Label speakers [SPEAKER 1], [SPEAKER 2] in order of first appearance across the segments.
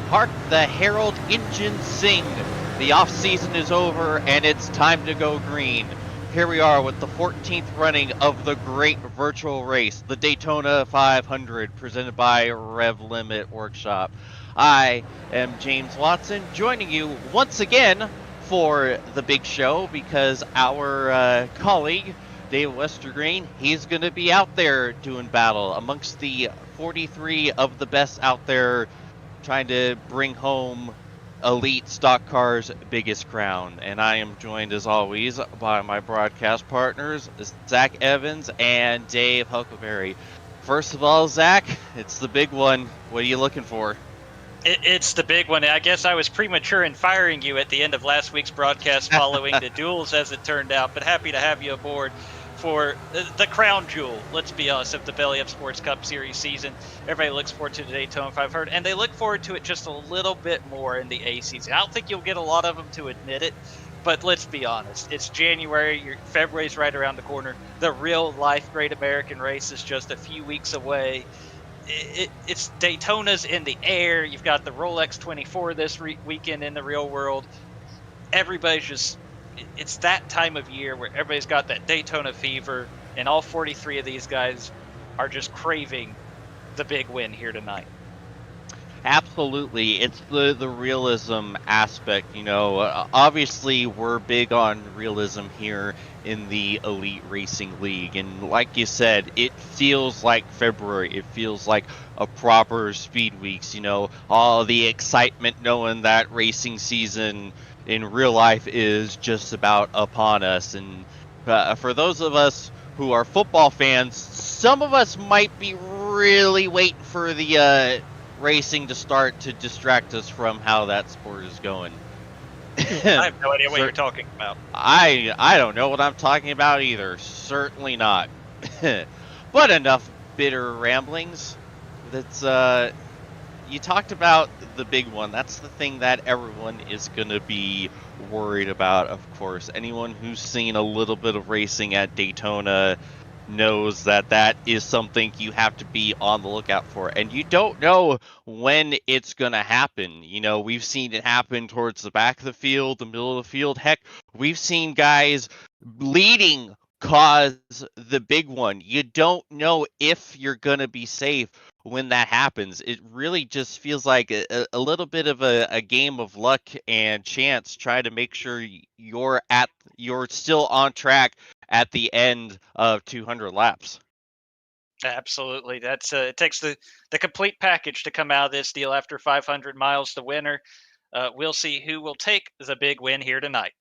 [SPEAKER 1] Hark the herald engines sing. The off-season is over and it's time to go green. Here we are with the 14th running of the great virtual race, the Daytona 500, presented by Rev Limit Workshop. I am James Watson, joining you once again for the big show because our colleague, Dave Westergreen, he's going to be out there doing battle amongst the 43 of the best out there, trying to bring home elite stock cars' biggest crown. And I am joined as always by my broadcast partners, Zach Evans and Dave Huckleberry. First of all, Zach, it's the big one. What are you looking for?
[SPEAKER 2] It's the big one. I guess I was premature in firing you at the end of last week's broadcast following the duels, as it turned out, but happy to have you aboard for the crown jewel, let's be honest, of the Belly Up Sports Cup Series season. Everybody looks forward to the Daytona 500, and they look forward to it just a little bit more in the A season. I don't think you'll get a lot of them to admit it, but let's be honest. It's January. February's right around the corner. The real life Great American Race is just a few weeks away. It's Daytona's in the air. You've got the Rolex 24 this weekend in the real world. Everybody's just... It's that time of year where everybody's got that Daytona fever, and all 43 of these guys are just craving the big win here tonight.
[SPEAKER 1] Absolutely. It's the realism aspect, you know. Obviously, we're big on realism here in the Elite Racing League. And like you said, it feels like February. It feels like a proper speed weeks, you know. All the excitement knowing that racing season in real life is just about upon us. And for those of us who are football fans, some of us might be really waiting for the racing to start to distract us from how that sport is going.
[SPEAKER 2] I have no idea what you're talking about.
[SPEAKER 1] I don't know what I'm talking about either. Certainly not. But enough bitter ramblings. That's you talked about the big one. That's the thing that everyone is going to be worried about, of course. Anyone who's seen a little bit of racing at Daytona knows that that is something you have to be on the lookout for. And you don't know when it's going to happen. You know, we've seen it happen towards the back of the field, the middle of the field. Heck, we've seen guys leading cause the big one. You don't know if you're going to be safe when that happens. It really just feels like a little bit of a game of luck and chance, trying to make sure you're still on track at the end of 200 laps.
[SPEAKER 2] Absolutely. That's it takes the complete package to come out of this deal after 500 miles. The winner, we'll see who will take the big win here tonight.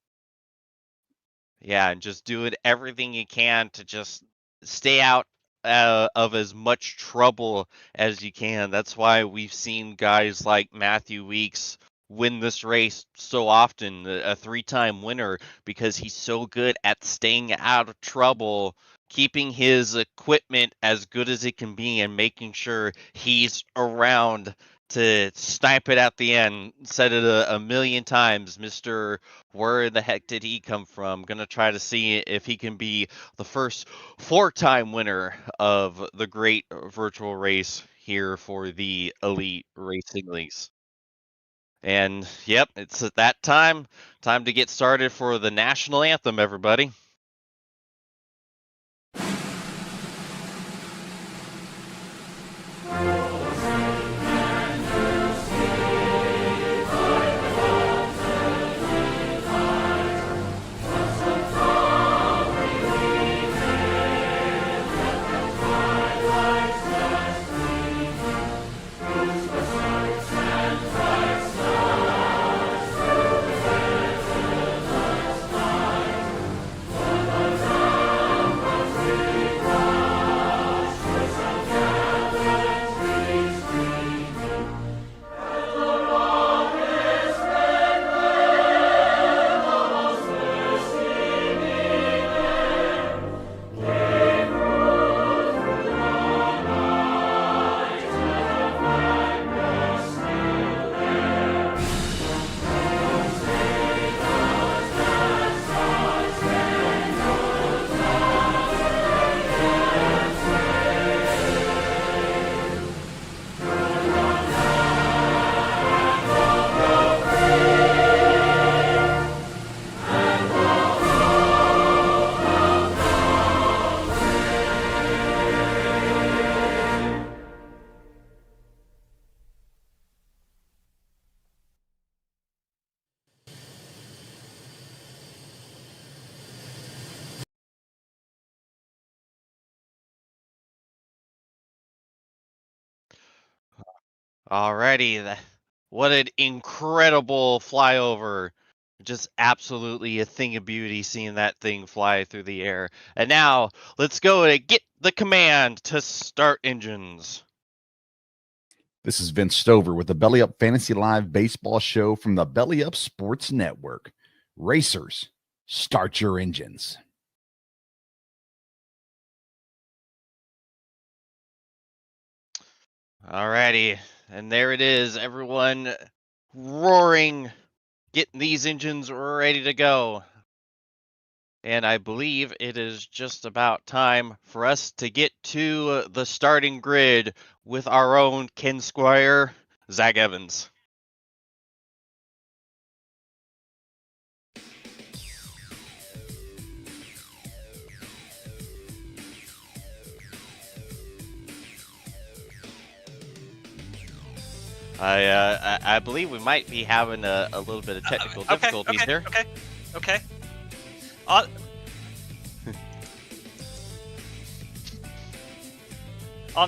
[SPEAKER 1] Yeah, and just doing everything you can to just stay out of as much trouble as you can. That's why we've seen guys like Matthew Weeks win this race so often, a three-time winner, because he's so good at staying out of trouble, keeping his equipment as good as it can be, and making sure he's around to snipe it at the end. Said it a million times, Mr. Where the heck did he come from? Gonna try to see if he can be the first four-time winner of the great virtual race here for the Elite Racing Leagues. And yep, it's at that time to get started for the national anthem, everybody. Alrighty, what an incredible flyover. Just absolutely a thing of beauty seeing that thing fly through the air. And now, let's go and get the command to start engines.
[SPEAKER 3] This is Vince Stover with the Belly Up Fantasy Live baseball show from the Belly Up Sports Network. Racers, start your engines.
[SPEAKER 1] Alrighty, and there it is, everyone roaring, getting these engines ready to go. And I believe it is just about time for us to get to the starting grid with our own Ken Squire, Zach Evans. I believe we might be having a little bit of technical difficulties here.
[SPEAKER 2] Okay. On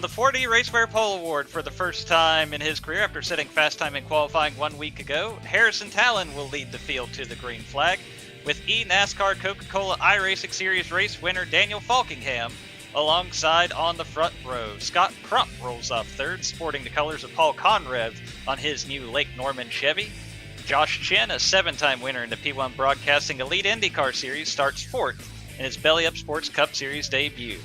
[SPEAKER 2] the 4D Raceware Pole Award, for the first time in his career after setting fast time in qualifying 1 week ago, Harrison Talon will lead the field to the green flag, with NASCAR Coca-Cola iRacing Series race winner Daniel Falkingham alongside on the front row. Scott Crump rolls off third, sporting the colors of Paul Conrev on his new Lake Norman Chevy. Josh Chen, a 7-time winner in the P1 Broadcasting Elite IndyCar Series, starts fourth in his Belly Up Sports Cup Series debut.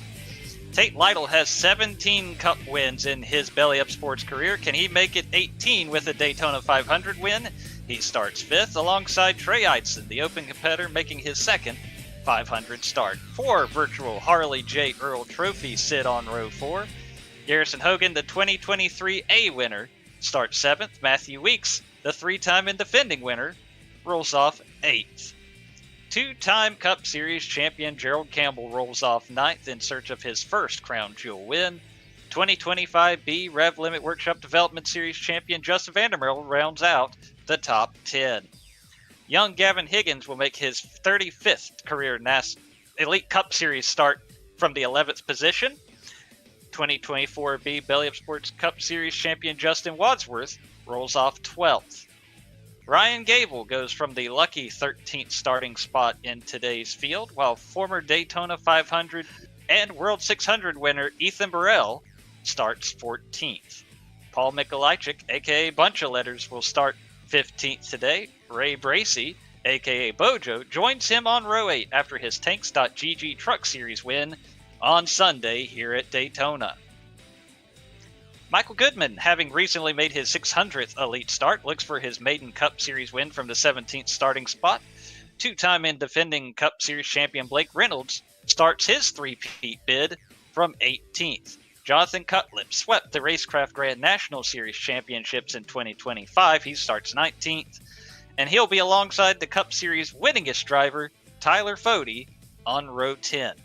[SPEAKER 2] Tate Lytle has 17 Cup wins in his Belly Up Sports career. Can he make it 18 with a Daytona 500 win? He starts fifth alongside Trey Eidson, the Open competitor, making his second 500 start. 4 virtual Harley J. Earl trophies sit on row 4. Garrison Hogan, the 2023 A winner, starts 7th. Matthew Weeks, the 3-time and defending winner, rolls off 8th. 2-time Cup Series champion Gerald Campbell rolls off 9th in search of his first Crown Jewel win. 2025 B Rev Limit Workshop Development Series champion Justin Vandermeer rounds out the top 10. Young Gavin Higgins will make his 35th career Elite Cup Series start from the 11th position. 2024 B Belly Up Sports Cup Series champion Justin Wadsworth rolls off 12th. Ryan Gable goes from the lucky 13th starting spot in today's field, while former Daytona 500 and World 600 winner Ethan Burrell starts 14th. Paul Mikolajczyk, a.k.a. Bunch of Letters, will start 15th today. Ray Bracey, a.k.a. Bojo, joins him on row 8 after his Tanks.gg Truck Series win on Sunday here at Daytona. Michael Goodman, having recently made his 600th Elite start, looks for his maiden Cup Series win from the 17th starting spot. 2-time and defending Cup Series champion Blake Reynolds starts his three-peat bid from 18th. Jonathan Cutlip swept the Racecraft Grand National Series championships in 2025. He starts 19th. And he'll be alongside the Cup Series winningest driver, Tyler Fode, on row 10.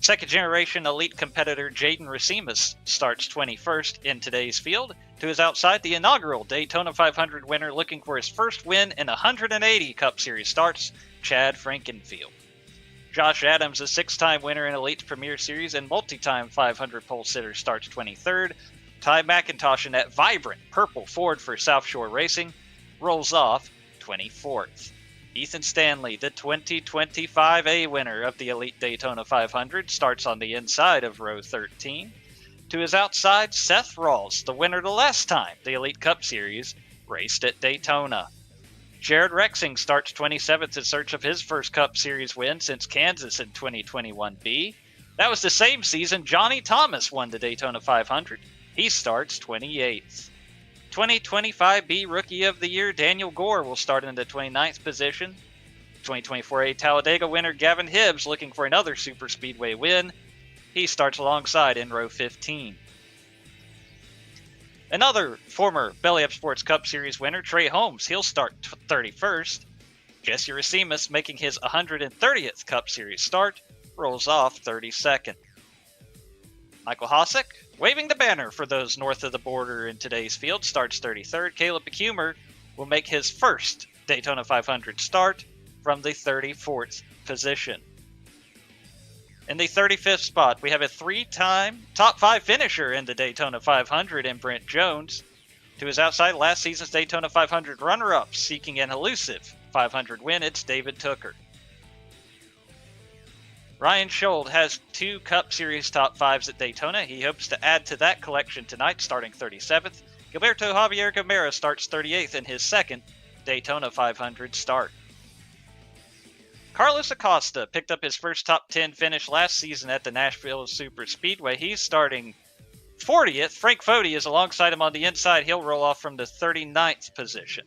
[SPEAKER 2] Second-generation elite competitor Jaden Racimus starts 21st in today's field. To his outside, the inaugural Daytona 500 winner looking for his first win in 180 Cup Series starts, Chad Frankenfield. Josh Adams, a 6-time winner in Elite's Premier Series and multi-time 500 pole sitter, starts 23rd. Ty McIntosh in that vibrant purple Ford for South Shore Racing rolls off 24th. Ethan Stanley, the 2025 A winner of the Elite Daytona 500, starts on the inside of row 13. To his outside, Seth Rawls, the winner the last time the Elite Cup Series raced at Daytona. Jared Rexing starts 27th in search of his first Cup Series win since Kansas in 2021B. That was the same season Johnny Thomas won the Daytona 500. He starts 28th. 2025B Rookie of the Year Daniel Gore will start in the 29th position. 2024A Talladega winner Gavin Hibbs looking for another Super Speedway win. He starts alongside in row 15. Another former Belly Up Sports Cup Series winner, Trey Holmes, he'll start 31st. Jesse Racimus, making his 130th Cup Series start, rolls off 32nd. Michael Hossack, waving the banner for those north of the border in today's field, starts 33rd. Caleb Becumer will make his first Daytona 500 start from the 34th position. In the 35th spot, we have a 3-time top 5 finisher in the Daytona 500 in Brent Jones. To his outside, last season's Daytona 500 runner-up, seeking an elusive 500 win, it's David Tooker. Ryan Schold has 2 Cup Series top 5s at Daytona. He hopes to add to that collection tonight, starting 37th. Gilberto Javier Gamera starts 38th in his second Daytona 500 start. Carlos Acosta picked up his first top 10 finish last season at the Nashville Super Speedway. He's starting 40th. Frank Foti is alongside him on the inside. He'll roll off from the 39th position.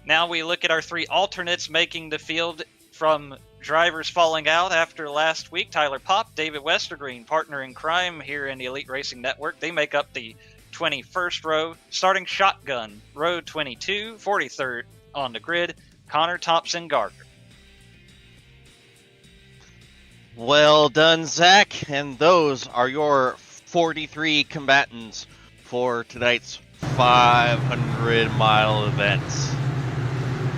[SPEAKER 2] Now we look at our 3 alternates making the field from drivers falling out after last week. Tyler Popp, David Westergreen, partner in crime here in the Elite Racing Network. They make up the 21st row. Starting shotgun, row 22, 43rd on the grid, Connor Thompson-Gardner.
[SPEAKER 1] Well done, Zach. And those are your 43 combatants for tonight's 500-mile event.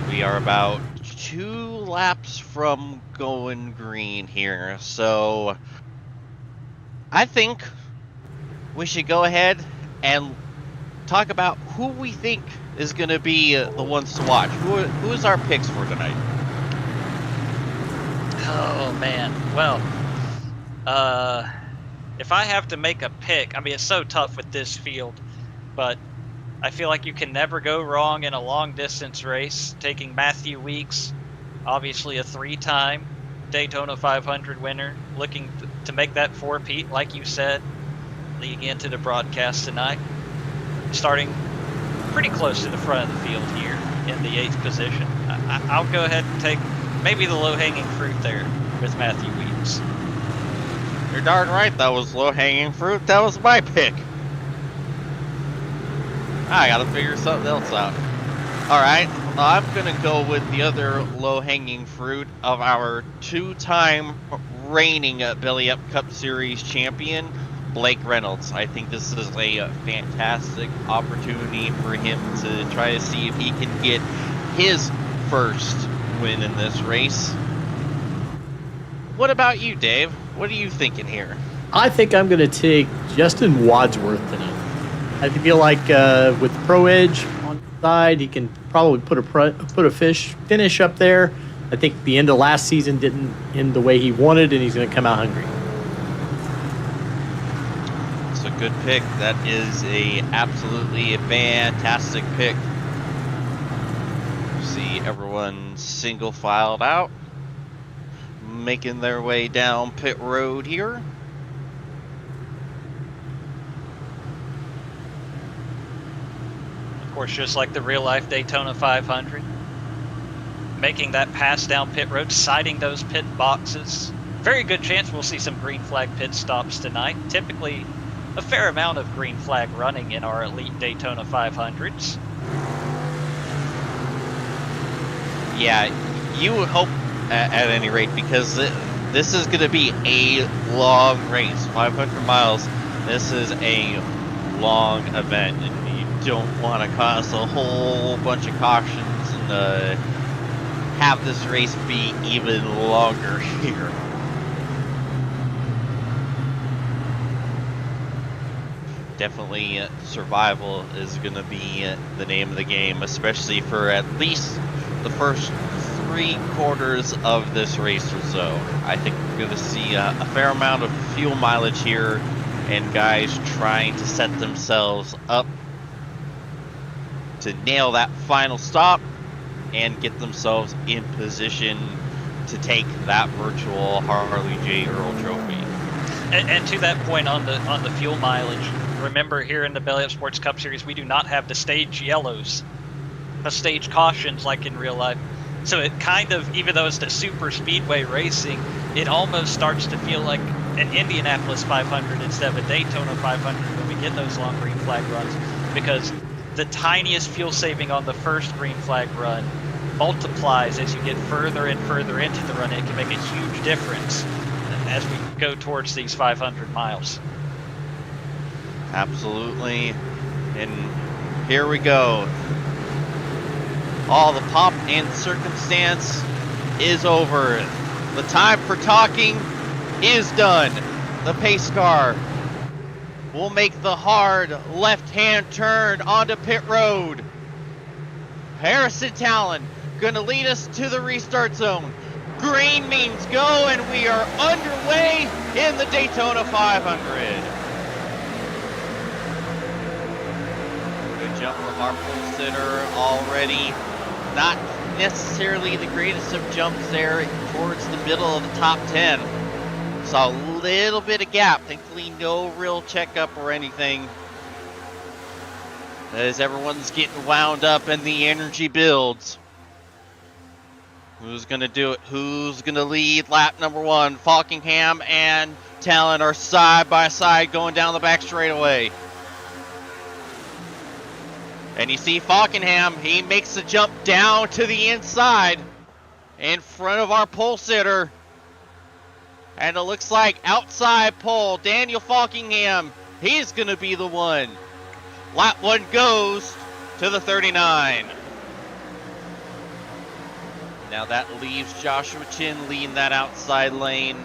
[SPEAKER 1] We are about 2 laps from going green here, so I think we should go ahead and talk about who we think is going to be the ones to watch. Who is our picks for tonight?
[SPEAKER 2] Oh, man. Well, if I have to make a pick, I mean, it's so tough with this field, but I feel like you can never go wrong in a long-distance race. Taking Matthew Weeks, obviously a 3-time Daytona 500 winner, looking to make that 4-peat, like you said, leading into the broadcast tonight. Starting pretty close to the front of the field here in the 8th position. I'll go ahead and take maybe the low-hanging fruit there with Matthew Weeks.
[SPEAKER 1] You're darn right, that was low-hanging fruit. That was my pick. I gotta figure something else out. Alright, I'm gonna go with the other low-hanging fruit of our 2-time reigning Belly Up Cup Series champion, Blake Reynolds. I think this is a fantastic opportunity for him to try to see if he can get his first win in this race. What about you, Dave? What are you thinking here?
[SPEAKER 4] I think I'm going to take Justin Wadsworth tonight. I feel like with Pro Edge on the side, he can probably put a finish up there. I think the end of last season didn't end the way he wanted, and he's going to come out hungry.
[SPEAKER 1] It's a good pick. That is absolutely a fantastic pick. See everyone single filed out, making their way down pit road here.
[SPEAKER 2] Of course, just like the real-life Daytona 500, making that pass down pit road, siding those pit boxes. Very good chance we'll see some green flag pit stops tonight. Typically, a fair amount of green flag running in our elite Daytona 500s.
[SPEAKER 1] Yeah, you would hope at any rate, because this is going to be a long race, 500 miles. This is a long event, and you don't want to cause a whole bunch of cautions and have this race be even longer here. Definitely survival is going to be the name of the game, especially for at least the first 3/4 of this race or so. I think we're going to see a fair amount of fuel mileage here, and guys trying to set themselves up to nail that final stop and get themselves in position to take that virtual Harley J. Earl trophy.
[SPEAKER 2] And to that point on the fuel mileage, remember here in the Belly Up Sports Cup Series, we do not have the stage yellows, the stage cautions like in real life. So it kind of, even though it's the super speedway racing, it almost starts to feel like an Indianapolis 500 instead of a Daytona 500 when we get those long green flag runs, because the tiniest fuel saving on the first green flag run multiplies as you get further and further into the run. It can make a huge difference as we go towards these 500 miles.
[SPEAKER 1] Absolutely. And here we go. All the pomp and circumstance is over. The time for talking is done. The pace car will make the hard left-hand turn onto pit road. Harrison Talon gonna lead us to the restart zone. Green means go, and we are underway in the Daytona 500. Good jump from our pole sitter already. Not necessarily the greatest of jumps there towards the middle of the top 10. Saw a little bit of gap. Thankfully, no real checkup or anything. As everyone's getting wound up and the energy builds. Who's going to do it? Who's going to lead lap number 1? Falkingham and Talon are side by side going down the back straightaway. And you see Falkingham, he makes the jump down to the inside in front of our pole sitter. And it looks like outside pole, Daniel Falkingham, he's going to be the one. Lap 1 goes to the 39. Now that leaves Joshua Chin leading that outside lane.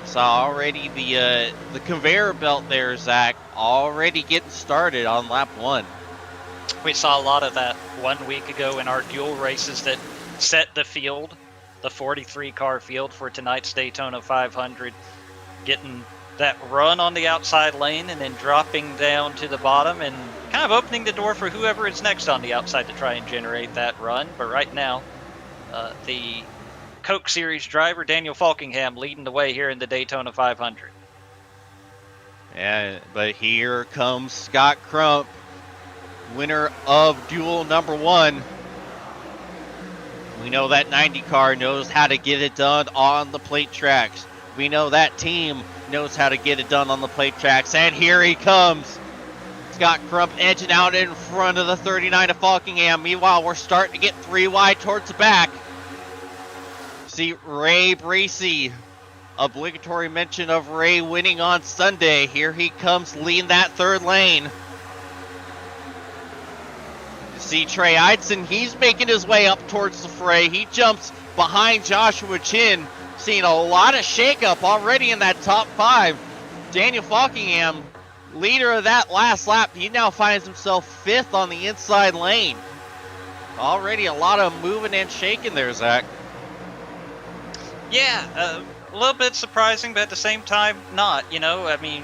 [SPEAKER 1] Saw already the conveyor belt there, Zach, already getting started on lap 1.
[SPEAKER 2] We saw a lot of that 1 week ago in our dual races that set the field, the 43 car field for tonight's Daytona 500, getting that run on the outside lane and then dropping down to the bottom and kind of opening the door for whoever is next on the outside to try and generate that run. But right now, the Coke Series driver, Daniel Falkingham, leading the way here in the Daytona 500.
[SPEAKER 1] Yeah, but here comes Scott Crump, winner of duel number 1. We know that 90 car knows how to get it done on the plate tracks. We know that team knows how to get it done on the plate tracks. And here he comes. Scott Crump edging out in front of the 39 of Falkingham. Meanwhile, we're starting to get 3 wide towards the back. See Ray Bracey. Obligatory mention of Ray winning on Sunday. Here he comes leading that 3rd lane. See Trey Eidson, he's making his way up towards the fray. He jumps behind Joshua Chin. Seeing a lot of shakeup already in that top 5. Daniel Falkingham, leader of that last lap, he now finds himself 5th on the inside lane. Already a lot of moving and shaking there, Zach.
[SPEAKER 2] Yeah, a little bit surprising, but at the same time, not. You know, I mean,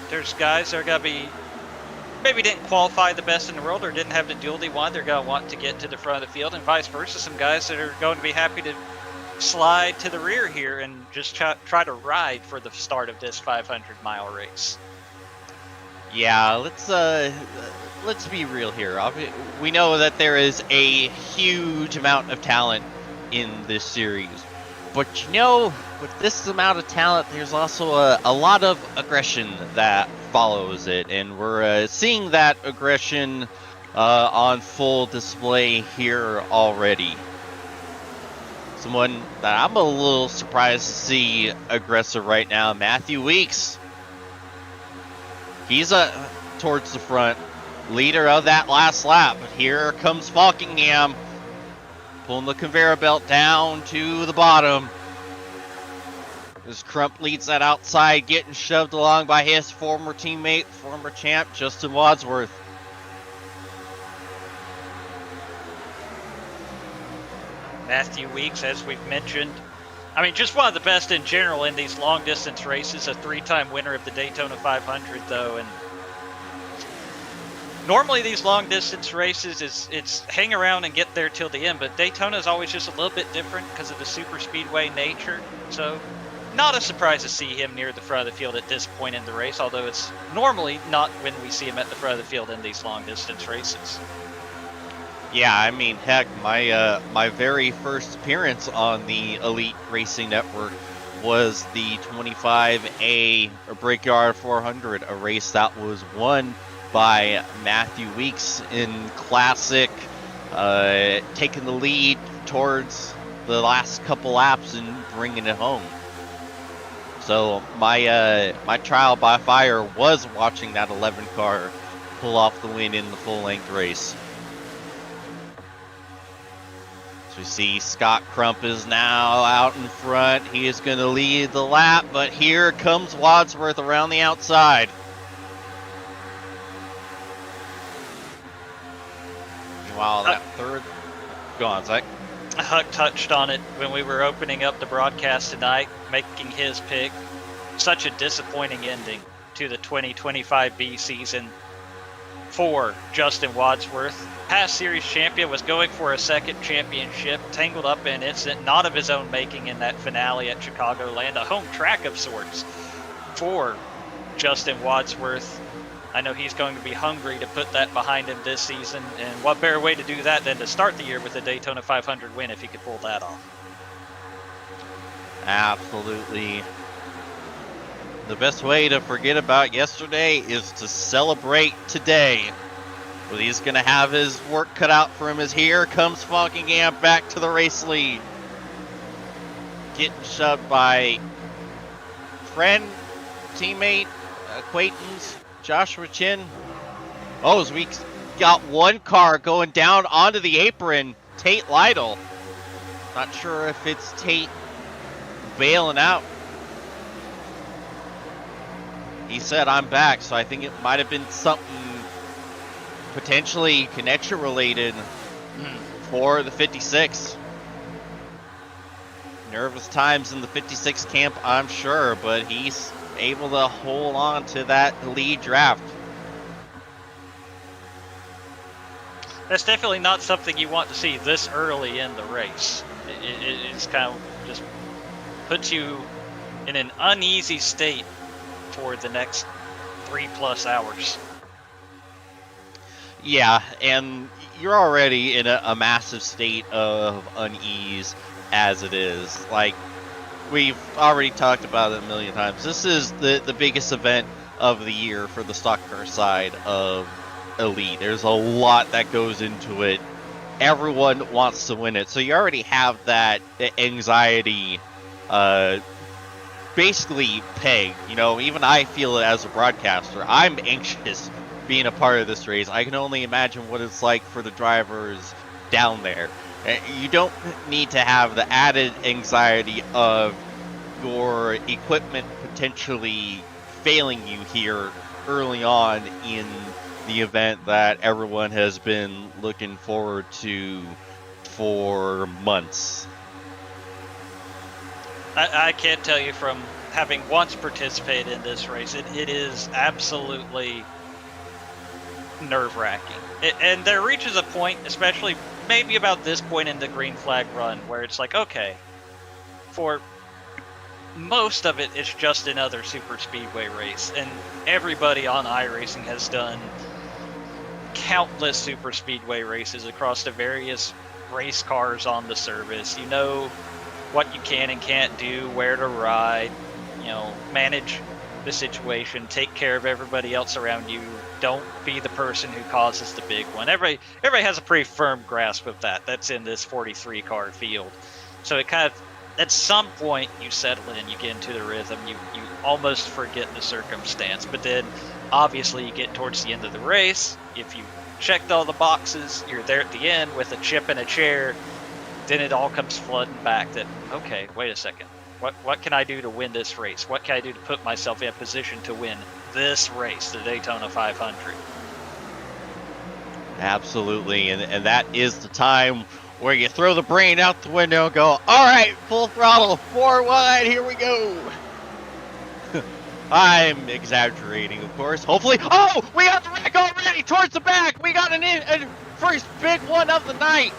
[SPEAKER 2] there's guys that are going to be, maybe didn't qualify the best in the world or didn't have the duel they want. They're going to want to get to the front of the field, and vice versa. Some guys that are going to be happy to slide to the rear here and just try to ride for the start of this 500-mile race.
[SPEAKER 1] Yeah, let's be real here. We know that there is a huge amount of talent in this series. But you know, with this amount of talent, there's also a lot of aggression that follows it. And we're seeing that aggression on full display here already. Someone that I'm a little surprised to see aggressive right now, Matthew Weeks. He's towards the front, leader of that last lap. But here comes Falkingham, pulling the conveyor belt down to the bottom. As Crump leads that outside, getting shoved along by his former teammate, former champ, Justin Wadsworth.
[SPEAKER 2] Matthew Weeks, as we've mentioned, I mean, just one of the best in general in these long-distance races, a 3-time winner of the Daytona 500, though, and normally these long-distance races, it's hang around and get there till the end, but Daytona is always just a little bit different because of the super speedway nature, so not a surprise to see him near the front of the field at this point in the race, although it's normally not when we see him at the front of the field in these long-distance races.
[SPEAKER 1] Yeah, I mean, heck, my very first appearance on the Elite Racing Network was the 25A Brickyard 400, a race that was won by Matthew Weeks in Classic, taking the lead towards the last couple laps and bringing it home. So my trial by fire was watching that 11 car pull off the win in the full-length race. We see Scott Crump is now out in front. He is going to lead the lap, but here comes Wadsworth around the outside. Meanwhile, that third... Go on, Zach.
[SPEAKER 2] Huck touched on it when we were opening up the broadcast tonight, making his pick. Such a disappointing ending to the 2025B season for Justin Wadsworth. Past series champion, was going for a second championship, tangled up in an incident not of his own making in that finale at Chicagoland, a home track of sorts for Justin Wadsworth. I know he's going to be hungry to put that behind him this season, and what better way to do that than to start the year with a Daytona 500 win if he could pull that off.
[SPEAKER 1] Absolutely. The best way to forget about yesterday is to celebrate today. Well, he's going to have his work cut out for him as here comes Foggingham back to the race lead. Getting shoved by friend, teammate, acquaintance, Joshua Chin. Oh, as we got one car going down onto the apron, Tate Lytle. Not sure if it's Tate bailing out. He said, I'm back, so I think it might have been something potentially connection related for the 56. Nervous times in the 56 camp, I'm sure, but he's able to hold on to that lead draft.
[SPEAKER 2] That's definitely not something you want to see this early in the race. It's kind of just puts you in an uneasy state for the next 3+ hours.
[SPEAKER 1] Yeah, and you're already in a massive state of unease as it is. Like, we've already talked about it a million times. This is the biggest event of the year for the stock car side of Elite. There's a lot that goes into it. Everyone wants to win it. So you already have that anxiety basically pegged. You know, even I feel it as a broadcaster. I'm anxious being a part of this race. I can only imagine what it's like for the drivers down there. You don't need to have the added anxiety of your equipment potentially failing you here early on in the event that everyone has been looking forward to for months.
[SPEAKER 2] I can't tell you from having once participated in this race, it is absolutely nerve-wracking. And there reaches a point, especially maybe about this point in the green flag run, where it's like, okay, for most of it, it's just another super speedway race. And everybody on iRacing has done countless super speedway races across the various race cars on the service. You know what you can and can't do, where to ride, you know, manage the situation, take care of everybody else around you. Don't be the person who causes the big one. Everybody has a pretty firm grasp of that. That's in this 43 car field. So it kind of, at some point, you settle in, you get into the rhythm, you almost forget the circumstance. But then, obviously, you get towards the end of the race. If you checked all the boxes, you're there at the end with a chip and a chair, then it all comes flooding back that, okay, wait a second. What can I do to win this race? What can I do to put myself in a position to win this race, the Daytona 500?
[SPEAKER 1] Absolutely, and that is the time where you throw the brain out the window and go, all right, full throttle, 4 wide, here we go. I'm exaggerating, of course. Hopefully, oh, we got the wreck already towards the back. We got a first big one of the night.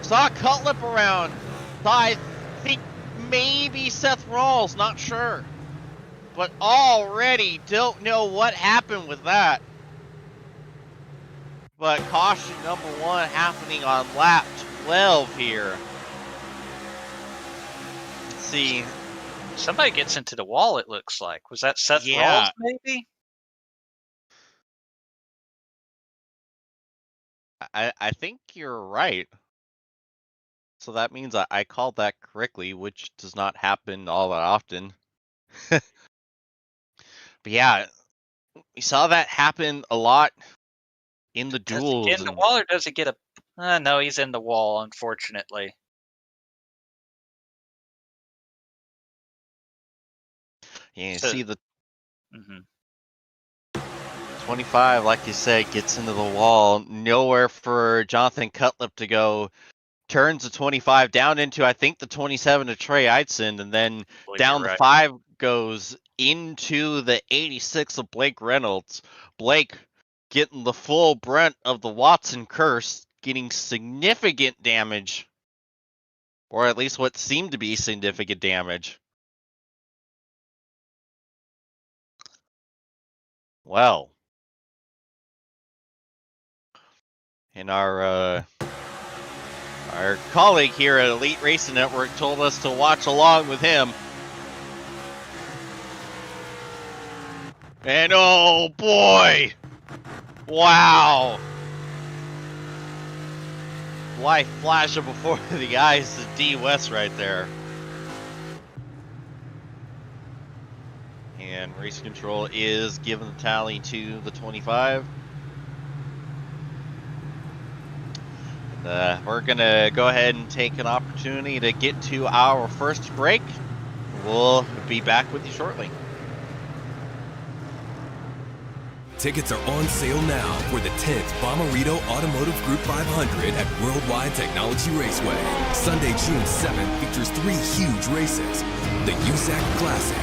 [SPEAKER 1] Saw Cutlip around. I think maybe Seth Rawls, not sure. But already don't know what happened with that. But caution number 1 happening on lap 12 here. Let's see.
[SPEAKER 2] Somebody gets into the wall, it looks like. Was that Seth
[SPEAKER 1] Yeah.
[SPEAKER 2] Rawls, maybe?
[SPEAKER 1] I think you're right. So that means I called that correctly, which does not happen all that often. But yeah, we saw that happen a lot in the
[SPEAKER 2] Does he get
[SPEAKER 1] duels.
[SPEAKER 2] in the wall or does he get a... no, he's in the wall, unfortunately.
[SPEAKER 1] Yeah,
[SPEAKER 2] So-
[SPEAKER 1] see the...
[SPEAKER 2] Mhm.
[SPEAKER 1] 25, like you said, gets into the wall. Nowhere for Jonathan Cutlip to go. Turns the 25 down into, I think, the 27 to Trey Eidson, and then
[SPEAKER 2] Well,
[SPEAKER 1] down
[SPEAKER 2] you're
[SPEAKER 1] the
[SPEAKER 2] right.
[SPEAKER 1] 5 goes into the 86 of Blake Reynolds. Blake getting the full brunt of the Watson curse, getting significant damage, or at least what seemed to be significant damage. Well, and our colleague here at Elite Racing Network told us to watch along with him. And oh boy! Wow! Life flashing before the eyes of D West right there. And race control is giving the tally to the 25. We're gonna go ahead and take an opportunity to get to our first break. We'll be back with you shortly.
[SPEAKER 5] Tickets are on sale now for the 10th Bomarito Automotive Group 500 at Worldwide Technology Raceway. Sunday, June 7th features 3 huge races. The USAC Classic,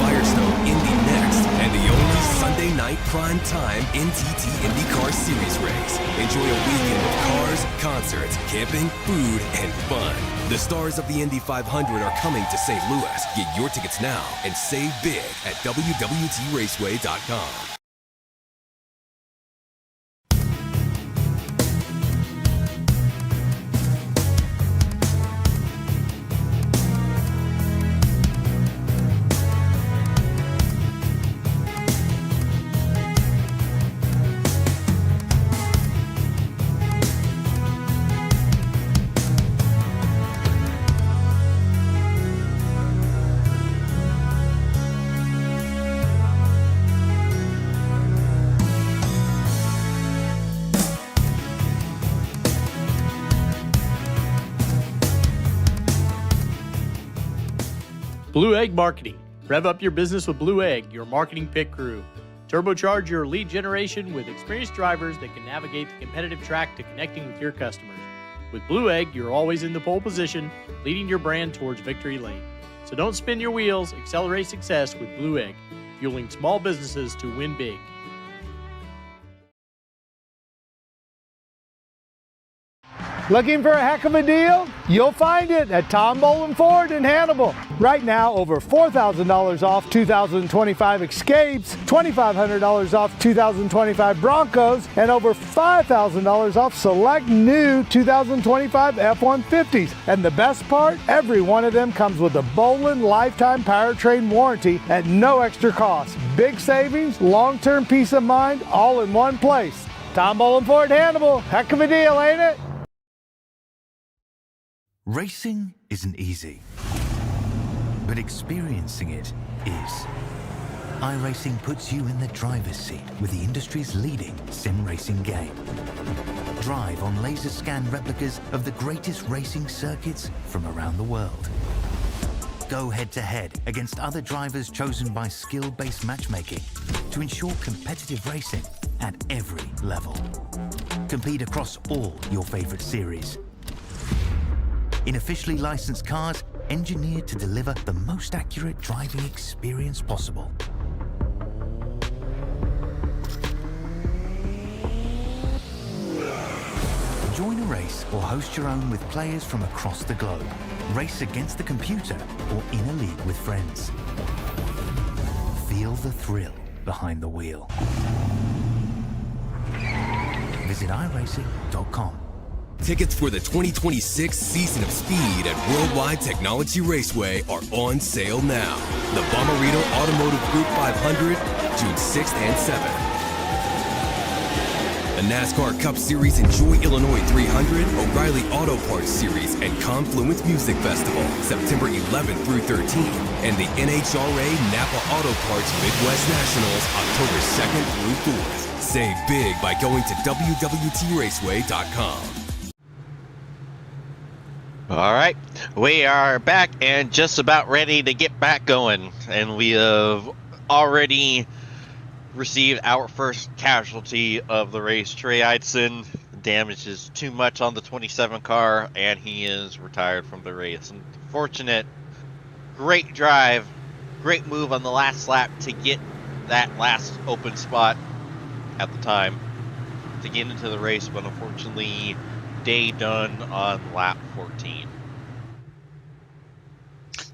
[SPEAKER 5] Firestone Indy next, and the only Sunday night prime time NTT IndyCar Series race. Enjoy a weekend of cars, concerts, camping, food, and fun. The stars of the Indy 500 are coming to St. Louis. Get your tickets now and save big at www.raceway.com.
[SPEAKER 4] Blue Egg Marketing. Rev up your business with Blue Egg, your marketing pit crew. Turbocharge your lead generation with experienced drivers that can navigate the competitive track to connecting with your customers. With Blue Egg, you're always in the pole position, leading your brand towards victory lane. So don't spin your wheels, accelerate success with Blue Egg, fueling small businesses to win big.
[SPEAKER 6] Looking for a heck of a deal? You'll find it at Tom Bolin Ford in Hannibal. Right now, over $4,000 off 2025 Escapes, $2,500 off 2025 Broncos, and over $5,000 off select new 2025 F-150s. And the best part, every one of them comes with a Bolin lifetime powertrain warranty at no extra cost. Big savings, long-term peace of mind, all in one place. Tom Bolin Ford Hannibal. Heck of a deal, ain't it?
[SPEAKER 7] Racing isn't easy, but experiencing it is. iRacing puts you in the driver's seat with the industry's leading sim racing game. Drive on laser scan replicas of the greatest racing circuits from around the world. Go head to head against other drivers chosen by skill-based matchmaking to ensure competitive racing at every level. Compete across all your favorite series. In officially licensed cars, engineered to deliver the most accurate driving experience possible. Join a race or host your own with players from across the globe. Race against the computer or in a league with friends. Feel the thrill behind the wheel. Visit iRacing.com.
[SPEAKER 5] Tickets for the 2026 Season of Speed at Worldwide Technology Raceway are on sale now. The Bomarito Automotive Group 500, June 6th and 7th. The NASCAR Cup Series Enjoy Illinois 300, O'Reilly Auto Parts Series, and Confluence Music Festival, September 11th through 13th. And the NHRA Napa Auto Parts Midwest Nationals, October 2nd through 4th. Save big by going to WWTRaceway.com.
[SPEAKER 1] All right, we are back and just about ready to get back going, and we have already received our first casualty of the race. Trey Eidson, the damage is too much on the 27 car, and he is retired from the race. Unfortunate. Great drive, great move on the last lap to get that last open spot at the time to get into the race, but unfortunately, day done on lap 14.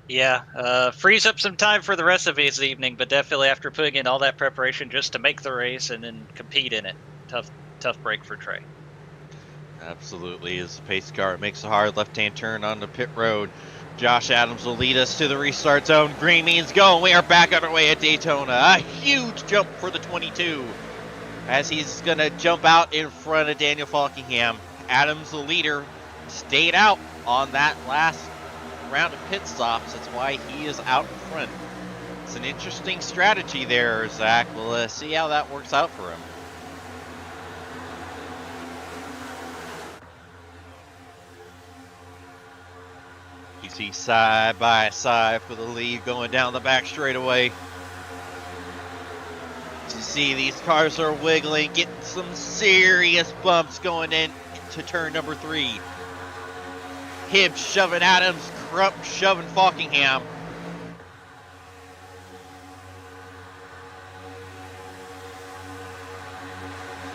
[SPEAKER 2] Yeah, frees up some time for the rest of his evening, but definitely after putting in all that preparation just to make the race and then compete in it, tough break for Trey.
[SPEAKER 1] Absolutely, as the pace car makes a hard left-hand turn on the pit road. Josh Adams will lead us to the restart zone. Green means go, and we are back on our way at Daytona. A huge jump for the 22 as he's going to jump out in front of Daniel Falkingham. Adams, the leader, stayed out on that last round of pit stops. That's why he is out in front. It's an interesting strategy there, Zach. We'll see how that works out for him. You see side by side for the lead going down the back straightaway. You see these cars are wiggling, getting some serious bumps going in to turn number 3. Hibbs shoving Adams, Crump shoving Falkingham.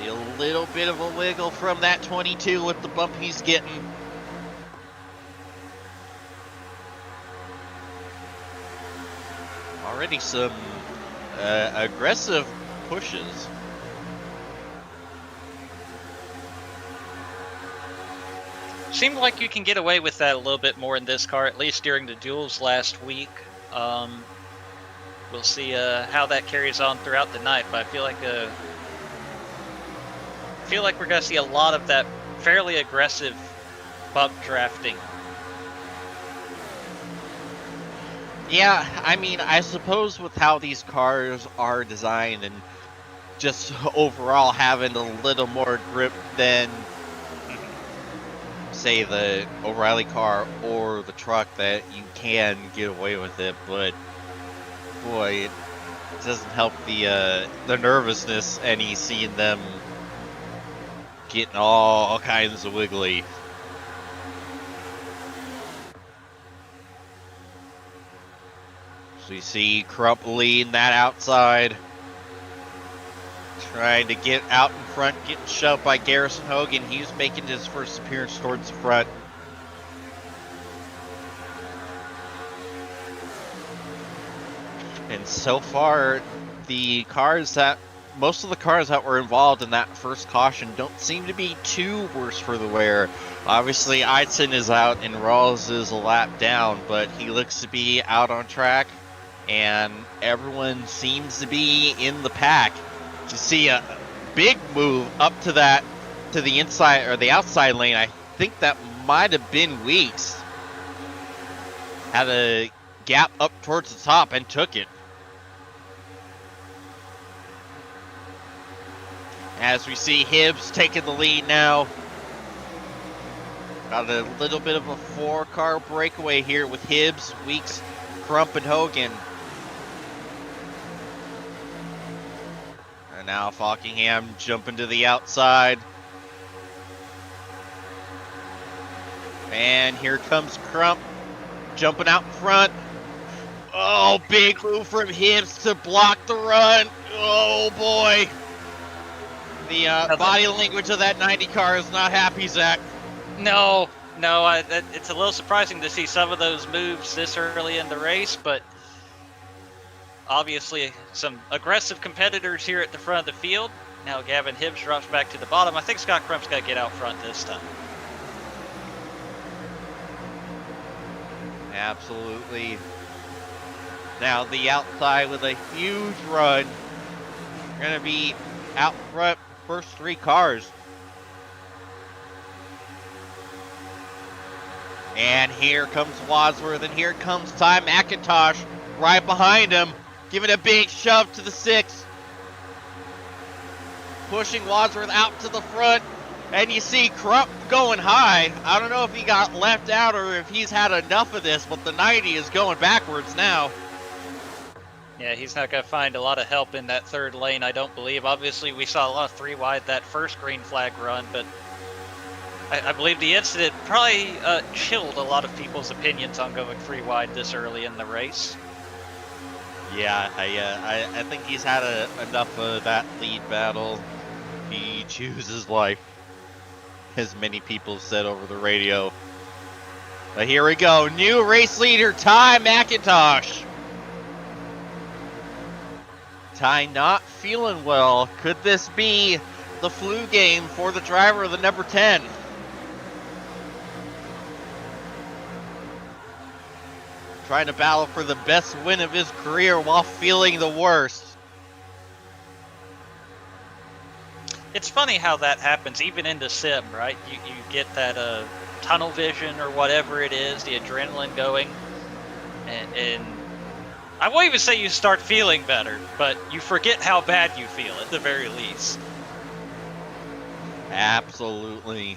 [SPEAKER 1] See a little bit of a wiggle from that 22 with the bump he's getting. Already some aggressive pushes.
[SPEAKER 2] Seemed like you can get away with that a little bit more in this car, at least during the duels last week. We'll see how that carries on throughout the night, but I feel like we're gonna see a lot of that fairly aggressive bump drafting.
[SPEAKER 1] Yeah, I mean, I suppose with how these cars are designed and just overall having a little more grip than, say, the O'Reilly car or the truck, that you can get away with it, but boy, it doesn't help the nervousness any seeing them getting all kinds of wiggly. So you see Crump leading that outside, trying to get out in front, getting shoved by Garrison Hogan. He's making his first appearance towards the front. And so far, most of the cars that were involved in that first caution don't seem to be too worse for the wear. Obviously, Eidson is out and Rawls is a lap down, but he looks to be out on track, and everyone seems to be in the pack. To see a big move up to the inside or the outside lane, I think that might have been Weeks. Had a gap up towards the top and took it. As we see Hibbs taking the lead now. Got a little bit of a 4-car breakaway here with Hibbs, Weeks, Crump, and Hogan. And now Falkingham jumping to the outside. And here comes Crump jumping out in front. Oh, big move from Hibbs to block the run. Oh, boy. The body language of that 90 car is not happy, Zach.
[SPEAKER 2] No, it's a little surprising to see some of those moves this early in the race, but obviously some aggressive competitors here at the front of the field. Now Gavin Hibbs drops back to the bottom. I think Scott Crump's got to get out front this time.
[SPEAKER 1] Absolutely. Now the outside with a huge run. Going to be out front, first 3 cars. And here comes Wadsworth, and here comes Ty McIntosh right behind him, giving a big shove to the 6. Pushing Wadsworth out to the front, and you see Crump going high. I don't know if he got left out or if he's had enough of this, but the 90 is going backwards now.
[SPEAKER 2] Yeah, he's not going to find a lot of help in that third lane, I don't believe. Obviously, we saw a lot of 3 wide that first green flag run, but I believe the incident probably chilled a lot of people's opinions on going 3 wide this early in the race.
[SPEAKER 1] Yeah, I think he's had enough of that lead battle. He chooses life, as many people said over the radio. But here we go. New race leader, Ty McIntosh. Ty not feeling well. Could this be the flu game for the driver of the number 10? Trying to battle for the best win of his career while feeling the worst.
[SPEAKER 2] It's funny how that happens, even in the sim, right? You get that tunnel vision or whatever it is, the adrenaline going, and I won't even say you start feeling better, but you forget how bad you feel at the very least.
[SPEAKER 1] Absolutely.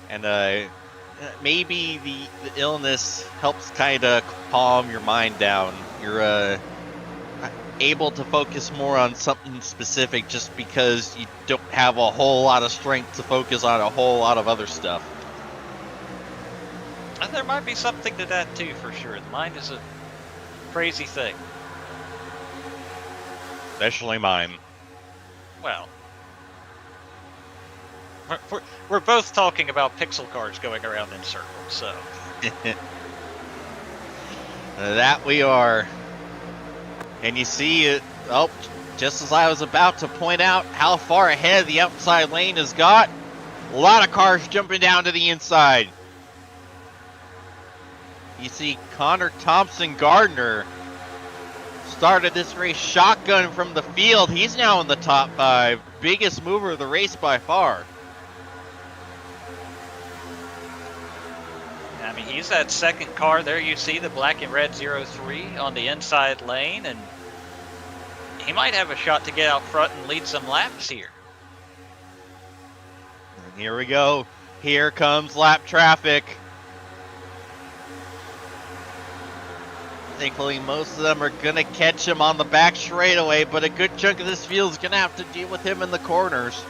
[SPEAKER 1] And maybe the illness helps kind of calm your mind down. You're able to focus more on something specific just because you don't have a whole lot of strength to focus on a whole lot of other stuff.
[SPEAKER 2] And there might be something to that too, for sure. The mind is a crazy thing.
[SPEAKER 1] Especially mine.
[SPEAKER 2] Well, we're both talking about pixel cars going around in circles, so.
[SPEAKER 1] That we are. And you see it, oh, just as I was about to point out how far ahead the outside lane has got, a lot of cars jumping down to the inside. You see Connor Thompson Gardner started this race shotgun from the field. He's now in the top 5. Biggest mover of the race by far.
[SPEAKER 2] I mean, he's that second car there. You see the black and red 03 on the inside lane, and he might have a shot to get out front and lead some laps here.
[SPEAKER 1] And here we go. Here comes lap traffic. Thankfully, most of them are going to catch him on the back straightaway, but a good chunk of this field is going to have to deal with him in the corners.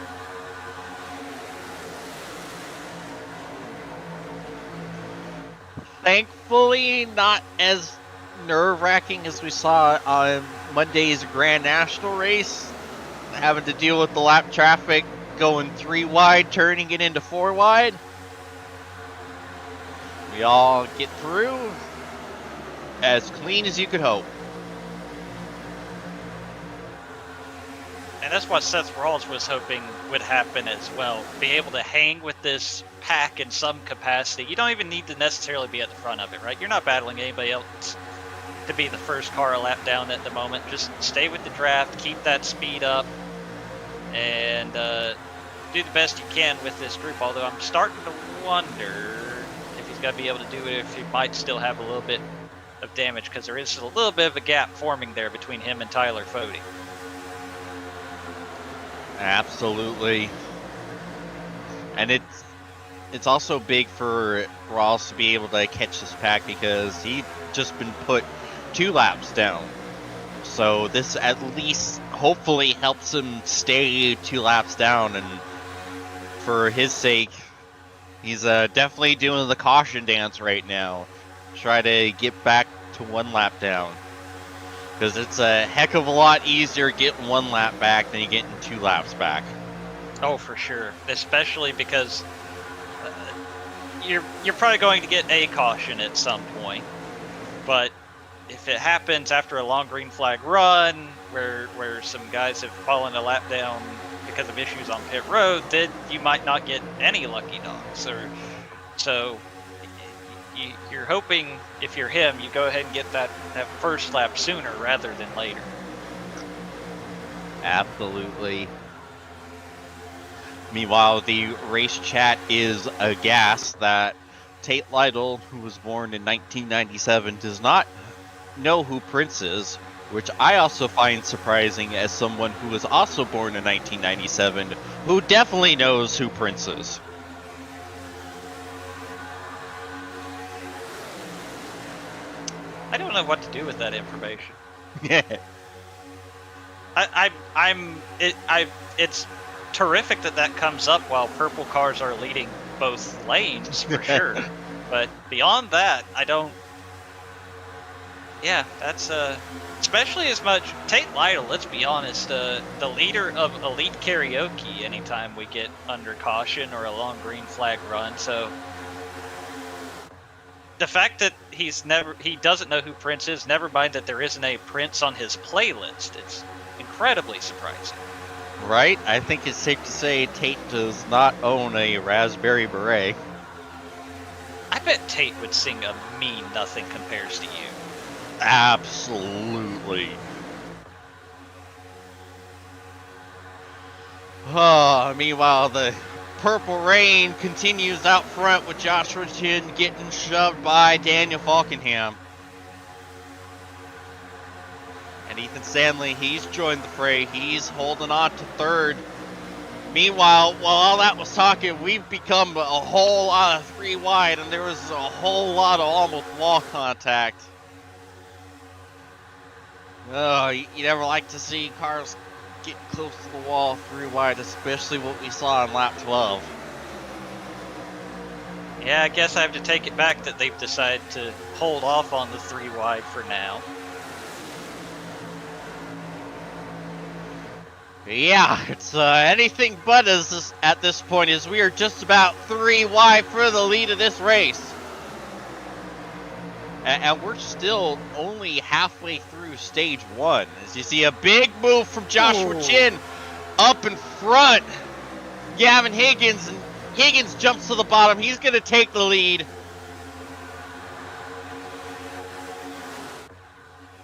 [SPEAKER 1] Thankfully, not as nerve-wracking as we saw on Monday's Grand National race, having to deal with the lap traffic going 3 wide, turning it into 4 wide. We all get through as clean as you could hope.
[SPEAKER 2] And that's what Seth Rawls was hoping would happen as well. Be able to hang with this pack in some capacity. You don't even need to necessarily be at the front of it, right? You're not battling anybody else to be the first car a lap down at the moment. Just stay with the draft, keep that speed up, and do the best you can with this group. Although I'm starting to wonder if he's going to be able to do it, if he might still have a little bit of damage, because there is a little bit of a gap forming there between him and Tyler Fode.
[SPEAKER 1] Absolutely. And it's also big for Rawls to be able to catch this pack because he's just been put 2 laps down. So this at least hopefully helps him stay 2 laps down, and for his sake, he's definitely doing the caution dance right now. Try to get back to 1 lap down. Because it's a heck of a lot easier getting 1 lap back than you getting 2 laps back.
[SPEAKER 2] Oh, for sure. Especially because you're probably going to get a caution at some point. But if it happens after a long green flag run, where some guys have fallen a lap down because of issues on pit road, then you might not get any lucky dogs. So you're hoping, if you're him, you go ahead and get that first lap sooner rather than later.
[SPEAKER 1] Absolutely. Meanwhile, the race chat is aghast that Tate Lytle, who was born in 1997, does not know who Prince is, which I also find surprising as someone who was also born in 1997, who definitely knows who Prince is.
[SPEAKER 2] I don't know what to do with that information. It's terrific that comes up while purple cars are leading both lanes for sure. But beyond that, I don't. Yeah, that's especially as much Tate Lytle. Let's be honest, the leader of elite karaoke. Anytime we get under caution or a long green flag run, so the fact that he doesn't know who Prince is. Never mind that there isn't a Prince on his playlist. It's incredibly surprising.
[SPEAKER 1] Right? I think it's safe to say Tate does not own a Raspberry Beret.
[SPEAKER 2] I bet Tate would sing a mean Nothing Compares to You.
[SPEAKER 1] Absolutely. Meanwhile, the Purple Rain continues out front with Joshua Chin getting shoved by Daniel Falkenham. And Ethan Stanley, he's joined the fray. He's holding on to third. Meanwhile, while all that was talking, we've become a whole lot of 3 wide, and there was a whole lot of almost wall contact. Oh, you never like to see cars get close to the wall 3 wide, especially what we saw in lap 12.
[SPEAKER 2] Yeah, I guess I have to take it back that they've decided to hold off on the 3 wide for now.
[SPEAKER 1] Yeah, it's anything but at this point, as we are just about 3 wide for the lead of this race. And we're still only halfway through stage 1. As you see a big move from Joshua Chin up in front. Gavin Higgins, and Higgins jumps to the bottom. He's going to take the lead.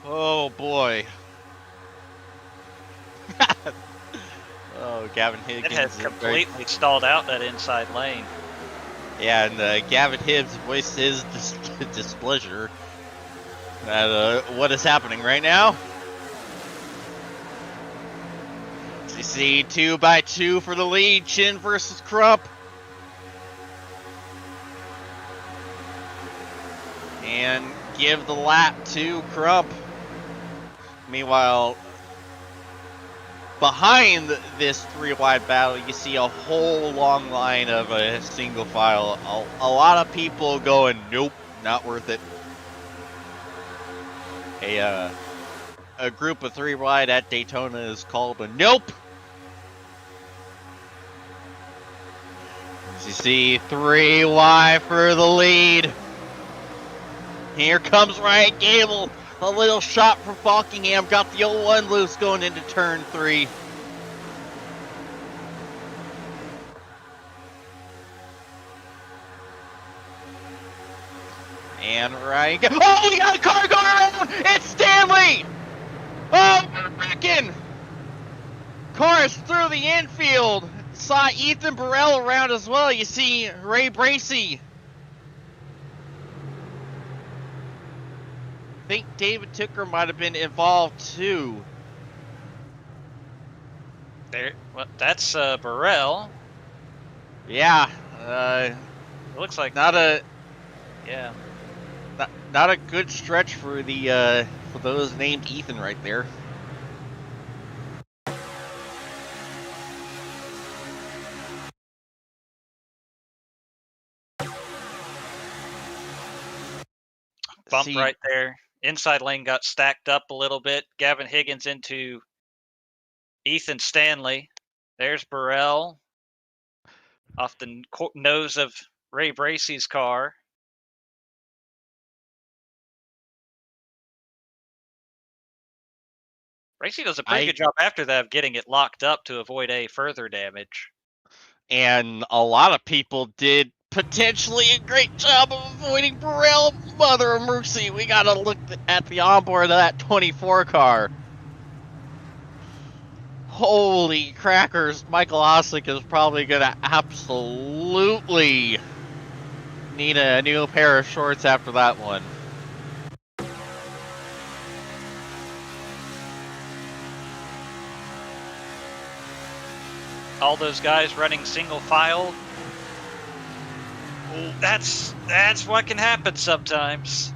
[SPEAKER 1] Oh boy. Oh, Gavin Higgins.
[SPEAKER 2] It has completely stalled out that inside lane.
[SPEAKER 1] Yeah, and Gavin Hibbs voiced his displeasure at what is happening right now. So you see 2 by 2 for the lead, Chin versus Crump. And give the lap to Crump. Meanwhile, behind this 3 wide battle, you see a whole long line of a single file. A lot of people going, nope, not worth it. A group of 3 wide at Daytona is called a nope. As you see 3 wide for the lead. Here comes Ryan Gable. A little shot from Falkingham, got the old one loose going into turn 3. And Ryan, oh, we got a car going around! It's Stanley! Oh, we're wrecking! Cars through the infield. Saw Ethan Burrell around as well. You see Ray Bracey. I think David Ticker might have been involved too.
[SPEAKER 2] There, well, that's Burrell.
[SPEAKER 1] Yeah,
[SPEAKER 2] it looks like
[SPEAKER 1] not a good stretch for the for those named Ethan right there.
[SPEAKER 2] Bump right there. Inside lane got stacked up a little bit. Gavin Higgins into Ethan Stanley. There's Burrell off the nose of Ray Bracey's car. Bracey does a pretty good job after that of getting it locked up to avoid any further damage.
[SPEAKER 1] And a lot of people did potentially a great job of avoiding Burrell. Mother of mercy, we gotta look at the onboard of that 24 car. Holy crackers, Michael Osick is probably gonna absolutely need a new pair of shorts after that one.
[SPEAKER 2] All those guys running single file. That's what can happen sometimes.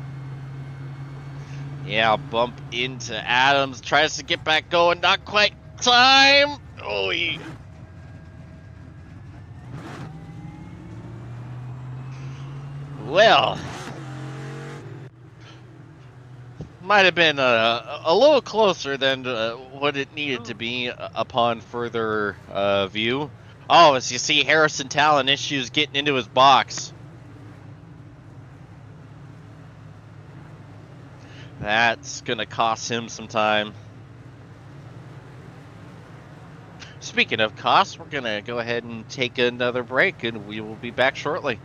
[SPEAKER 1] Yeah, bump into Adams. Tries to get back going. Not quite time. Oh, well, might have been a little closer than what it needed to be upon further view. Oh, as you see, Harrison Talon issues getting into his box. That's going to cost him some time. Speaking of costs, we're going to go ahead and take another break, and we will be back shortly.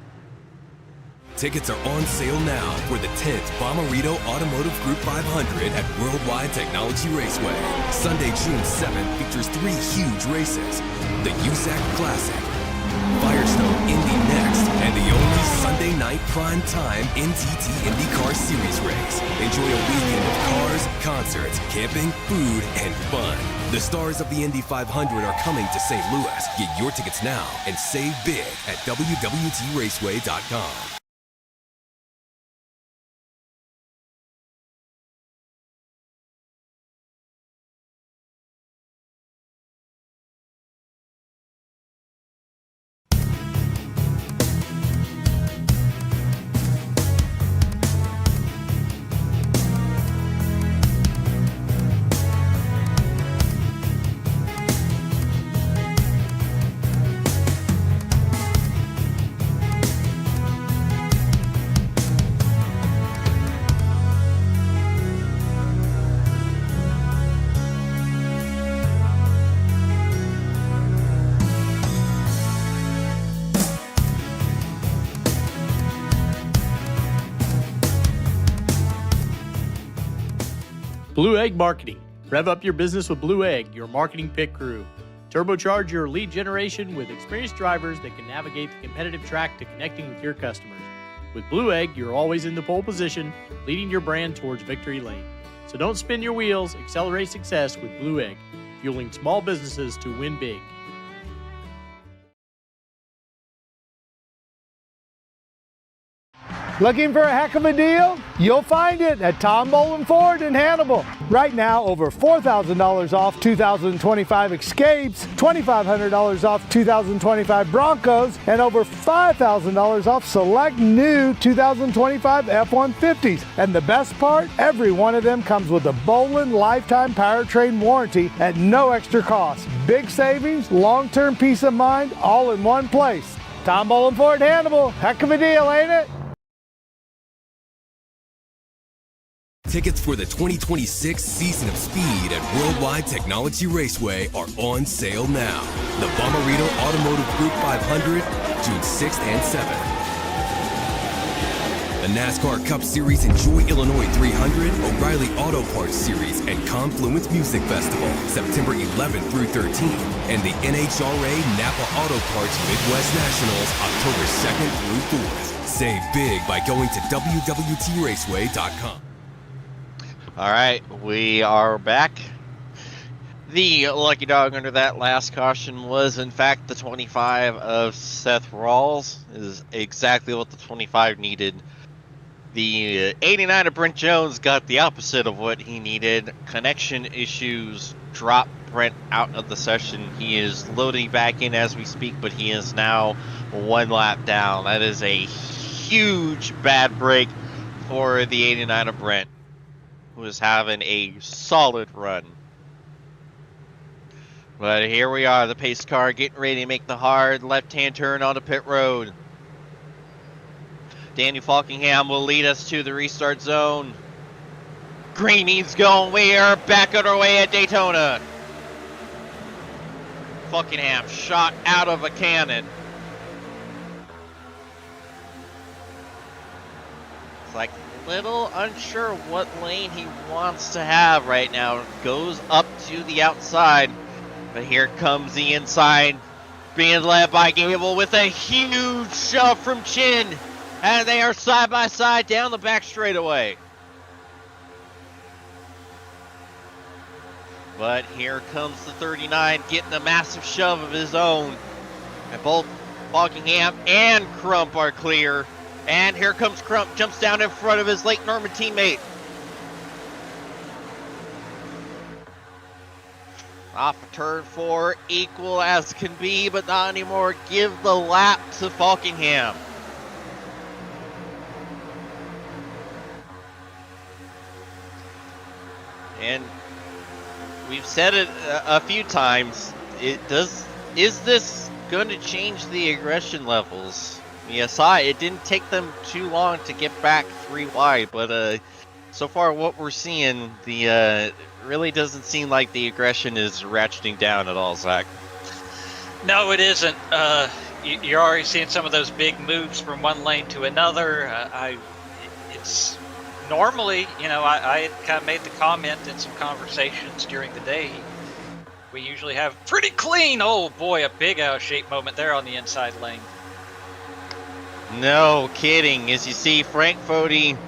[SPEAKER 5] Tickets are on sale now for the 10th Bomarito Automotive Group 500 at Worldwide Technology Raceway. Sunday, June 7th features 3 huge races. The USAC Classic, Firestone Indy next, and the only Sunday night prime time NTT IndyCar Series race. Enjoy a weekend of cars, concerts, camping, food, and fun. The stars of the Indy 500 are coming to St. Louis. Get your tickets now and save big at www.raceway.com.
[SPEAKER 4] Blue Egg Marketing. Rev up your business with Blue Egg, your marketing pit crew. Turbocharge your lead generation with experienced drivers that can navigate the competitive track to connecting with your customers. With Blue Egg, you're always in the pole position, leading your brand towards victory lane. So don't spin your wheels, accelerate success with Blue Egg, fueling small businesses to win big.
[SPEAKER 6] Looking for a heck of a deal? You'll find it at Tom Bolin Ford in Hannibal. Right now, over $4,000 off 2025 Escapes, $2,500 off 2025 Broncos, and over $5,000 off select new 2025 F-150s. And the best part, every one of them comes with a Bolin lifetime powertrain warranty at no extra cost. Big savings, long-term peace of mind, all in one place. Tom Bolin Ford Hannibal. Heck of a deal, ain't it?
[SPEAKER 5] Tickets for the 2026 Season of Speed at Worldwide Technology Raceway are on sale now. The Bomarito Automotive Group 500, June 6th and 7th. The NASCAR Cup Series Enjoy Illinois 300, O'Reilly Auto Parts Series, and Confluence Music Festival, September 11th through 13th. And the NHRA Napa Auto Parts Midwest Nationals, October 2nd through 4th. Save big by going to WWTRaceway.com.
[SPEAKER 1] All right, we are back. The lucky dog under that last caution was, in fact, the 25 of Seth Rawls. Is exactly what the 25 needed. The 89 of Brent Jones got the opposite of what he needed. Connection issues dropped Brent out of the session. He is loading back in as we speak, but he is now one lap down. That is a huge bad break for the 89 of Brent, who is having a solid run. But here we are, the pace car getting ready to make the hard left-hand turn onto pit road. Danny Falkingham will lead us to the restart zone. Greeny's going. We are back on our way at Daytona. Falkingham shot out of a cannon. It's like little unsure what lane he wants to have right now. Goes up to the outside, but here comes the inside, being led by Gable with a huge shove from Chin, and they are side by side down the back straightaway. But here comes the 39 getting a massive shove of his own, and both Falkingham and Crump are clear. And here comes Crump, jumps down in front of his Lake Norman teammate. Off of turn 4, equal as can be, but not anymore. Give the lap to Falkingham. And we've said it a few times. Is this going to change the aggression levels? Yes, it didn't take them too long to get back 3 wide, but so far what we're seeing, really doesn't seem like the aggression is ratcheting down at all, Zach.
[SPEAKER 2] No, it isn't. You're already seeing some of those big moves from one lane to another. It's normally, I kind of made the comment in some conversations during the day. We usually have pretty clean. Oh boy, a big out-of-shape moment there on the inside lane.
[SPEAKER 1] No kidding. As you see, Frank Fody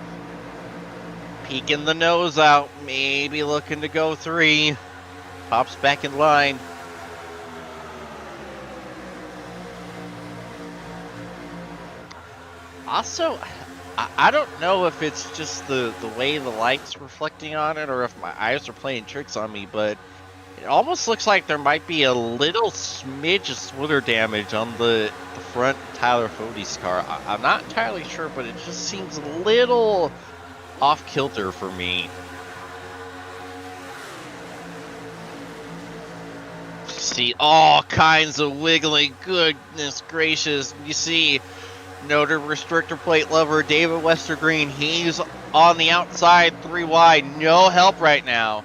[SPEAKER 1] peeking the nose out, maybe looking to go 3. Pops back in line. Also, I don't know if it's just the way the light's reflecting on it or if my eyes are playing tricks on me, but it almost looks like there might be a little smidge of splitter damage on the front Tyler Fody's car. I'm not entirely sure, but it just seems a little off kilter for me. See all kinds of wiggling. Goodness gracious. You see noted restrictor plate lover David Westergreen. He's on the outside 3 wide. No help right now.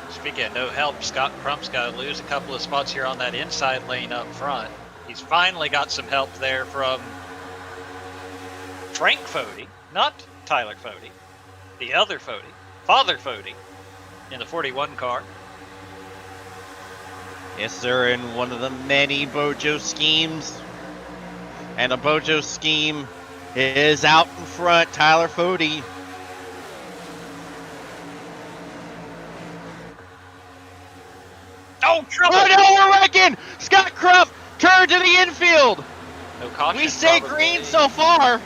[SPEAKER 2] Speaking of no help, Scott Crump's got to lose a couple of spots here on that inside lane up front. He's finally got some help there from Frank Fody, not Tyler Fody, the other Fody, Father Fody, in the 41 car.
[SPEAKER 1] Yes, they're in one of the many Bojo schemes. And a Bojo scheme is out in front, Tyler Fody.
[SPEAKER 2] Oh, trouble!
[SPEAKER 1] Oh no, we're wrecking! Scott Crump, turn to the infield!
[SPEAKER 2] No caution.
[SPEAKER 1] We say green so far.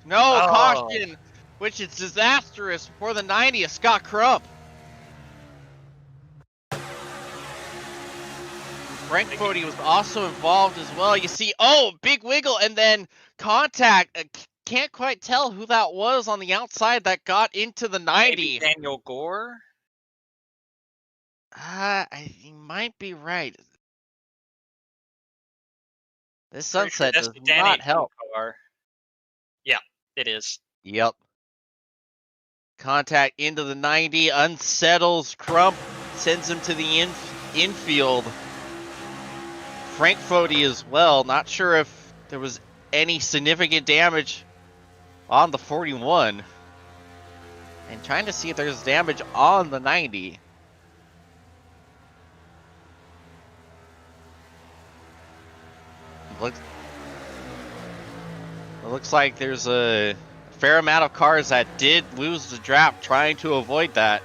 [SPEAKER 1] No caution, which is disastrous for the 90 of Scott Crump. Frank Fody was also involved as well. You see, big wiggle and then contact. Can't quite tell who that was on the outside that got into the 90.
[SPEAKER 2] Maybe Daniel Gore?
[SPEAKER 1] You might be right. This sunset does not help.
[SPEAKER 2] Car. Yeah, it is.
[SPEAKER 1] Yep. Contact into the 90, unsettles Crump, sends him to the infield. Frank Fody as well. Not sure if there was any significant damage on the 41. And trying to see if there's damage on the 90. It looks like there's a fair amount of cars that did lose the draft trying to avoid that.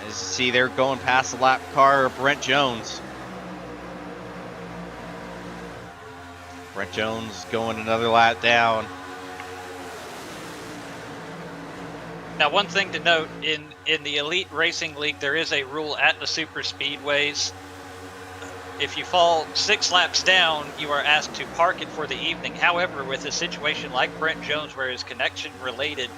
[SPEAKER 1] As you see, they're going past the lap car of Brent Jones. Brent Jones going another lap down.
[SPEAKER 2] Now, one thing to note, in the Elite Racing League, there is a rule at the super speedways. If you fall 6 laps down, you are asked to park it for the evening. However, with a situation like Brent Jones where his connection related,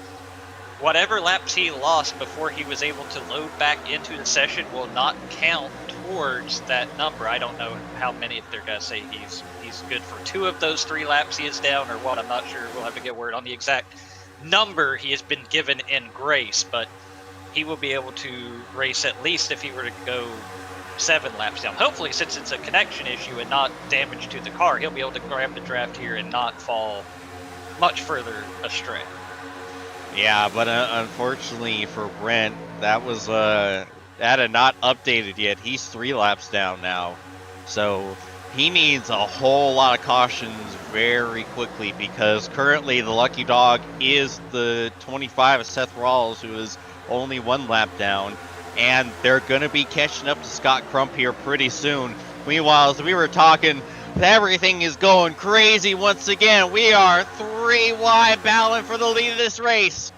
[SPEAKER 2] whatever laps he lost before he was able to load back into the session will not count towards that number. I don't know how many, if they're going to say he's good for 2 of those 3 laps he is down or what. I'm not sure. We'll have to get word on the exact number he has been given in grace, but he will be able to race at least if he were to go 7 laps down. Hopefully, since it's a connection issue and not damage to the car, he'll be able to grab the draft here and not fall much further astray.
[SPEAKER 1] Yeah, but unfortunately for Brent, that was that had not updated yet. He's 3 laps down now, so he needs a whole lot of cautions very quickly because currently the lucky dog is the 25 of Seth Rawls, who is only 1 lap down. And they're going to be catching up to Scott Crump here pretty soon. Meanwhile, as we were talking, Everything is going crazy once again. We are 3 wide battling for the lead of this race.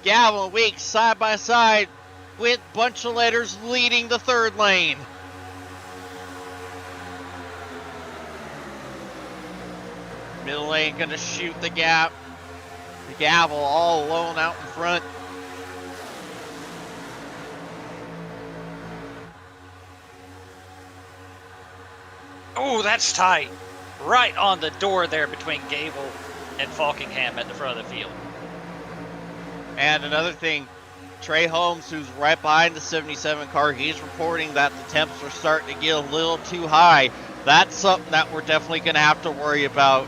[SPEAKER 1] Gavel and Weeks side by side with bunch of letters leading the third lane. Middle lane gonna shoot the gap. The Gavel all alone out in front.
[SPEAKER 2] Oh, that's tight. Right on the door there between Gable and Falkingham at the front of the field.
[SPEAKER 1] And another thing, Trey Holmes, who's right behind the 77 car, he's reporting that the temps are starting to get a little too high. That's something that we're definitely going to have to worry about,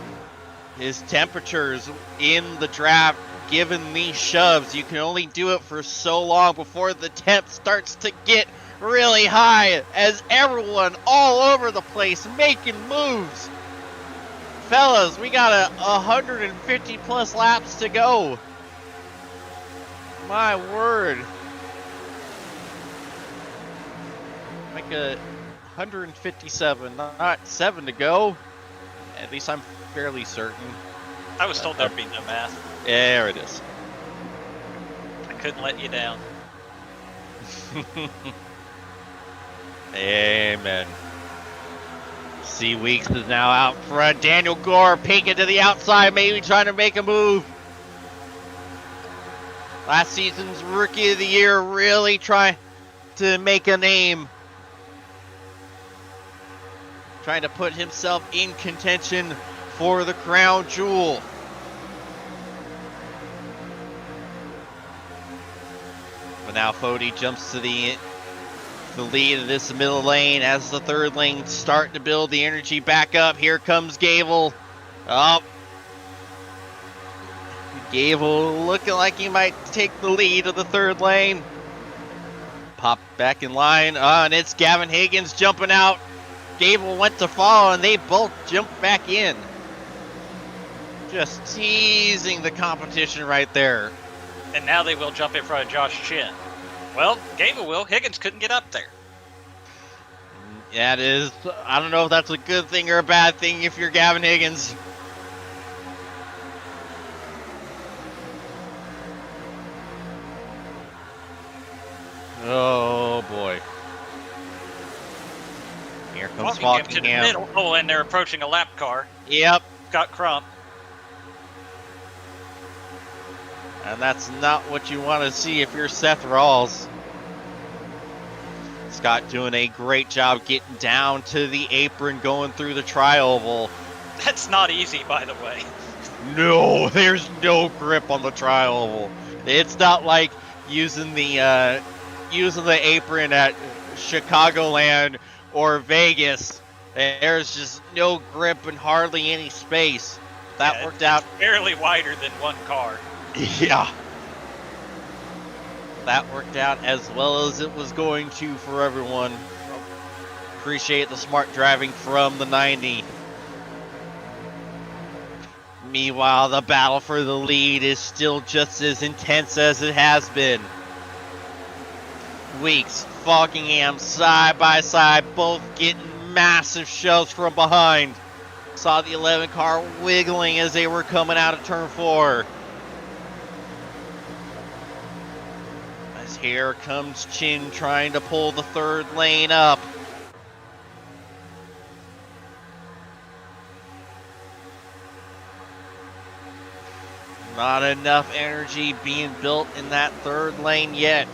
[SPEAKER 1] is temperatures in the draft. Given these shoves, you can only do it for so long before the temp starts to get really high, as everyone all over the place making moves. Fellas, we got 150 plus laps to go. My word. Like 157, not 7 to go. At least I'm fairly certain.
[SPEAKER 2] I was told there'd be no math.
[SPEAKER 1] There it is.
[SPEAKER 2] I couldn't let you down.
[SPEAKER 1] Amen. C Weeks is now out front. Daniel Gore peeking to the outside, maybe trying to make a move. Last season's Rookie of the Year, really trying to make a name. Trying to put himself in contention for the crown jewel. But now Fody jumps to the lead of this middle lane as the third lane starting to build the energy back up. Here comes Gable. Oh. Gable looking like he might take the lead of the third lane. Pop back in line. And it's Gavin Higgins jumping out. Gable went to follow and they both jumped back in. Just teasing the competition right there.
[SPEAKER 2] And now they will jump in front of Josh Chin. Well, Gable will. Higgins couldn't get up there.
[SPEAKER 1] Yeah, it is. I don't know if that's a good thing or a bad thing if you're Gavin Higgins. Oh, boy. Here comes
[SPEAKER 2] Falkingham to the
[SPEAKER 1] Falkingham.
[SPEAKER 2] middle. Oh, and they're approaching a lap car.
[SPEAKER 1] Yep.
[SPEAKER 2] Got Crump.
[SPEAKER 1] And that's not what you want to see if you're Seth Rawls. Scott doing a great job getting down to the apron, going through the tri-oval.
[SPEAKER 2] That's not easy, by the way.
[SPEAKER 1] No, there's no grip on the tri-oval. It's not like using the apron at Chicagoland or Vegas. There's just no grip and hardly any space. That worked out.
[SPEAKER 2] Barely wider than one car.
[SPEAKER 1] Yeah. That worked out as well as it was going to for everyone. Appreciate the smart driving from the 90. Meanwhile, the battle for the lead is still just as intense as it has been. Weeks, Falkingham, side by side, both getting massive shoves from behind. Saw the 11 car wiggling as they were coming out of turn 4. As here comes Chin trying to pull the third lane up. Not enough energy being built in that third lane yet,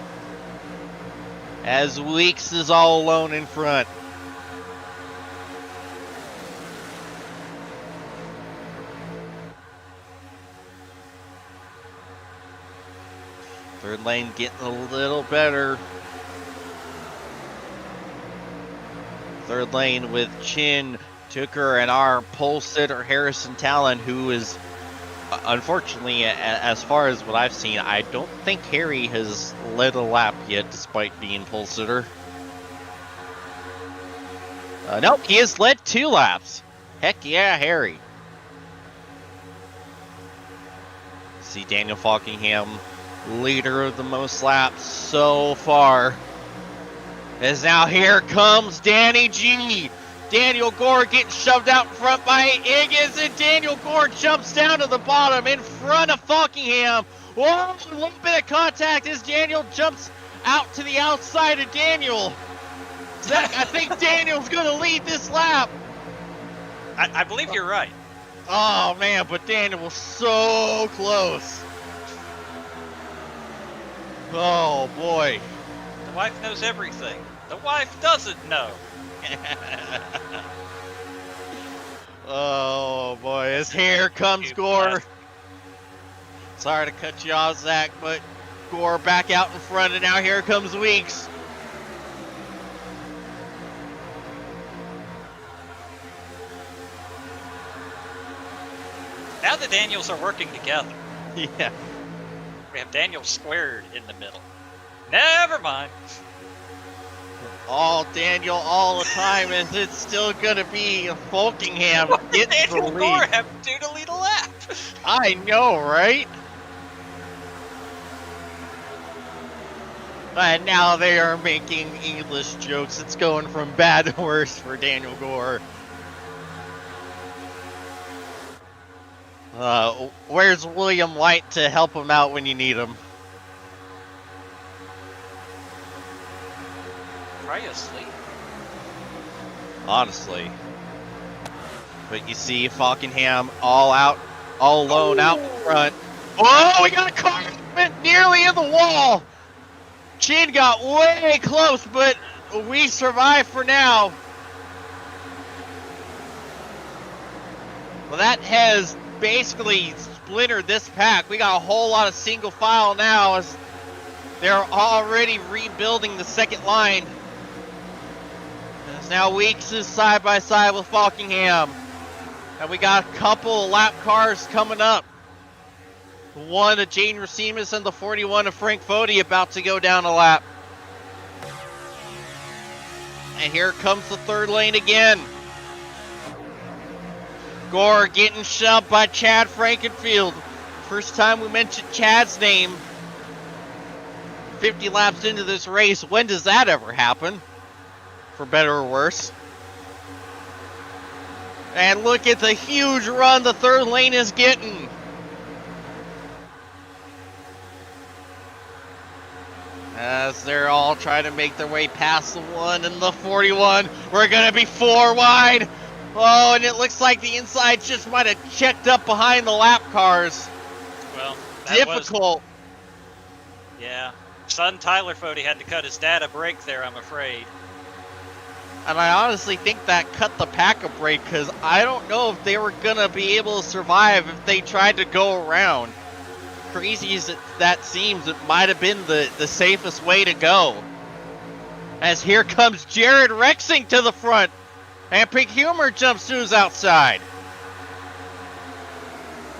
[SPEAKER 1] as Weeks is all alone in front. Third lane getting a little better. Third lane with Chin, Tooker, and our pole sitter Harrison Talon, who is, unfortunately, as far as what I've seen, I don't think Harry has led a lap yet, despite being pole sitter. Nope, he has led 2 laps. Heck yeah, Harry. See Daniel Falkingham, leader of the most laps so far. As now here comes Danny G. Daniel Gore getting shoved out in front by Higgins, and Daniel Gore jumps down to the bottom in front of Falkingham. Whoa, a little bit of contact as Daniel jumps out to the outside of Daniel. Zach, I think Daniel's going to lead this lap.
[SPEAKER 2] I believe you're right.
[SPEAKER 1] Oh, man, but Daniel was so close. Oh, boy.
[SPEAKER 2] The wife knows everything. The wife doesn't know.
[SPEAKER 1] Oh, boy, as here comes Gore. Sorry to cut you off, Zach, but Gore back out in front, and now here comes Weeks.
[SPEAKER 2] Now the Daniels are working together.
[SPEAKER 1] Yeah.
[SPEAKER 2] We have Daniel squared in the middle. Never mind.
[SPEAKER 1] All Daniel all the time, and it's still going to be Falkingham getting the
[SPEAKER 2] Daniel
[SPEAKER 1] lead.
[SPEAKER 2] Gore have to do to lead a lap.
[SPEAKER 1] I know, right? And now they are making English jokes. It's going from bad to worse for Daniel Gore. Where's William White to help him out when you need him?
[SPEAKER 2] Probably asleep.
[SPEAKER 1] Honestly. But you see Falkingham all out, all alone out in front. Oh, we got a car that went nearly in the wall. Chin got way close, but we survived for now. Well, that has basically splintered this pack. We got a whole lot of single file now as they're already rebuilding the second line. As now Weeks is side by side with Falkingham. And we got a couple of lap cars coming up. One of Jane Racimus and the 41 of Frank Fodi about to go down a lap. And here comes the third lane again. Gore getting shoved by Chad Frankenfield. First time we mentioned Chad's name. 50 laps into this race. When does that ever happen? For better or worse. And look at the huge run the third lane is getting. As they're all trying to make their way past the 1 and the 41. We're going to be 4 wide. Oh, and it looks like the inside just might have checked up behind the lap cars.
[SPEAKER 2] Well, that
[SPEAKER 1] Difficult.
[SPEAKER 2] Yeah. Son Tyler Fodi had to cut his dad a break there, I'm afraid.
[SPEAKER 1] And I honestly think that cut the pack a break because I don't know if they were going to be able to survive if they tried to go around. Crazy as that seems, it might have been the safest way to go. As here comes Jared Rexing to the front. And Pink Humor jumps to his outside.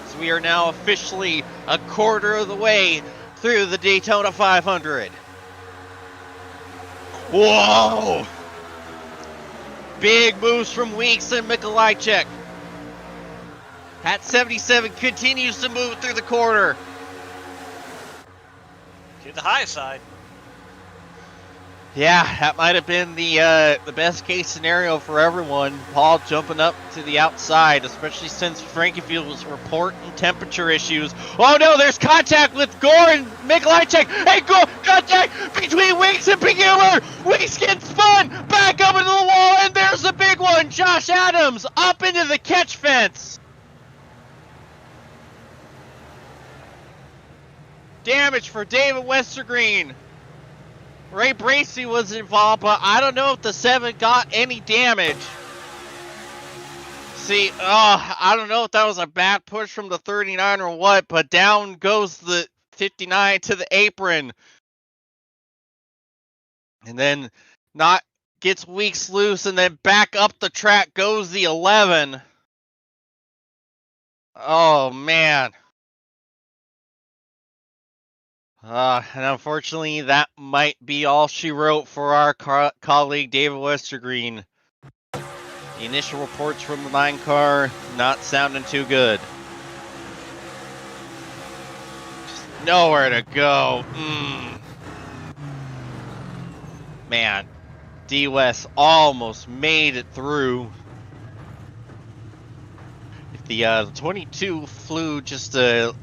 [SPEAKER 1] So we are now officially a quarter of the way through the Daytona 500. Whoa! Big moves from Weeks and Mikolajczyk. Hat 77 continues to move through the corner.
[SPEAKER 2] To the high side.
[SPEAKER 1] Yeah, that might have been the best case scenario for everyone. Paul jumping up to the outside, especially since Frankenfield was reporting temperature issues. Oh no, there's contact with Gore and Mikolajczyk. Hey, contact between Weeks and Pink Humor. Weeks gets spun back up into the wall, and there's the big one. Josh Adams up into the catch fence. Damage for David Westergreen. Ray Bracey was involved, but I don't know if the 7 got any damage. See, I don't know if that was a bad push from the 39 or what, but down goes the 59 to the apron. And then not gets Weeks loose, and then back up the track goes the 11. Oh, man. And unfortunately, that might be all she wrote for our colleague David Westergreen. The initial reports from the 9 car not sounding too good. Just nowhere to go. Man, D West almost made it through. If the 22 flew just a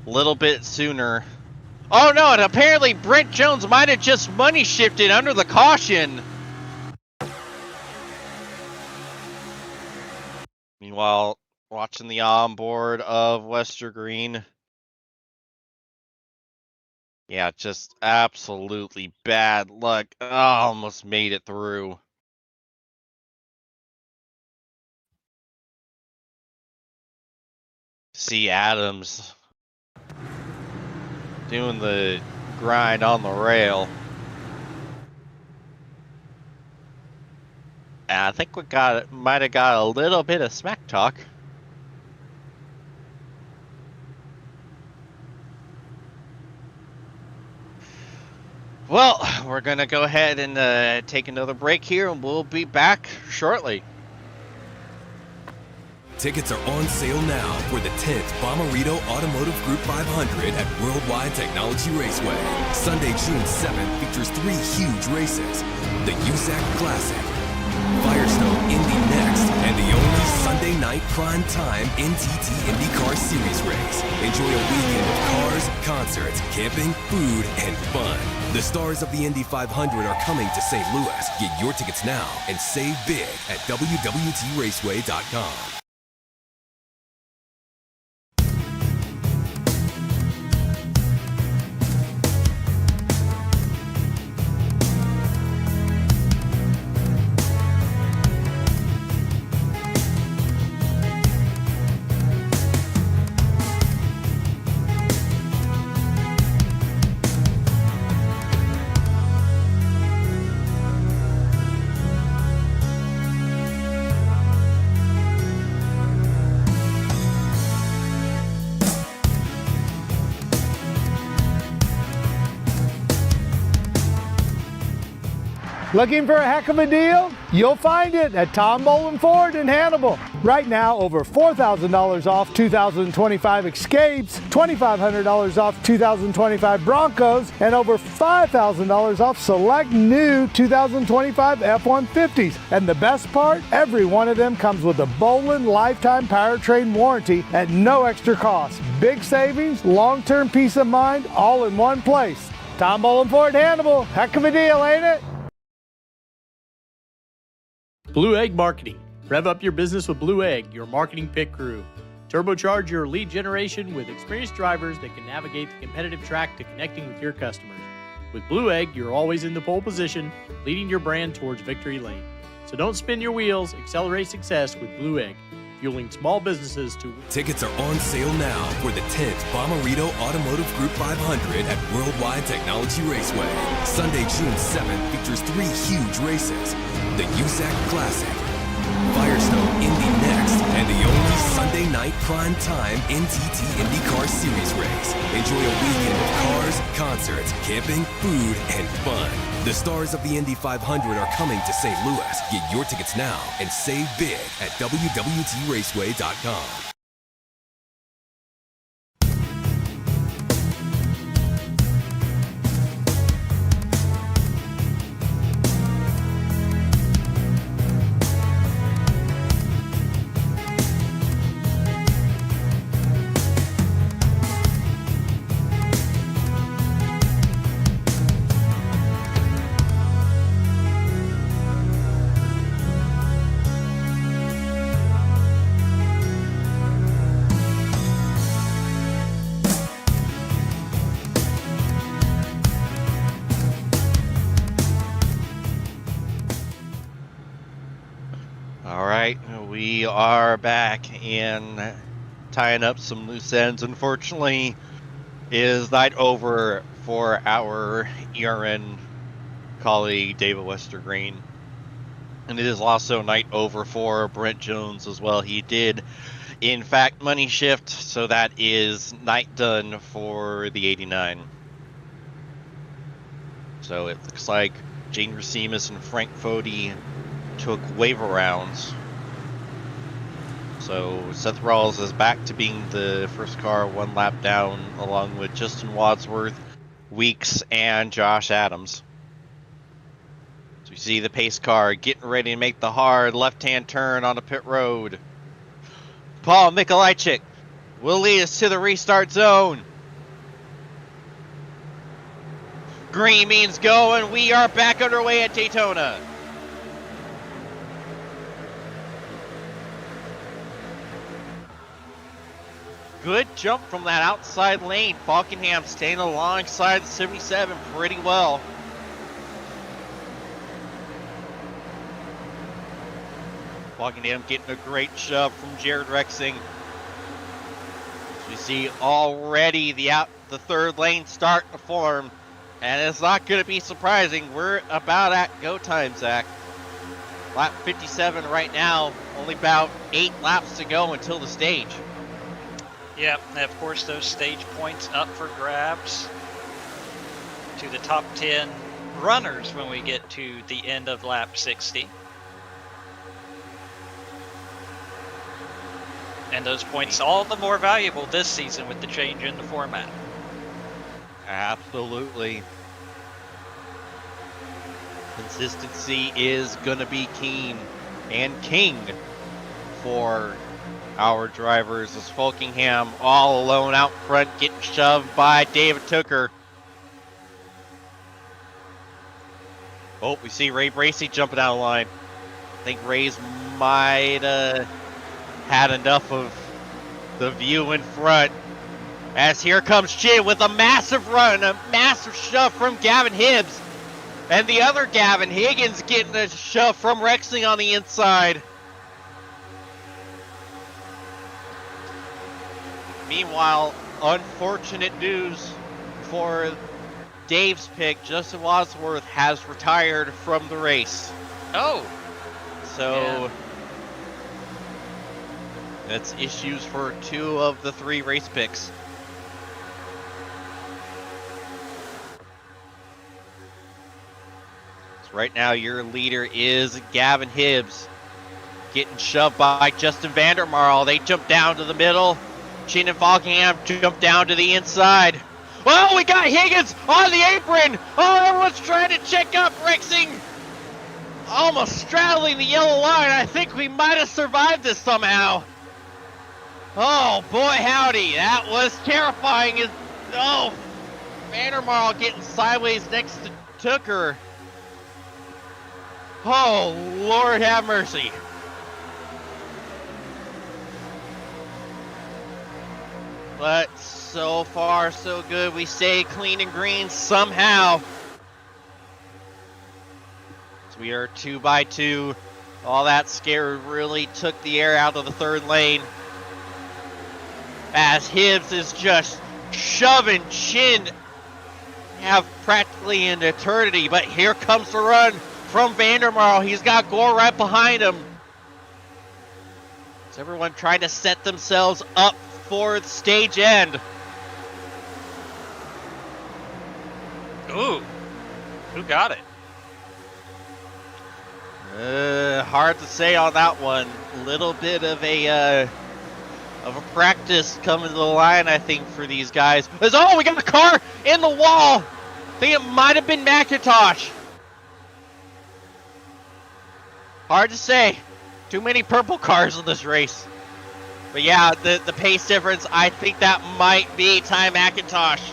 [SPEAKER 1] little bit sooner. Oh no, and apparently Brent Jones might have just money shifted under the caution. Meanwhile, watching the onboard of Westergreen. Yeah, just absolutely bad luck. Oh, almost made it through. See Adams doing the grind on the rail. And I think we might have got a little bit of smack talk. Well, we're going to go ahead and take another break here, and we'll be back shortly.
[SPEAKER 5] Tickets are on sale now for the 10th Bomarito Automotive Group 500 at Worldwide Technology Raceway. Sunday, June 7th features 3 huge races. The USAC Classic, Firestone Indy next, and the only Sunday night prime time NTT IndyCar Series race. Enjoy a weekend of cars, concerts, camping, food, and fun. The stars of the Indy 500 are coming to St. Louis. Get your tickets now and save big at WWTRaceway.com.
[SPEAKER 6] Looking for a heck of a deal? You'll find it at Tom Bolin Ford in Hannibal. Right now, over $4,000 off 2025 Escapes, $2,500 off 2025 Broncos, and over $5,000 off select new 2025 F-150s. And the best part, every one of them comes with a Bolin lifetime powertrain warranty at no extra cost. Big savings, long-term peace of mind, all in one place. Tom Bolin Ford Hannibal. Heck of a deal, ain't it?
[SPEAKER 4] Blue Egg Marketing. Rev up your business with Blue Egg, your marketing pit crew. Turbocharge your lead generation with experienced drivers that can navigate the competitive track to connecting with your customers. With Blue Egg, you're always in the pole position, leading your brand towards victory lane. So don't spin your wheels, accelerate success with Blue Egg, fueling small businesses to...
[SPEAKER 5] Tickets are on sale now for the 10th Bomarito Automotive Group 500 at Worldwide Technology Raceway. Sunday, June 7th features 3 huge races. The USAC Classic, Firestone Indy next, and the only Sunday night prime time NTT IndyCar Series race. Enjoy a weekend of cars, concerts, camping, food, and fun. The stars of the Indy 500 are coming to St. Louis. Get your tickets now and save big at WWTRaceway.com.
[SPEAKER 1] We are back and tying up some loose ends. Unfortunately, it is night over for our ERN colleague David Westergreen, and it is also night over for Brent Jones as well. He did, in fact, money shift, so that is night done for the 89. So it looks like Jane Racimus and Frank Fody took waiver rounds. So Seth Rawls is back to being the first car 1 lap down, along with Justin Wadsworth, Weeks, and Josh Adams. So we You see the pace car getting ready to make the hard left-hand turn on the pit road. Paul Mikolajczyk will lead us to the restart zone. Green means go, and we are back underway at Daytona. Good jump from that outside lane. Falkenham staying alongside the 77 pretty well. Falkenham getting a great shove from Jared Rexing. You see already the third lane starting to form, and it's not going to be surprising. We're about at go time, Zach. Lap 57 right now, only about 8 laps to go until the stage.
[SPEAKER 2] Yeah, and of course those stage points up for grabs to the top 10 runners when we get to the end of lap 60. And those points all the more valuable this season with the change in the format.
[SPEAKER 1] Absolutely. Consistency is going to be keen and king for our drivers, as Falkenham all alone out front getting shoved by David Tucker. Oh, we see Ray Bracey jumping out of line. I think Ray's might had enough of the view in front, as here comes Chin with a massive run, a massive shove from Gavin Hibbs, and the other Gavin Higgins getting a shove from Rexing on the inside. Meanwhile, unfortunate news for Dave's pick. Justin Wadsworth has retired from the race.
[SPEAKER 2] Oh,
[SPEAKER 1] so
[SPEAKER 2] yeah.
[SPEAKER 1] That's issues for 2 of the 3 race picks. So right now your leader is Gavin Hibbs, getting shoved by Justin Vandermarl. They jump down to the middle. Chin and Falkenham jump down to the inside. Oh, we got Higgins on the apron. Oh, everyone's trying to check up. Rexing almost straddling the yellow line. I think we might have survived this somehow. Oh, boy, howdy. That was terrifying. Oh, Vandermarl getting sideways next to Tucker. Oh, Lord have mercy. But so far, so good. We stay clean and green somehow. So we are 2 by 2. All that scare really took the air out of the third lane, as Hibbs is just shoving Chin, have practically an eternity. But here comes the run from Vandermarl. He's got Gore right behind him. So everyone trying to set themselves up for the stage end.
[SPEAKER 2] Ooh, who got it?
[SPEAKER 1] Hard to say on that one. Little bit of a practice coming to the line, I think, for these guys. Oh, we got a car in the wall. I think it might have been McIntosh. Hard to say. Too many purple cars in this race. But yeah, the pace difference, I think that might be Ty McIntosh.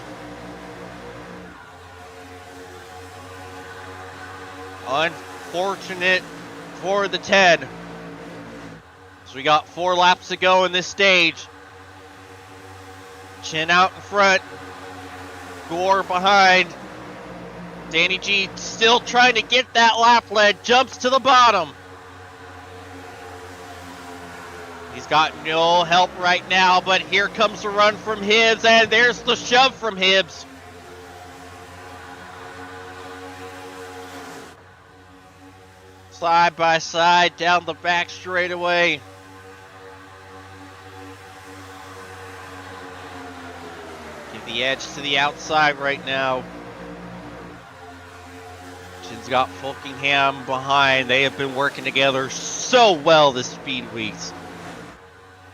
[SPEAKER 1] Unfortunate for the 10. So we got 4 laps to go in this stage. Chin out in front. Gore behind. Danny G still trying to get that lap lead. Jumps to the bottom. He's got no help right now, but here comes the run from Hibbs, and there's the shove from Hibbs. Side by side down the back straightaway. Give the edge to the outside right now. Chin's got Falkenham behind. They have been working together so well this speed weeks.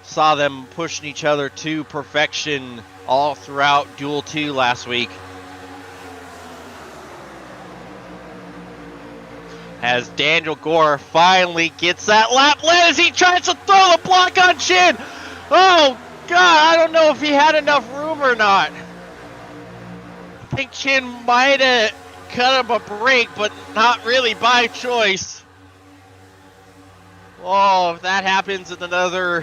[SPEAKER 1] Saw them pushing each other to perfection all throughout Duel 2 last week. as Daniel Gore finally gets that lap led as he tries to throw the block on Chin. Oh, God, I don't know if he had enough room or not. I think Chin might have cut him a break, but not really by choice. Oh, if that happens in another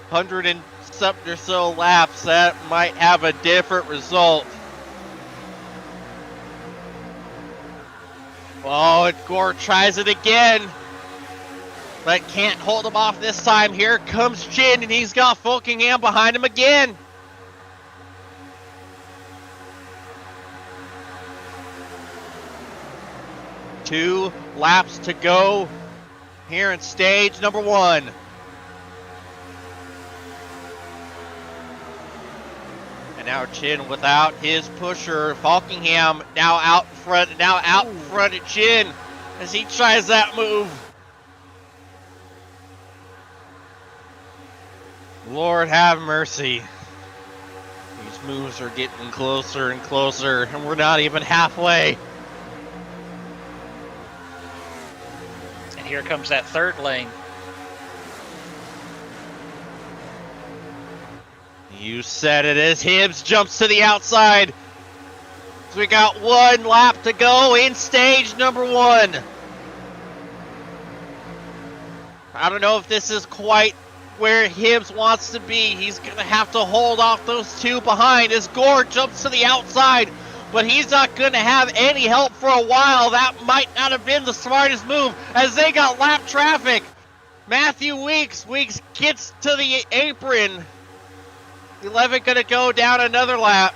[SPEAKER 1] 100 and something or so laps, that might have a different result. Oh, and Gore tries it again, but can't hold him off this time. Here comes Chin, and he's got Fulkingham behind him again. Two laps to go here in stage number 1. And now Chin without his pusher. Fulkingham now out in front of Chin as he tries that move. Lord have mercy. These moves are getting closer and closer, and we're not even halfway.
[SPEAKER 2] And here comes that third lane.
[SPEAKER 1] You said it as Hibbs jumps to the outside. So we got 1 lap to go in stage number 1. I don't know if this is quite where Hibbs wants to be. He's going to have to hold off those 2 behind as Gore jumps to the outside. But he's not going to have any help for a while. That might not have been the smartest move as they got lap traffic. Matthew Weeks gets to the apron. 11 going to go down another lap.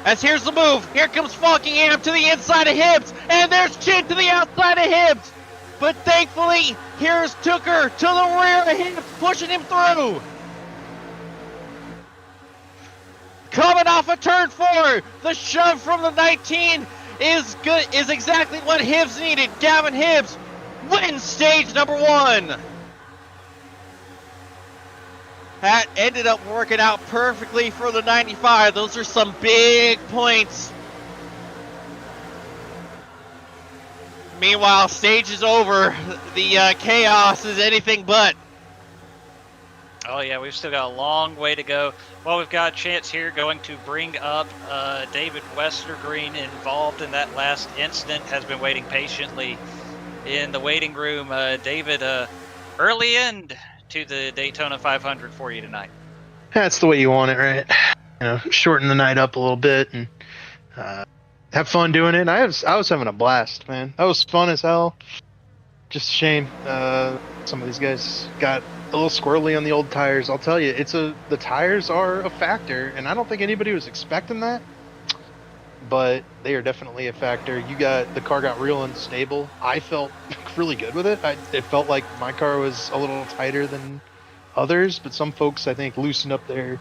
[SPEAKER 1] As here's the move. Here comes Fulkingham to the inside of Hibbs. And there's Chin to the outside of Hibbs. But thankfully, here's Tooker to the rear of Hibbs, pushing him through. Coming off of turn 4. The shove from the 19 is exactly what Hibbs needed. Gavin Hibbs wins stage number 1. That ended up working out perfectly for the 95. Those are some big points. Meanwhile, stage is over. The chaos is anything but.
[SPEAKER 2] Oh yeah, we've still got a long way to go. Well, we've got a chance here going to bring up David Westergreen, involved in that last incident, has been waiting patiently in the waiting room. David, early end to the Daytona 500 for you tonight.
[SPEAKER 8] That's the way you want it, right? You know, shorten the night up a little bit and have fun doing it. And I was having a blast, man. That was fun as hell. Just a shame some of these guys got a little squirrely on the old tires. I'll tell you, the tires are a factor, and I don't think anybody was expecting that. But they are definitely a factor. The car got real unstable. I felt really good with it. It felt like my car was a little tighter than others, but some folks I think loosened up their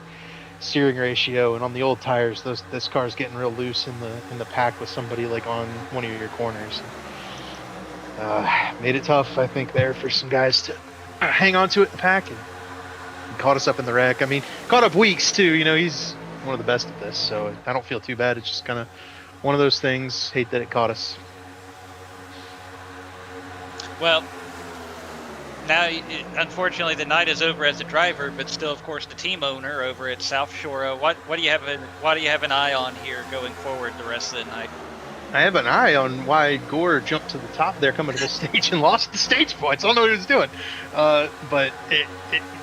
[SPEAKER 8] steering ratio, and on the old tires, this car's getting real loose in the pack with somebody like on one of your corners. Made it tough, I think, there for some guys to hang on to it in the pack, and caught us up in the wreck. I mean, caught up Weeks too. You know, he's one of the best at this, so I don't feel too bad. It's just kind of one of those things. Hate that it caught us.
[SPEAKER 2] Well, now, unfortunately, the night is over as a driver, but still, of course, the team owner over at South Shore. What do you have an eye on here going forward the rest of the night?
[SPEAKER 8] I have an eye on why Gore jumped to the top there coming to the stage and lost the stage points. I don't know what he was doing. But it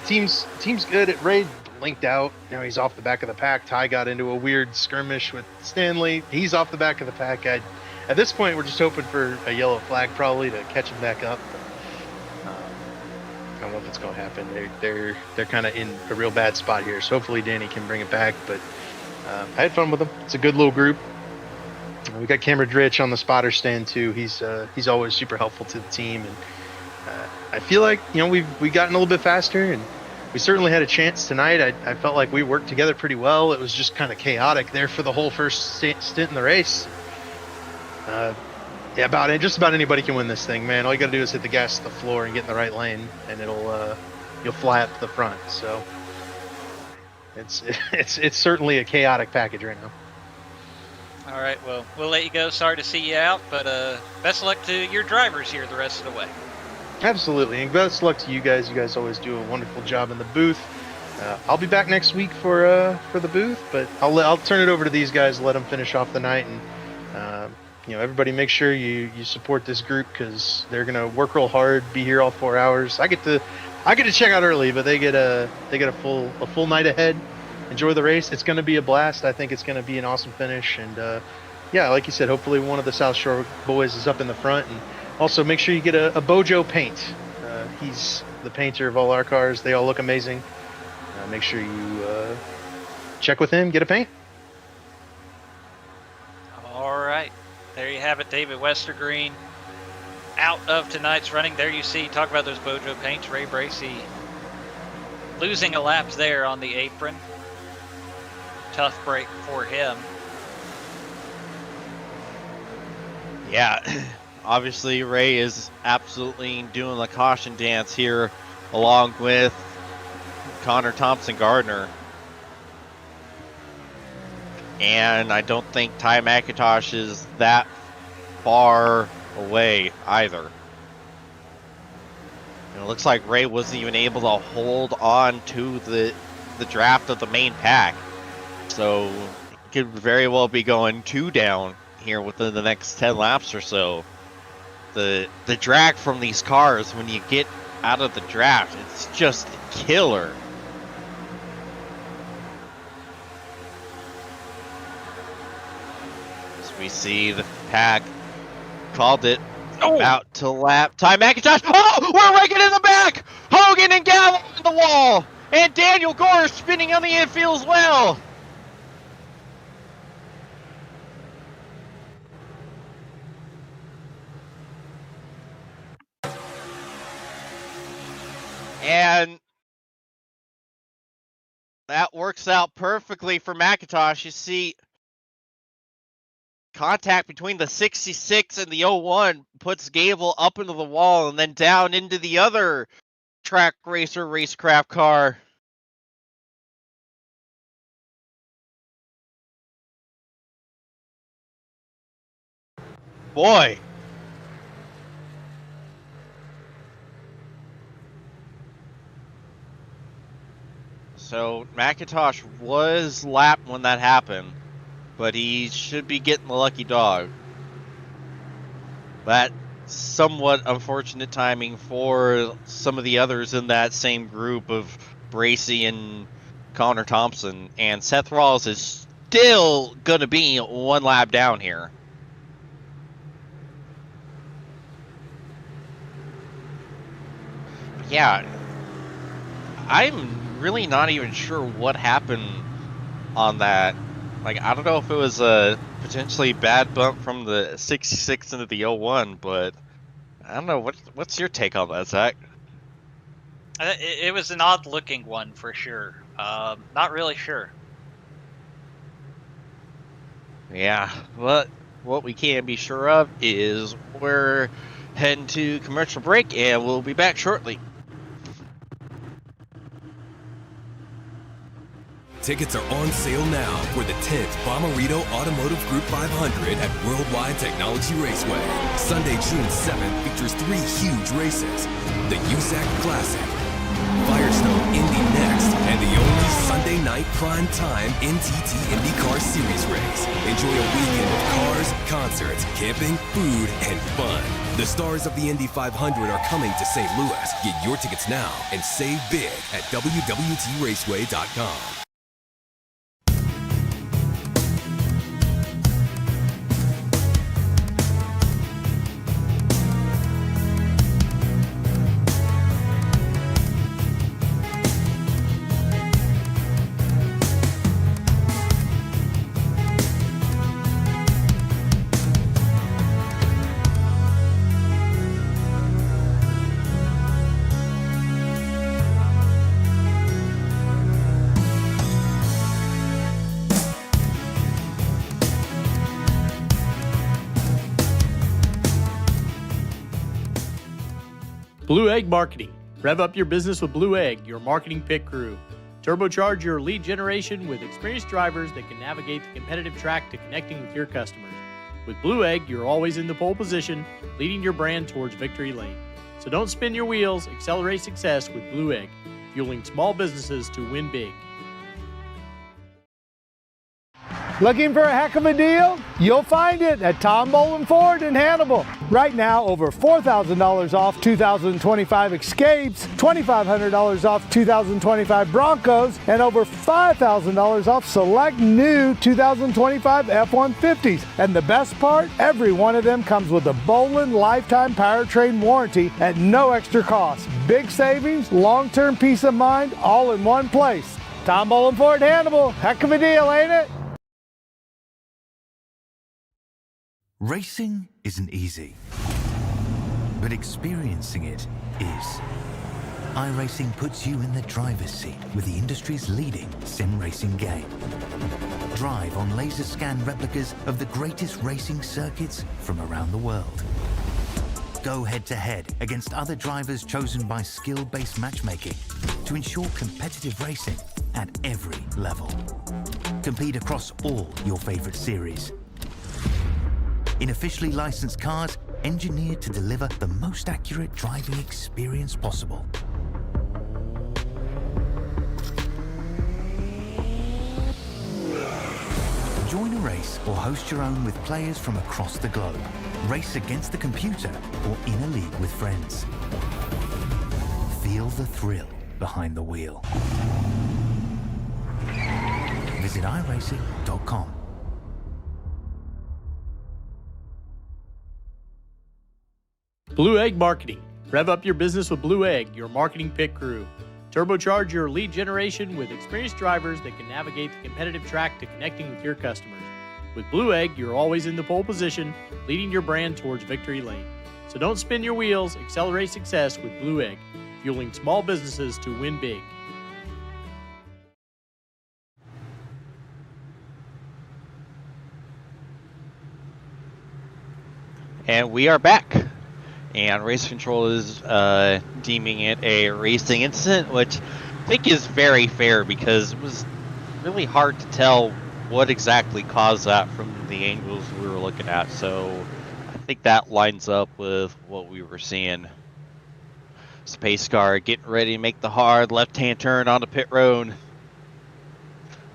[SPEAKER 8] team's good. It Ray linked out. You know, he's off the back of the pack. Ty got into a weird skirmish with Stanley. He's off the back of the pack. At this point, we're just hoping for a yellow flag probably to catch him back up. But, I don't know if it's going to happen. They're kind of in a real bad spot here. So hopefully Danny can bring it back. But I had fun with them. It's a good little group. We got Cameron Dritch on the spotter stand too. He's always super helpful to the team, and I feel like, you know, we gotten a little bit faster, and we certainly had a chance tonight. I felt like we worked together pretty well. It was just kind of chaotic there for the whole first stint in the race. Just about anybody can win this thing, man. All you got to do is hit the gas to the floor and get in the right lane, and you'll fly up to the front. So it's certainly a chaotic package right now.
[SPEAKER 2] All right, well, we'll let you go. Sorry to see you out, but best of luck to your drivers here the rest of the way.
[SPEAKER 8] Absolutely, and best luck to you guys. You guys always do a wonderful job in the booth. I'll be back next week for the booth, but I'll turn it over to these guys, let them finish off the night, and everybody make sure you support this group because they're gonna work real hard, be here all 4 hours. I get to check out early, but they get a full night ahead. Enjoy the race. It's gonna be a blast. I think it's gonna be an awesome finish, and like you said, hopefully one of the South Shore boys is up in the front, and also make sure you get a Bojo paint. He's the painter of all our cars. They all look amazing. Make sure you check with him, get a paint.
[SPEAKER 2] All right. There you have it, David Westergreen. Out of tonight's running. There you see, talk about those Bojo paints. Ray Bracey losing a lap there on the apron. Tough break for him.
[SPEAKER 1] Yeah, obviously Ray is absolutely doing the caution dance here along with Connor Thompson-Gardner. And I don't think Ty McIntosh is that far away either. And it looks like Ray wasn't even able to hold on to the draft of the main pack. So it could very well be going 2 down here within the next 10 laps or so. The drag from these cars when you get out of the draft, it's just killer. We see the pack called it about to lap Ty McIntosh. Oh, we're raking in the back. Hogan and Gallo on the wall, and Daniel Gore spinning on the infield as well. And that works out perfectly for McIntosh. You see, contact between the 66 and the 01 puts Gable up into the wall and then down into the other track racer racecraft car. Boy. So McIntosh was lapped when that happened, but he should be getting the lucky dog. That somewhat unfortunate timing for some of the others in that same group of Bracey and Connor Thompson. And Seth Rawls is still going to be 1 lap down here. Yeah, I'm really not even sure what happened on that. Like, I don't know if it was a potentially bad bump from the 66 into the 01, but I don't know. What's your take on that, Zach?
[SPEAKER 2] It was an odd-looking one for sure. Not really sure.
[SPEAKER 1] Yeah, but what we can be sure of is we're heading to commercial break, and we'll be back shortly.
[SPEAKER 5] Tickets are on sale now for the 10th Bomarito Automotive Group 500 at Worldwide Technology Raceway. Sunday, June 7th features 3 huge races. The USAC Classic, Firestone Indy next, and the only Sunday night prime time NTT IndyCar Series race. Enjoy a weekend of cars, concerts, camping, food, and fun. The stars of the Indy 500 are coming to St. Louis. Get your tickets now and save big at www.raceway.com.
[SPEAKER 4] Blue Egg Marketing. Rev up your business with Blue Egg, your marketing pit crew. Turbocharge your lead generation with experienced drivers that can navigate the competitive track to connecting with your customers. With Blue Egg, you're always in the pole position, leading your brand towards victory lane. So don't spin your wheels, accelerate success with Blue Egg, fueling small businesses to win big.
[SPEAKER 6] Looking for a heck of a deal? You'll find it at Tom Bolin Ford in Hannibal. Right now, over $4,000 off 2025 Escapes, $2,500 off 2025 Broncos, and over $5,000 off select new 2025 F-150s. And the best part, every one of them comes with a Bolin lifetime powertrain warranty at no extra cost. Big savings, long-term peace of mind, all in one place. Tom Bolin Ford Hannibal. Heck of a deal, ain't it?
[SPEAKER 7] Racing isn't easy, but experiencing it is. iRacing puts you in the driver's seat with the industry's leading sim racing game. Drive on laser scan replicas of the greatest racing circuits from around the world. Go head to head against other drivers chosen by skill-based matchmaking to ensure competitive racing at every level. Compete across all your favorite series. In officially licensed cars, engineered to deliver the most accurate driving experience possible. Join a race or host your own with players from across the globe. Race against the computer or in a league with friends. Feel the thrill behind the wheel. Visit iRacing.com.
[SPEAKER 4] Blue Egg Marketing. Rev up your business with Blue Egg, your marketing pit crew. Turbocharge your lead generation with experienced drivers that can navigate the competitive track to connecting with your customers. With Blue Egg, you're always in the pole position, leading your brand towards victory lane. So don't spin your wheels, accelerate success with Blue Egg, fueling small businesses to win big.
[SPEAKER 1] And we are back. And Race Control is deeming it a racing incident, which I think is very fair because it was really hard to tell what exactly caused that from the angles we were looking at. So I think that lines up with what we were seeing. Space Car getting ready to make the hard left-hand turn onto pit road.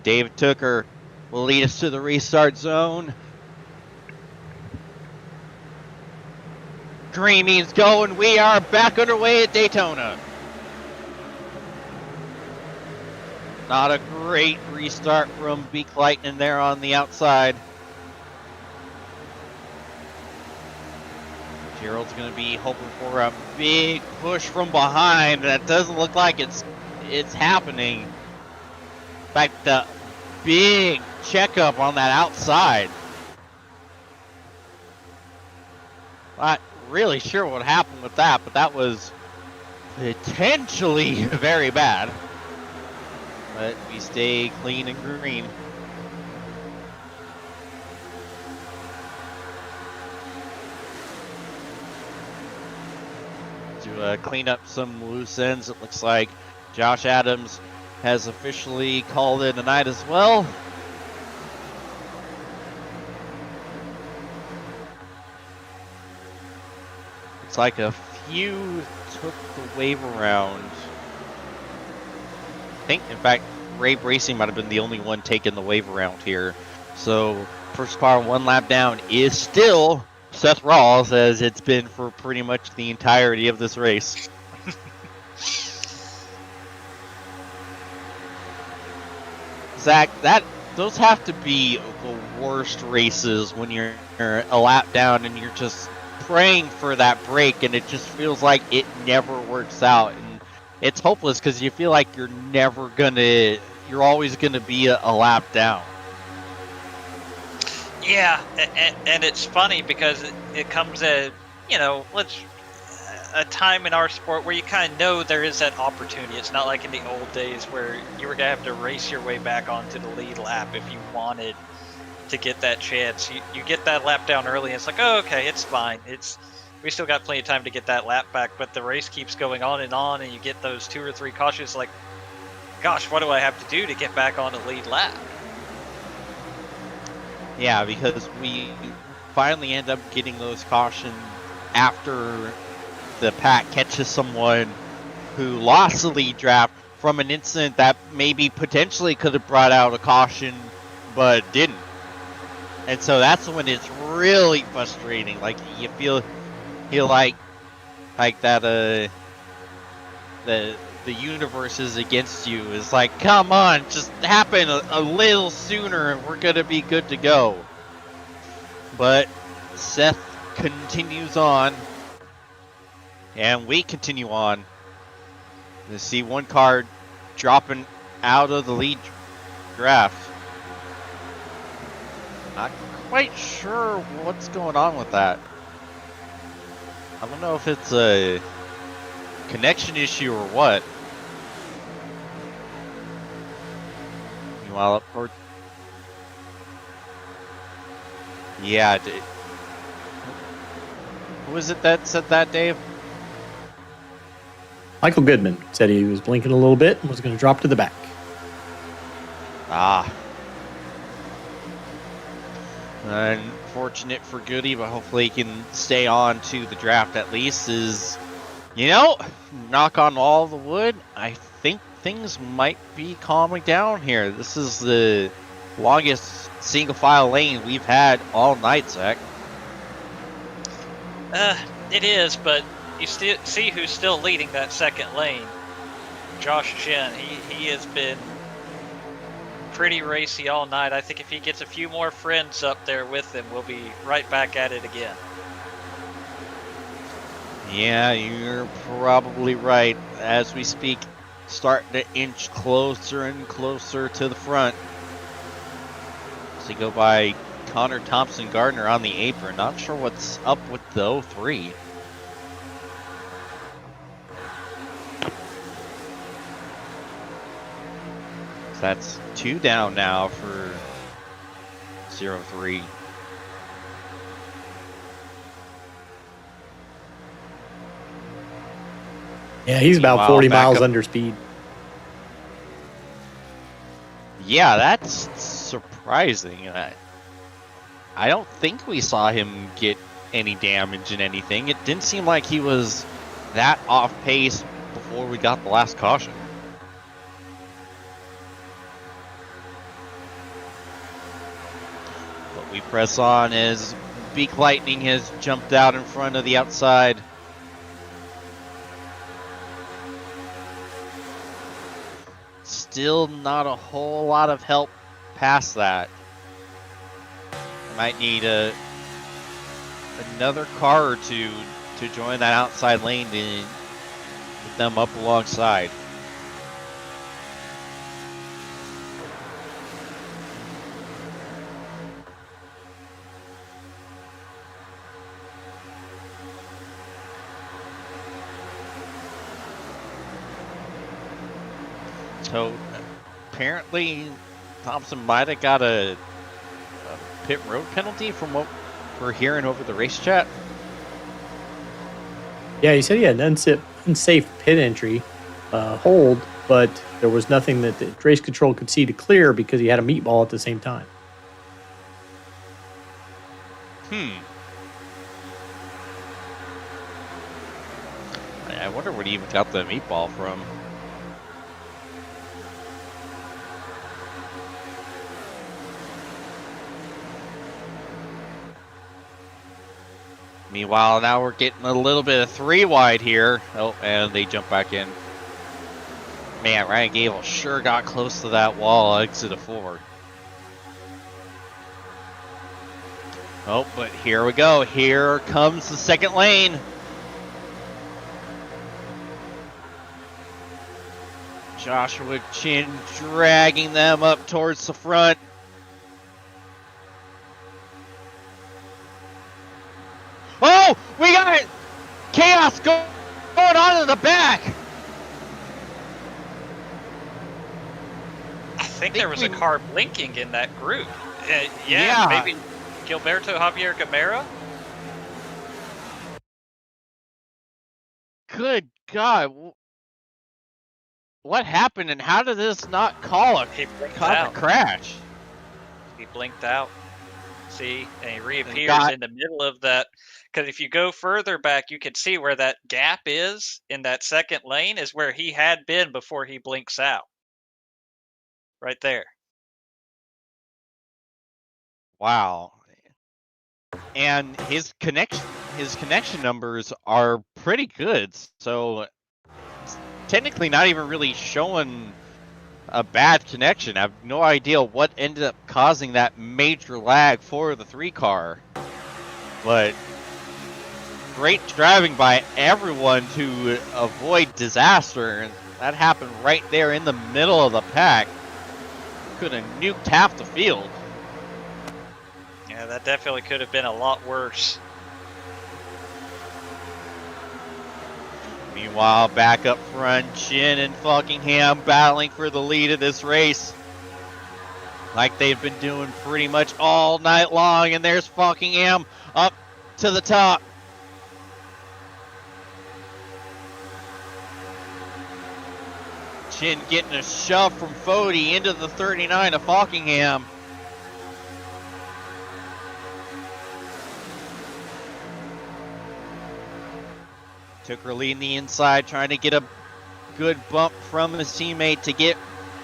[SPEAKER 1] David Tooker will lead us to the restart zone. Green means go, and we are back underway at Daytona. Not a great restart from Beak Lightning there on the outside. Gerald's going to be hoping for a big push from behind. That doesn't look like it's happening. In fact, the big checkup on that outside. Not really sure what happened with that, but that was potentially very bad. But we stay clean and green. To clean up some loose ends, it looks like Josh Adams has officially called it a night as well. It's like a few took the wave around. I think, in fact, Ray Bracing might have been the only one taking the wave around here. So, first car one lap down is still Seth Rawls, as it's been for pretty much the entirety of this race. Zach, those have to be the worst races when you're a lap down and you're just praying for that break, and it just feels like it never works out, and it's hopeless because you feel like you're always gonna be a lap down.
[SPEAKER 2] Yeah, and it's funny because it comes at, a time in our sport where you kind of know there is that opportunity. It's not like in the old days where you were gonna have to race your way back onto the lead lap if you wanted to get that chance. You get that lap down early and it's like, oh, okay, it's fine. We still got plenty of time to get that lap back, but the race keeps going on and you get those 2 or 3 cautions like, gosh, what do I have to do to get back on the lead lap?
[SPEAKER 1] Yeah, because we finally end up getting those cautions after the pack catches someone who lost the lead draft from an incident that maybe potentially could have brought out a caution, but didn't. And so that's when it's really frustrating. Like you feel like that the universe is against you. It's like, come on, just happen a little sooner and we're gonna be good to go. But Seth continues on, and we continue on. You see one car dropping out of the lead draft. Not quite sure what's going on with that. I don't know if it's a connection issue or what. Meanwhile, up for... Yeah, who was it that said that, Dave?
[SPEAKER 4] Michael Goodman said he was blinking a little bit and was going to drop to the back.
[SPEAKER 1] Ah. Unfortunate for Goody, but hopefully he can stay on to the draft at least. Knock on all the wood, I think things might be calming down here. This is the longest single file lane we've had all night, Zach.
[SPEAKER 2] It is, but you still see who's still leading that second lane. Josh Chen. He has been pretty racy all night. I think if he gets a few more friends up there with him, we'll be right back at it again.
[SPEAKER 1] Yeah, you're probably right. As we speak, starting to inch closer and closer to the front. So you go by Connor Thompson Gardner on the apron. Not sure what's up with the 03. So that's 2 down now for 03.
[SPEAKER 4] Yeah, he's about
[SPEAKER 1] Meanwhile,
[SPEAKER 4] 40
[SPEAKER 1] back
[SPEAKER 4] miles
[SPEAKER 1] up-
[SPEAKER 4] under speed.
[SPEAKER 1] Yeah, that's surprising. I don't think we saw him get any damage in anything. It didn't seem like he was that off pace before we got the last caution. But we press on as Beak Lightning has jumped out in front of the outside. Still not a whole lot of help past that. Might need another car or two to join that outside lane to get them up alongside. So apparently Thompson might have got a pit road penalty from what we're hearing over the race chat.
[SPEAKER 4] Yeah, he said he had an unsafe pit entry hold, but there was nothing that the race control could see to clear because he had a meatball at the same time.
[SPEAKER 1] I wonder what he even got the meatball from. Meanwhile, now we're getting a little bit of 3 wide here. Oh, and they jump back in. Man, Ryan Gable sure got close to that wall exit of 4. Oh, but here we go. Here comes the second lane. Joshua Chin dragging them up towards the front. Oh, we got chaos going on in the back.
[SPEAKER 2] I think there was a car blinking in that group.
[SPEAKER 1] Yeah.
[SPEAKER 2] Maybe Gilberto Javier Gamera.
[SPEAKER 1] Good God. What happened, and how did this not call
[SPEAKER 2] He blinked
[SPEAKER 1] a
[SPEAKER 2] out.
[SPEAKER 1] crash?
[SPEAKER 2] He blinked out. See, and he reappears
[SPEAKER 1] got-
[SPEAKER 2] in the middle of that. Because if you go further back, you can see where that gap is in that second lane is where he had been before he blinks out. Right there.
[SPEAKER 1] Wow. And his connection numbers are pretty good, so it's technically not even really showing a bad connection. I have no idea what ended up causing that major lag for the 3 car, but great driving by everyone to avoid disaster, and that happened right there in the middle of the pack. Could have nuked half the field.
[SPEAKER 2] Yeah, that definitely could have been a lot worse.
[SPEAKER 1] Meanwhile, back up front, Chin and Falkingham battling for the lead of this race, like they've been doing pretty much all night long. And there's Falkingham up to the top. Chin getting a shove from Fody into the 39 of Falkingham. Took her lead in the inside, trying to get a good bump from his teammate to get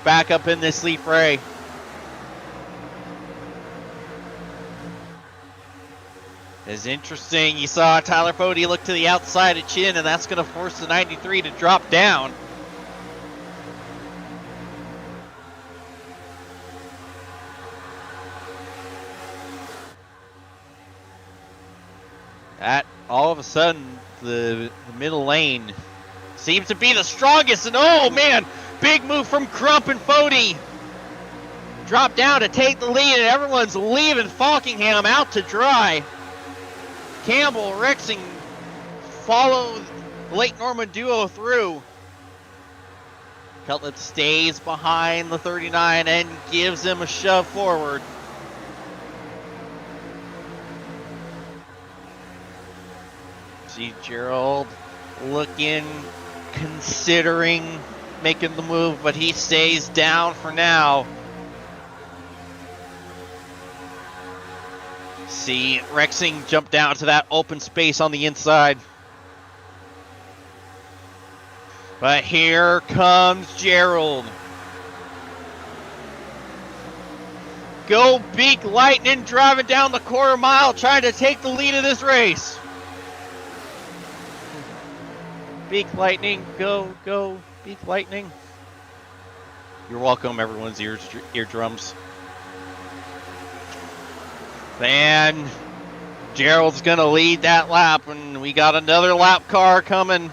[SPEAKER 1] back up in this lead fray. It's interesting. You saw Tyler Fody look to the outside of Chin, and that's going to force the 93 to drop down. That all of a sudden, the middle lane seems to be the strongest, and oh man, big move from Crump and Fody. Drop down to take the lead, and everyone's leaving Falkingham out to dry. Campbell, Rexing follow the Lake Norman duo through. Cutlet stays behind the 39 and gives him a shove forward. See Gerald looking, considering making the move, but he stays down for now. See Rexing jump down to that open space on the inside. But here comes Gerald. Go Beak Lightning driving down the quarter mile, trying to take the lead of this race. Beak Lightning, go, go, Beak Lightning. You're welcome, everyone's eardrums. And Gerald's going to lead that lap, and we got another lap car coming.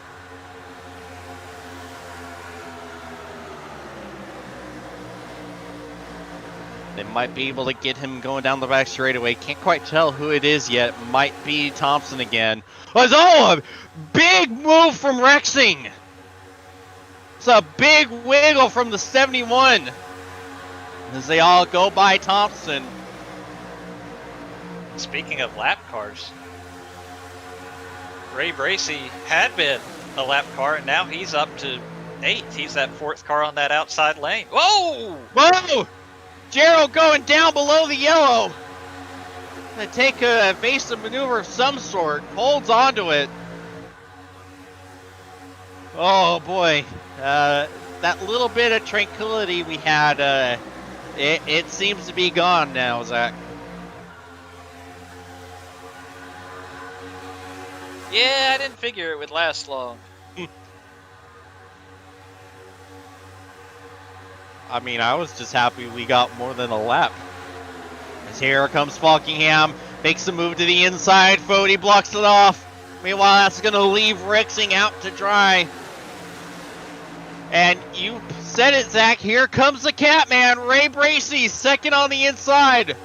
[SPEAKER 1] They might be able to get him going down the back straightaway. Can't quite tell who it is yet. Might be Thompson again. Oh, a big move from Rexing. It's a big wiggle from the 71 as they all go by Thompson.
[SPEAKER 2] Speaking of lap cars, Ray Bracey had been a lap car, and now he's up to 8th. He's that 4th car on that outside lane. Whoa!
[SPEAKER 1] Whoa! Gerald going down below the yellow. Gonna take a evasive maneuver of some sort. Holds onto it. Oh boy. That little bit of tranquility we had, it seems to be gone now, Zach.
[SPEAKER 2] Yeah, I didn't figure it would last long.
[SPEAKER 1] I mean, I was just happy we got more than a lap. As here comes Falkingham, makes a move to the inside. Fody blocks it off. Meanwhile, that's going to leave Rexing out to dry. And you said it, Zach. Here comes the Catman. Ray Bracey, second on the inside.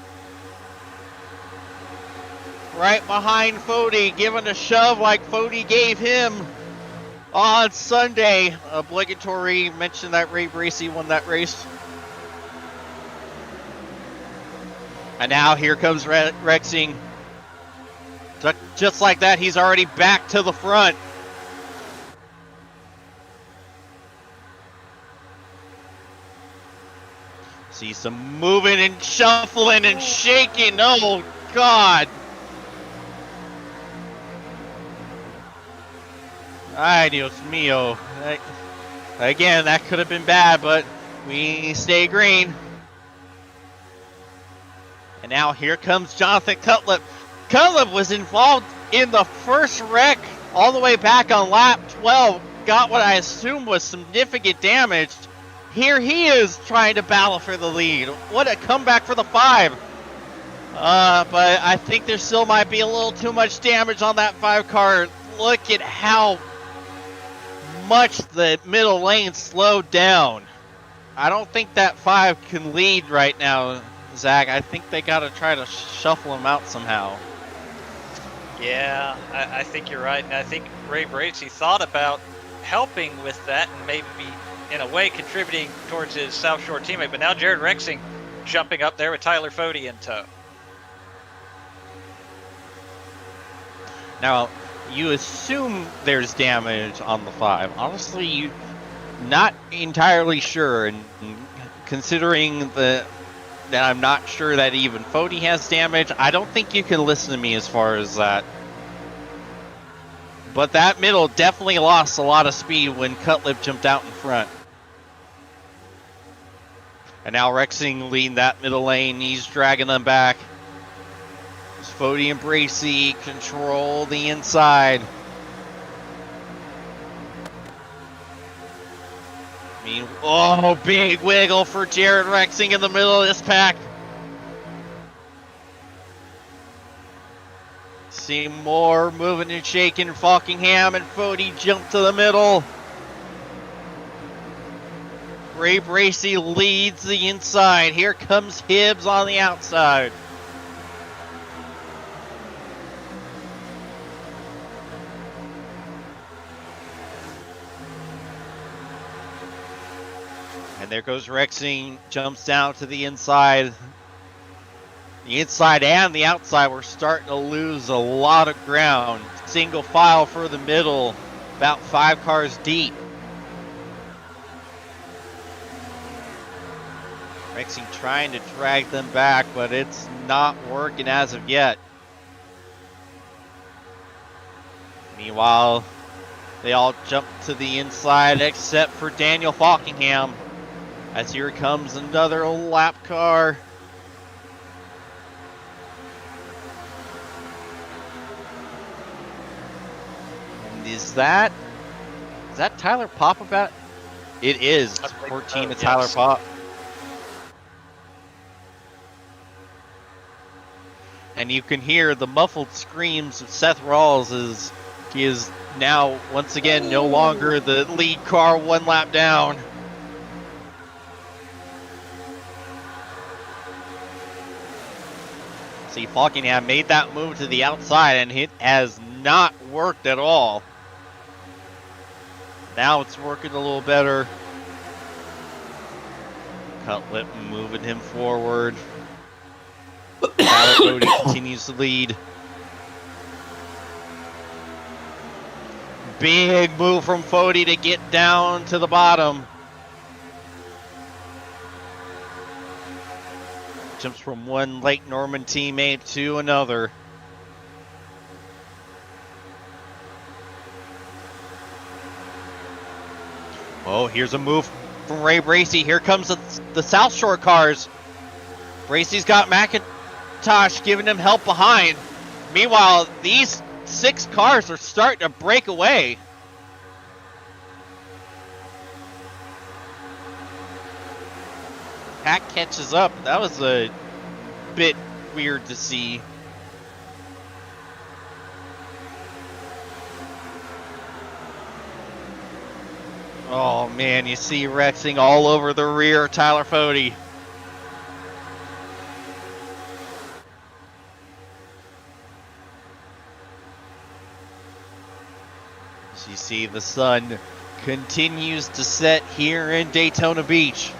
[SPEAKER 1] Right behind Fody, giving a shove like Fody gave him on Sunday. Obligatory mention that Ray Bracey won that race. And now here comes Rexing. Just like that, he's already back to the front. See some moving and shuffling and shaking. Oh, God. Ay, Dios mío. Again, that could have been bad, but we stay green. And now here comes Jonathan Cutlip. Cutlip was involved in the first wreck all the way back on lap 12. Got what I assume was significant damage. Here he is trying to battle for the lead. What a comeback for the 5. But I think there still might be a little too much damage on that 5 car. Look at how much the middle lane slowed down. I don't think that 5 can lead right now, Zach. I think they got to try to shuffle him out somehow.
[SPEAKER 2] Yeah, I think you're right. And I think Ray Bracey thought about helping with that and maybe, in a way, contributing towards his South Shore teammate. But now Jared Rexing jumping up there with Tyler Fody in tow.
[SPEAKER 1] Now, you assume there's damage on the 5. Honestly, you not entirely sure, and considering that I'm not sure that even Fody has damage, I don't think you can listen to me as far as that. But that middle definitely lost a lot of speed when Cutlip jumped out in front. And now Rexing leading that middle lane. He's dragging them back. Fody and Bracey control the inside. Oh, big wiggle for Jared Rexing in the middle of this pack. See more moving and shaking. Falkingham and Fody jump to the middle. Ray Bracey leads the inside. Here comes Hibbs on the outside. And there goes Rexing, jumps down to the inside. The inside and the outside, we're starting to lose a lot of ground. Single file for the middle, about 5 cars deep. Rexing trying to drag them back, but it's not working as of yet. Meanwhile, they all jump to the inside except for Daniel Falkingham. As here comes another lap car. And is that Tyler Pop about? It is. 14 to Tyler Pop. And you can hear the muffled screams of Seth Rawls as he is now once again no longer the lead car, 1 lap down. See, Falkingham made that move to the outside and it has not worked at all. Now it's working a little better. Cutlip moving him forward. Tyler Fody continues to lead. Big move from Fody to get down to the bottom. Jumps from one Lake Norman teammate to another. Oh, here's a move from Ray Bracey. Here comes the South Shore cars. Bracey's got McIntosh giving him help behind. Meanwhile, these 6 cars are starting to break away. Pack catches up. That was a bit weird to see. Oh man, you see Rexing all over the rear of Tyler Fody. As you see, the sun continues to set here in Daytona Beach.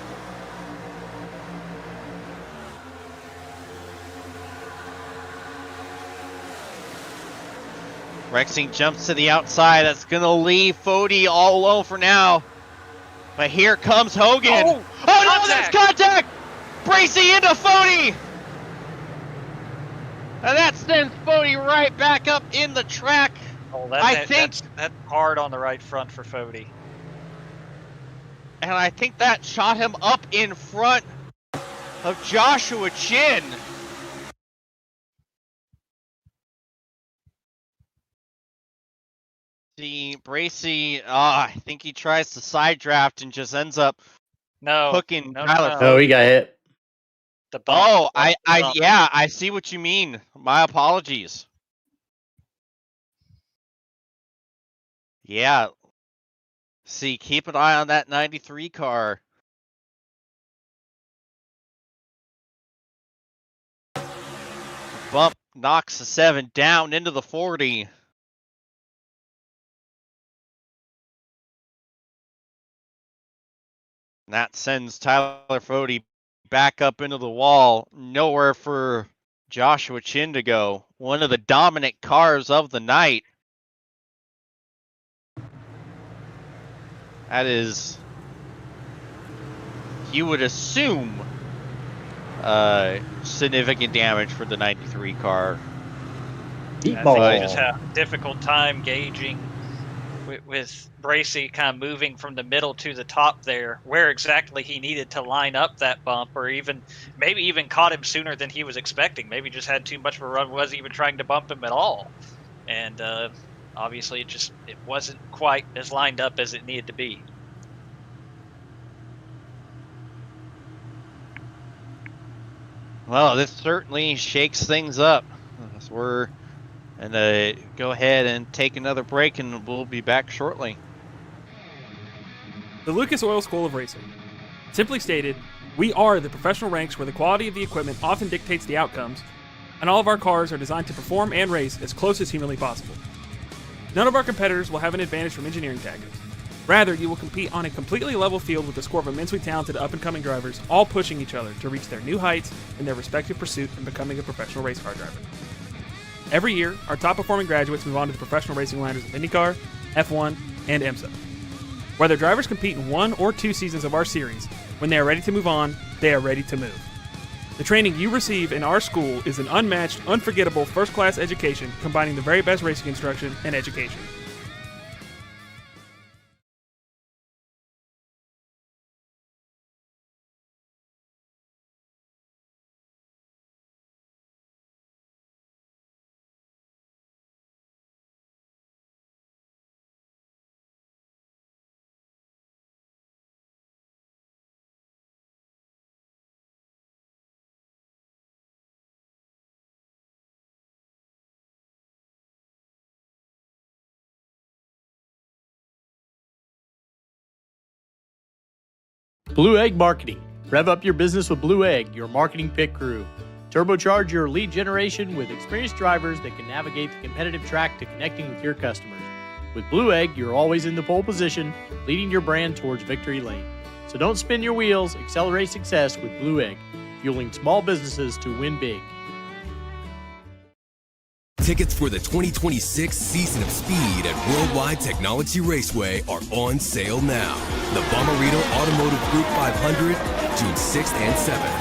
[SPEAKER 1] Rexing jumps to the outside. That's going to leave Fody all alone for now. But here comes Hogan. Oh no, there's contact! Bracy into Fody! And that sends Fody right back up in the track.
[SPEAKER 2] Oh,
[SPEAKER 1] I think
[SPEAKER 2] that's hard on the right front for Fody.
[SPEAKER 1] And I think that shot him up in front of Joshua Chin. See, Bracy, I think he tries to side draft and just ends up hooking Tyler Fody.
[SPEAKER 4] No, he got hit.
[SPEAKER 2] The bump.
[SPEAKER 1] Oh,
[SPEAKER 2] The bump.
[SPEAKER 1] yeah, I see what you mean. My apologies. Yeah. See, keep an eye on that 93 car. Bump knocks the 7 down into the 40. And that sends Tyler Fody back up into the wall. Nowhere for Joshua Chin to go. One of the dominant cars of the night. That is, you would assume, significant damage for the 93 car.
[SPEAKER 2] I think I just have a difficult time gauging with Bracy kind of moving from the middle to the top there, where exactly he needed to line up that bump, or maybe even caught him sooner than he was expecting. Maybe just had too much of a run, wasn't even trying to bump him at all. And obviously it wasn't quite as lined up as it needed to be.
[SPEAKER 1] Well, this certainly shakes things up. So we're going to go ahead and take another break, and we'll be back shortly.
[SPEAKER 9] The Lucas Oil School of Racing. Simply stated, we are the professional ranks where the quality of the equipment often dictates the outcomes, and all of our cars are designed to perform and race as close as humanly possible. None of our competitors will have an advantage from engineering tactics. Rather, you will compete on a completely level field with a score of immensely talented up-and-coming drivers, all pushing each other to reach their new heights in their respective pursuit in becoming a professional race car driver. Every year, our top-performing graduates move on to the professional racing ladders of IndyCar, F1, and IMSA. Whether drivers compete in 1 or 2 seasons of our series, when they are ready to move on, they are ready to move. The training you receive in our school is an unmatched, unforgettable, first-class education combining the very best racing instruction and education.
[SPEAKER 4] Blue Egg Marketing. Rev up your business with Blue Egg, your marketing pit crew. Turbocharge your lead generation with experienced drivers that can navigate the competitive track to connecting with your customers. With Blue Egg, you're always in the pole position, leading your brand towards victory lane. So don't spin your wheels, accelerate success with Blue Egg, fueling small businesses to win big.
[SPEAKER 5] Tickets for the 2026 Season of Speed at Worldwide Technology Raceway are on sale now. The Bomarito Automotive Group 500, June 6th and 7th.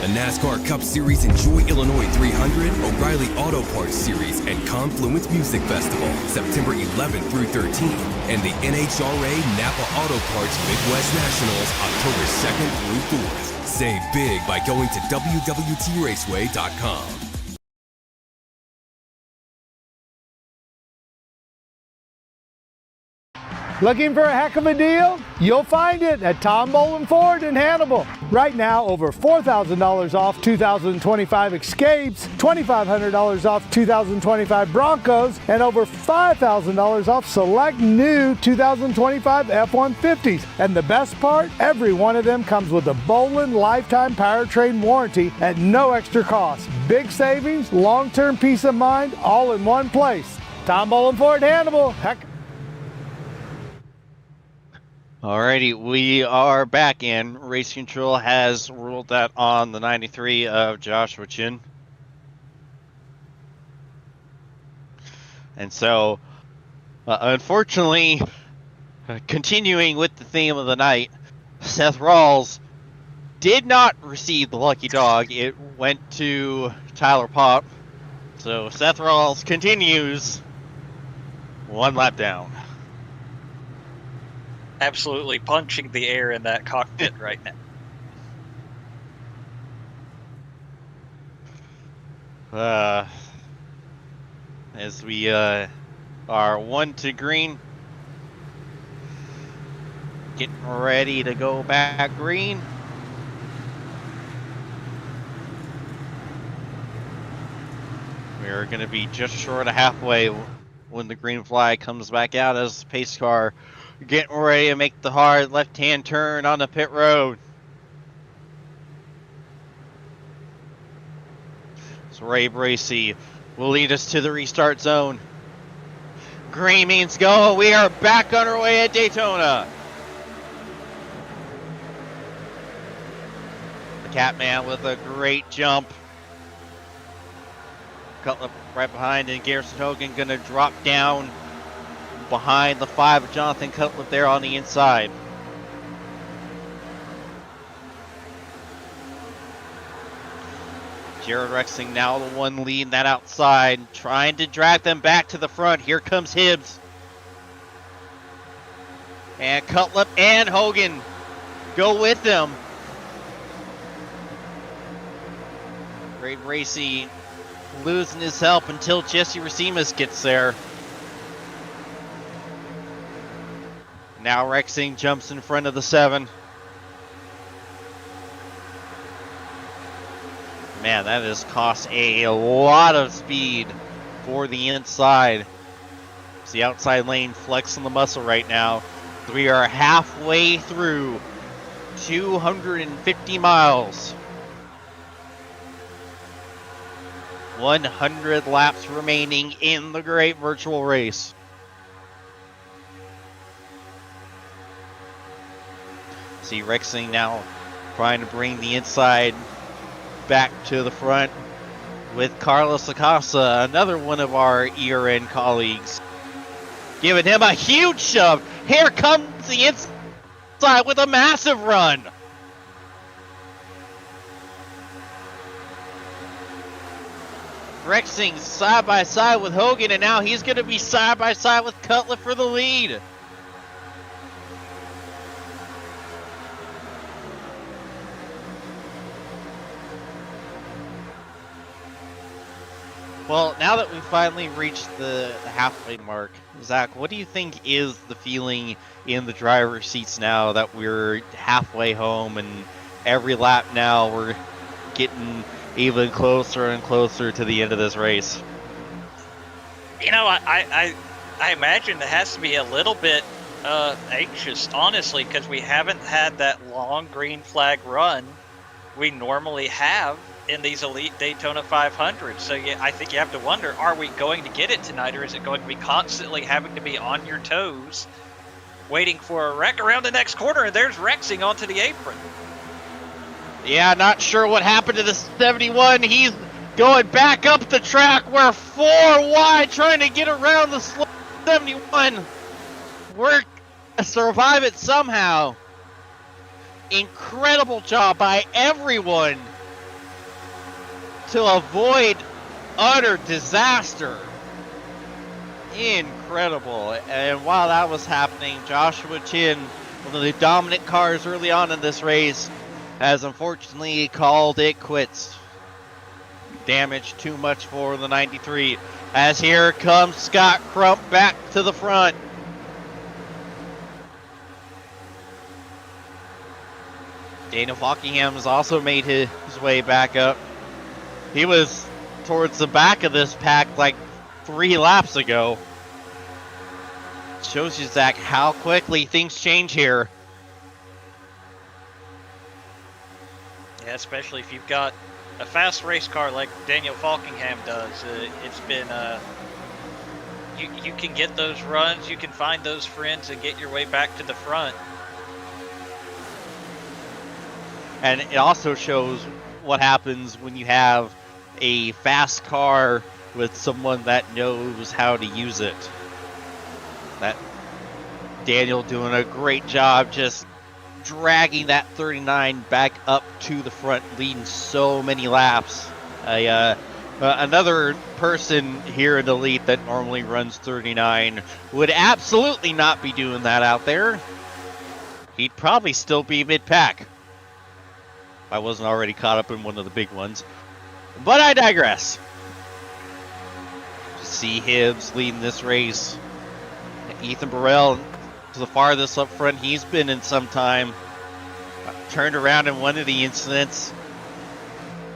[SPEAKER 5] The NASCAR Cup Series Enjoy Illinois 300, O'Reilly Auto Parts Series, and Confluence Music Festival, September 11th through 13th. And the NHRA Napa Auto Parts Midwest Nationals, October 2nd through 4th. Save big by going to WWTRaceway.com.
[SPEAKER 6] Looking for a heck of a deal? You'll find it at Tom Bolin Ford in Hannibal. Right now, over $4,000 off 2025 Escapes, $2,500 off 2025 Broncos, and over $5,000 off select new 2025 F-150s. And the best part, every one of them comes with a Bolin lifetime powertrain warranty at no extra cost. Big savings, long-term peace of mind, all in one place. Tom Bolin Ford Hannibal. Heck.
[SPEAKER 1] Alrighty, we are back in. Race Control has ruled that on the 93 of Joshua Chin. And so, unfortunately, continuing with the theme of the night, Seth Rawls did not receive the lucky dog. It went to Tyler Pop. So Seth Rawls continues 1 lap down.
[SPEAKER 2] Absolutely punching the air in that cockpit right now.
[SPEAKER 1] As we are 1 to green. Getting ready to go back green. We're going to be just short of halfway when the green flag comes back out as the pace car getting ready to make the hard left-hand turn on the pit road. So Ray Bracey will lead us to the restart zone. Green means go. We are back underway at Daytona. The Catman with a great jump. Cutler right behind, and Garrison Hogan going to drop down behind the 5 of Jonathan Cutler there on the inside. Jared Rexing now the one leading that outside, trying to drag them back to the front. Here comes Hibbs. And Cutlip and Hogan go with them. Ray Bracey losing his help until Jesse Racines gets there. Now Rexing jumps in front of the 7. Man, that has cost a lot of speed for the inside. It's the outside lane flexing the muscle right now. We are halfway through 250 miles. 100 laps remaining in the Great Virtual Race. See Rexing now trying to bring the inside back to the front with Carlos Acosta, another one of our ERN colleagues, giving him a huge shove. Here comes the inside with a massive run. Rexing side by side with Hogan, and now he's going to be side by side with Cutler for the lead. Well, now that we've finally reached the halfway mark, Zach, what do you think is the feeling in the driver's seats now that we're halfway home, and every lap now we're getting even closer and closer to the end of this race?
[SPEAKER 2] You know, I imagine it has to be a little bit anxious, honestly, because we haven't had that long green flag run we normally have in these elite Daytona 500. So yeah, I think you have to wonder, are we going to get it tonight, or is it going to be constantly having to be on your toes, waiting for a wreck around the next corner, and there's Rexing onto the apron.
[SPEAKER 1] Yeah, not sure what happened to the 71. He's going back up the track. We're 4 wide trying to get around the slow 71. We're survive it somehow. Incredible job by everyone to avoid utter disaster. Incredible. And while that was happening, Joshua Chin, one of the dominant cars early on in this race, has unfortunately called it quits. Damage too much for the 93. As here comes Scott Crump back to the front. Daniel Falkingham has also made his way back up. He was towards the back of this pack like 3 laps ago. Shows you, Zach, how quickly things change here.
[SPEAKER 2] Yeah, especially if you've got a fast race car like Daniel Falkingham does. It's been you can get those runs, you can find those friends and get your way back to the front.
[SPEAKER 1] And it also shows what happens when you have a fast car with someone that knows how to use it. That Daniel doing a great job just dragging that 39 back up to the front, leading so many laps. Another person here in the lead that normally runs 39 would absolutely not be doing that out there. He'd probably still be mid-pack if I wasn't already caught up in one of the big ones. But I digress. See Hibbs leading this race. Ethan Burrell to the farthest up front he's been in some time. Turned around in one of the incidents.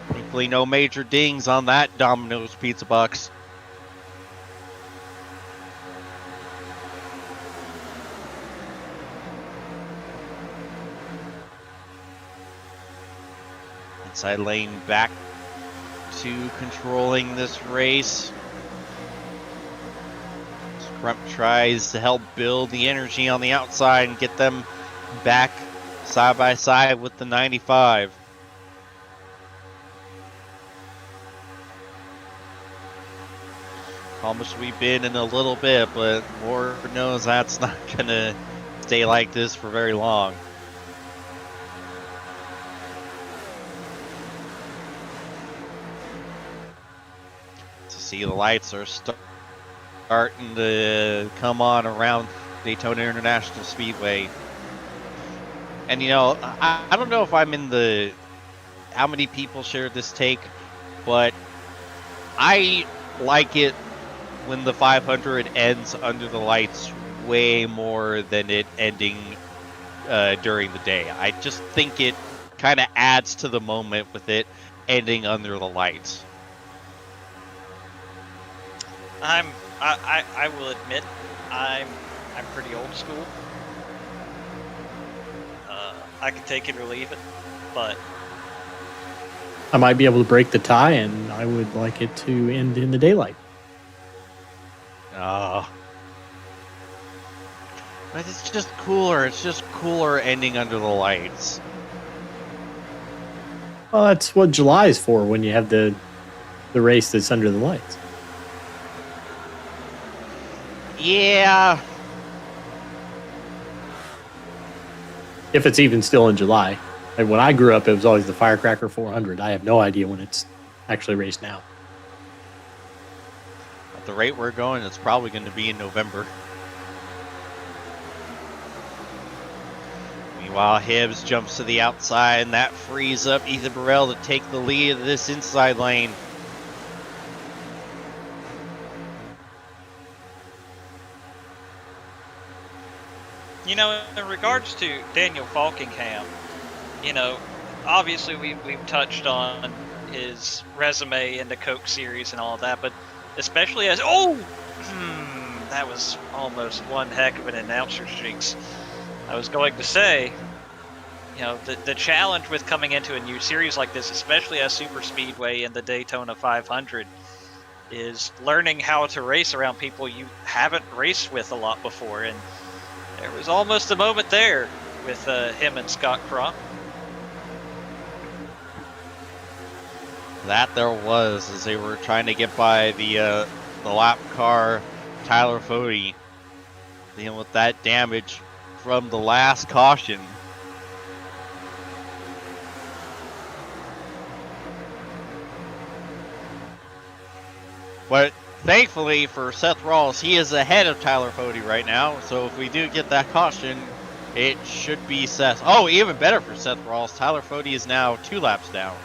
[SPEAKER 1] Thankfully no major dings on that Domino's Pizza Box. Inside lane back to controlling this race. Crump tries to help build the energy on the outside and get them back side by side with the 95. Almost we've been in a little bit, but Lord knows that's not going to stay like this for very long. To see the lights are starting to come on around Daytona International Speedway. And you know, I don't know if I'm in the how many people share this take, but I like it when the 500 ends under the lights way more than it ending during the day. I just think it kind of adds to the moment with it ending under the lights.
[SPEAKER 2] I will admit I'm pretty old school. I can take it or leave it, but
[SPEAKER 4] I might be able to break the tie, and I would like it to end in the daylight.
[SPEAKER 1] Oh. But it's just cooler. It's just cooler ending under the lights.
[SPEAKER 4] Well, that's what July is for, when you have the race that's under the lights.
[SPEAKER 1] Yeah.
[SPEAKER 4] If it's even still in July. Like when I grew up, it was always the Firecracker 400. I have no idea when it's actually raced now.
[SPEAKER 1] At the rate we're going, it's probably going to be in November. Meanwhile, Hibbs jumps to the outside, and that frees up Ethan Burrell to take the lead of this inside lane.
[SPEAKER 2] you know, in regards to Daniel Falkingham, you know, obviously we've touched on his resume in the Coke series and all of that, but especially as that was almost one heck of an announcer's jinx. I was going to say, you know, the challenge with coming into a new series like this, especially as Super Speedway and the Daytona 500, is learning how to race around people you haven't raced with a lot before. And there was almost a moment there with him and Scott Crump.
[SPEAKER 1] That there was, as they were trying to get by the lap car, Tyler Fody, dealing with that damage from the last caution. But thankfully for Seth Rawls, he is ahead of Tyler Fody right now. So if we do get that caution, it should be Seth. Oh, even better for Seth Rawls. Tyler Fody is now 2 laps down.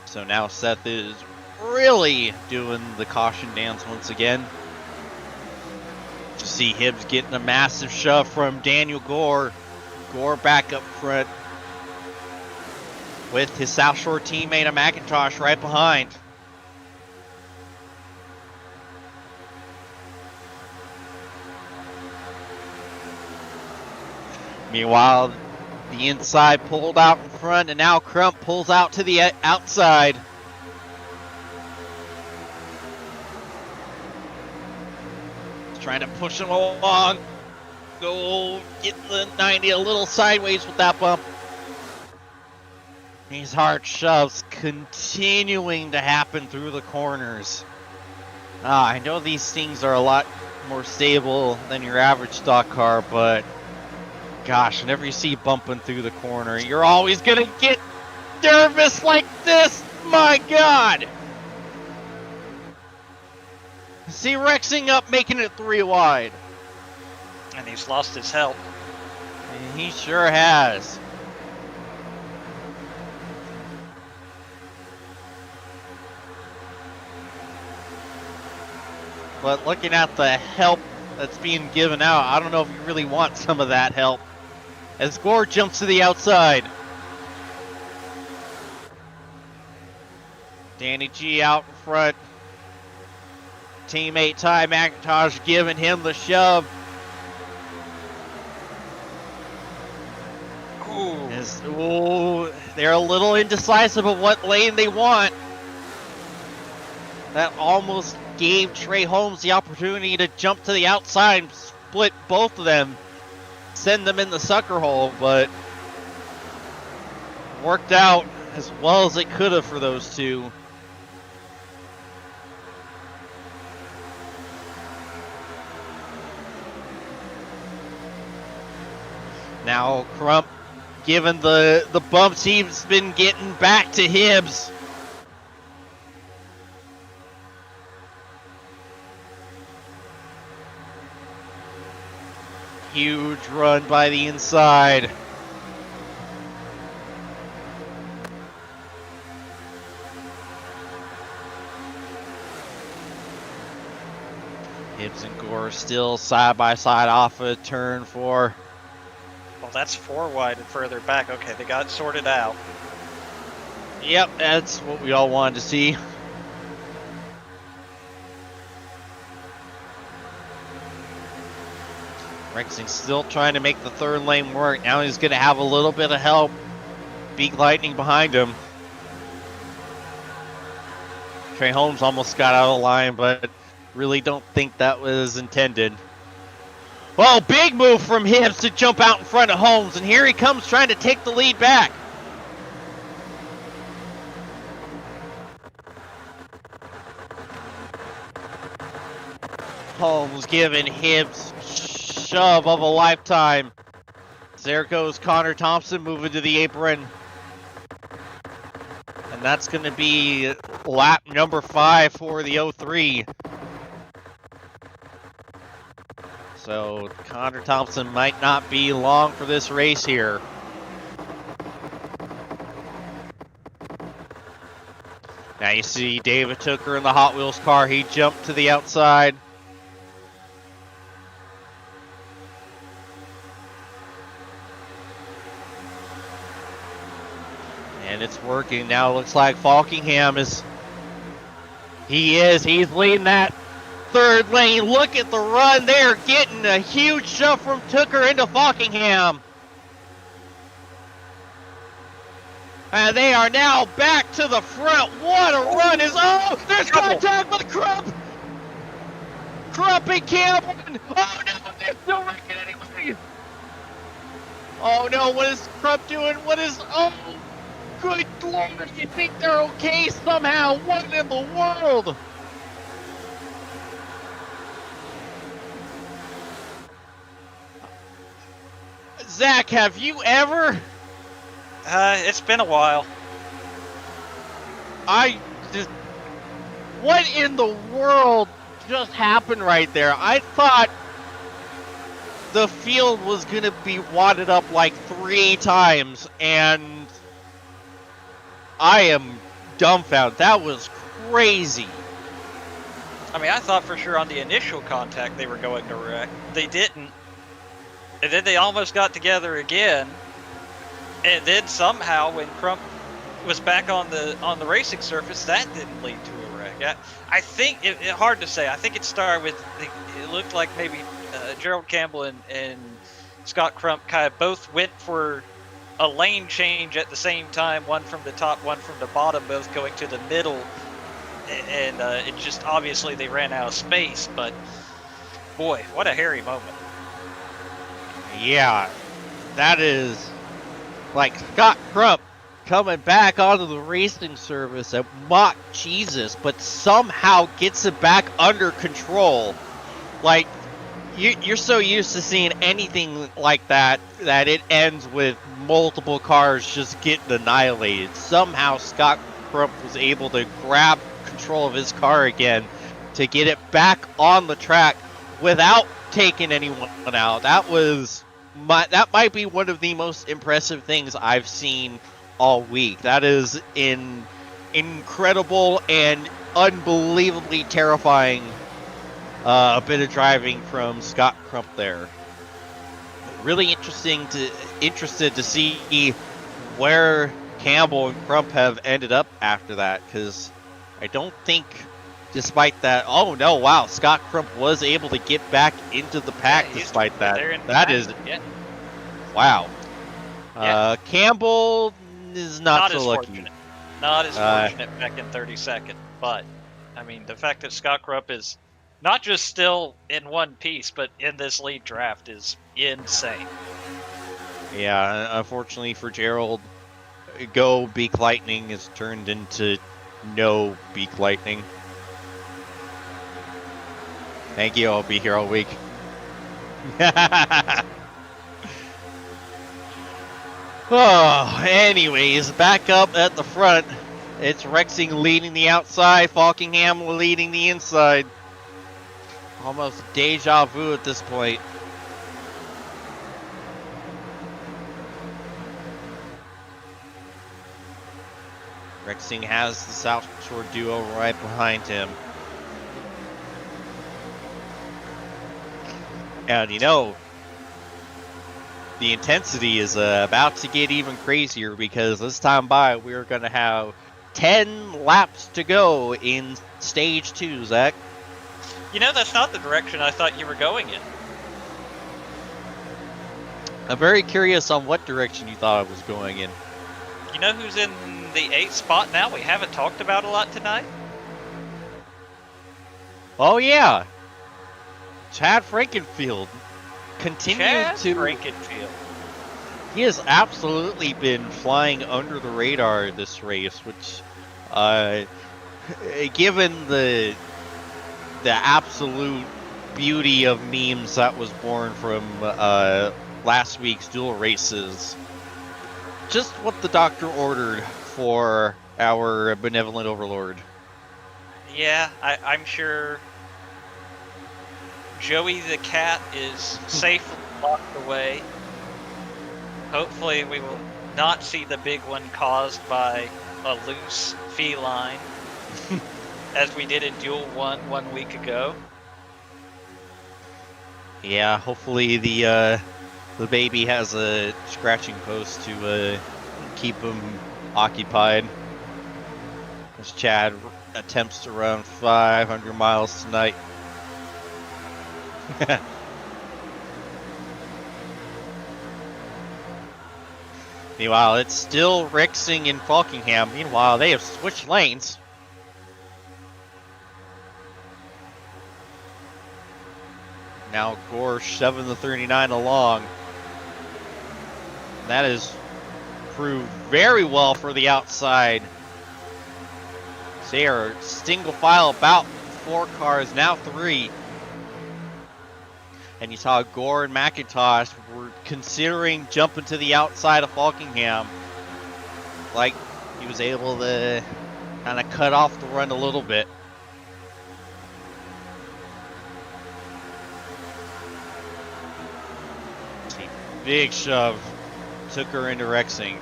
[SPEAKER 1] So now Seth is really doing the caution dance once again. To see Hibbs getting a massive shove from Daniel Gore. Gore back up front with his South Shore teammate, a McIntosh, right behind. Meanwhile, the inside pulled out in front, and now Crump pulls out to the outside. He's trying to push him along. Go getting the 90 a little sideways with that bump. These hard shoves continuing to happen through the corners. I know these things are a lot more stable than your average stock car, but gosh, whenever you see bumping through the corner, you're always going to get nervous like this. My God. See Rexing up, making it 3 wide.
[SPEAKER 2] And he's lost his help.
[SPEAKER 1] And he sure has. But looking at the help that's being given out, I don't know if you really want some of that help. As Gore jumps to the outside. Danny G out in front. Teammate Ty McIntosh giving him the shove. They're a little indecisive of what lane they want. That almost gave Trey Holmes the opportunity to jump to the outside and split both of them, send them in the sucker hole, but worked out as well as it could have for those two. Now Crump, given the bumps he's been getting, back to Hibbs. Huge run by the inside. Hibbs and Gore still side by side off of turn 4.
[SPEAKER 2] Well, that's 4 wide and further back. Okay, they got it sorted out.
[SPEAKER 1] Yep, that's what we all wanted to see. Rexing still trying to make the third lane work. Now he's going to have a little bit of help. Big Lightning behind him. Trey Holmes almost got out of line, but really don't think that was intended. Oh, big move from Hibbs to jump out in front of Holmes, and here he comes trying to take the lead back. Holmes giving Hibbs shove of a lifetime. There goes Connor Thompson moving to the apron. And that's going to be lap number 5 for the 03. So Connor Thompson might not be long for this race here. Now you see David Tooker in the Hot Wheels car. He jumped to the outside. And it's working now. Looks like Falkingham is. He's leading that third lane. Look at the run there, getting a huge shove from Tooker into Falkingham. And they are now back to the front. What a run is. Oh, there's contact with Crump. Crump and Cameron. Oh no, they're still wrecking anyway. Oh no, what is Crump doing? What is. Oh. Good Lord, you think they're okay somehow? What in the world? Zach, have you ever?
[SPEAKER 2] It's been a while.
[SPEAKER 1] What in the world just happened right there? I thought the field was going to be wadded up like 3 times, and I am dumbfounded. That was crazy.
[SPEAKER 2] I mean, I thought for sure on the initial contact they were going to wreck. They didn't. And then they almost got together again. And then somehow when Crump was back on the racing surface, that didn't lead to a wreck. I think, hard to say. I think it started with, it looked like maybe Gerald Campbell and Scott Crump kind of both went for a lane change at the same time, one from the top, one from the bottom, both going to the middle, and it just obviously they ran out of space. But boy, what a hairy moment.
[SPEAKER 1] Yeah, that is like Scott Crump coming back onto the racing surface at Mach Jesus, but somehow gets it back under control. Like, you're so used to seeing anything like that it ends with multiple cars just getting annihilated. Somehow Scott Crump was able to grab control of his car again to get it back on the track without taking anyone out. That might be one of the most impressive things I've seen all week. That is an incredible and unbelievably terrifying bit of driving from Scott Crump there. Really interested to see where Campbell and Crump have ended up after that, because I don't think, despite that, oh no, wow, Scott Crump was able to get back into the pack despite that. That is, wow.
[SPEAKER 2] Yeah.
[SPEAKER 1] Campbell is not so
[SPEAKER 2] as
[SPEAKER 1] lucky.
[SPEAKER 2] Fortunate. Not as fortunate back in 32nd, but I mean, the fact that Scott Crump is not just still in one piece, but in this lead draft is insane.
[SPEAKER 1] Yeah, unfortunately for Gerald, go Beak Lightning is turned into no Beak Lightning. Thank you, I'll be here all week. Oh, anyways, back up at the front. It's Rexing leading the outside, Falkingham leading the inside. Almost deja vu at this point. Rexing has the South Shore duo right behind him. And you know, the intensity is about to get even crazier, because this time by we're going to have 10 laps to go in stage 2, Zach.
[SPEAKER 2] You know, that's not the direction I thought you were going in.
[SPEAKER 1] I'm very curious on what direction you thought I was going in.
[SPEAKER 2] You know who's in the 8th spot now we haven't talked about a lot tonight?
[SPEAKER 1] Oh yeah, Chad Frankenfield continued to...
[SPEAKER 2] Frankenfield.
[SPEAKER 1] He has absolutely been flying under the radar this race, which, given the absolute beauty of memes that was born from last week's dual races, just what the doctor ordered for our benevolent overlord.
[SPEAKER 2] Yeah, I'm sure Joey the cat is safely locked away. Hopefully we will not see the big one caused by a loose feline, as we did in Duel 1 week ago.
[SPEAKER 1] Yeah, hopefully the baby has a scratching post to keep him occupied, as Chad attempts to run 500 miles tonight. Meanwhile, it's still Rexing and Falkingham. Meanwhile, they have switched lanes. Now Gore shoving the 39 along. That has proved very well for the outside. They are single file, about 4 cars, now 3. And you saw Gore and McIntosh were considering jumping to the outside of Falkingham. Like he was able to kind of cut off the run a little bit. Big shove took her into Rexing.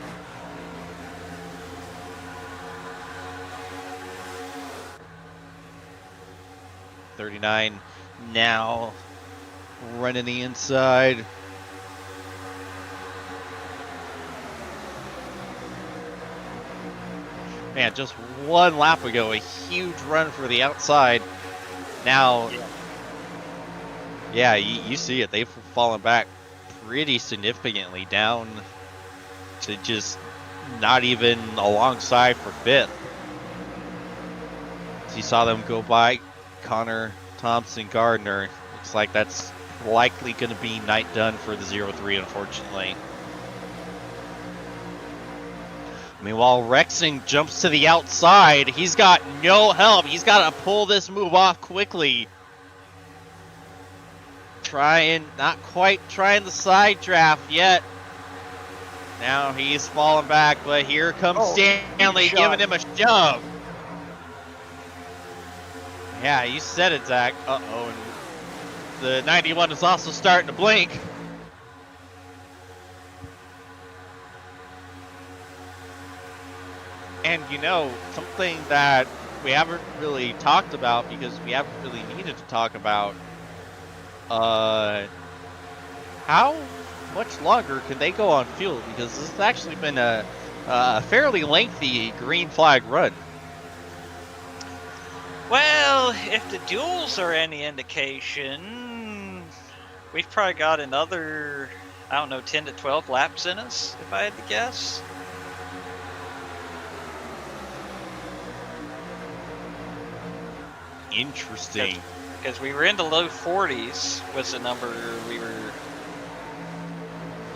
[SPEAKER 1] .39 now running the inside. Man, just 1 lap ago, a huge run for the outside. Now, yeah, you see it. They've fallen back pretty significantly, down to just not even alongside for 5th. So you saw them go by Connor Thompson Gardner. Looks like that's likely going to be night done for the 03, unfortunately. Meanwhile, Rexing jumps to the outside. He's got no help. He's got to pull this move off quickly. Not quite trying the side draft yet. Now he's falling back, but here comes Stanley giving him a shove. Yeah, you said it, Zach. Uh-oh, and the 91 is also starting to blink. And you know, something that we haven't really talked about because we haven't really needed to talk about, how much longer can they go on fuel? Because this has actually been a fairly lengthy green flag run.
[SPEAKER 2] Well, if the duels are any indication, we've probably got another, 10 to 12 laps in us, if I had to guess.
[SPEAKER 1] Interesting.
[SPEAKER 2] Because we were in the low 40s was the number we were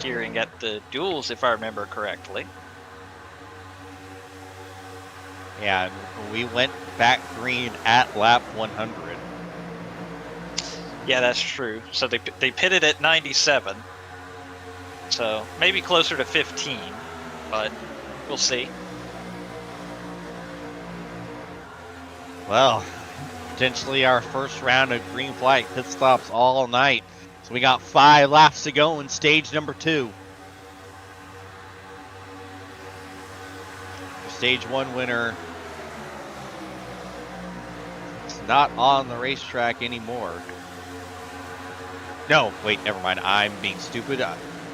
[SPEAKER 2] hearing at the duels, if I remember correctly.
[SPEAKER 1] Yeah, we went back green at lap 100.
[SPEAKER 2] Yeah, that's true. So they pitted at 97. So maybe closer to 15, but we'll see.
[SPEAKER 1] Well, potentially our first round of green flag pit stops all night. So we got 5 laps to go in stage number 2. Stage 1 winner is not on the racetrack anymore. No, wait, never mind. I'm being stupid.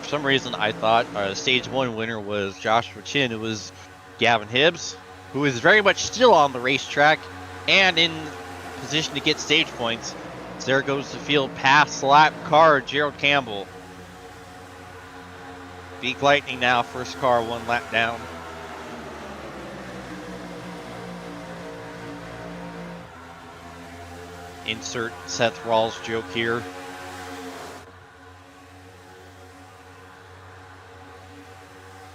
[SPEAKER 1] For some reason, I thought stage 1 winner was Joshua Chin. It was Gavin Hibbs, who is very much still on the racetrack and in position to get stage points. So there goes the field past lap car, Gerald Campbell. Beak Lightning now, first car 1 lap down. Insert Seth Rawls joke here.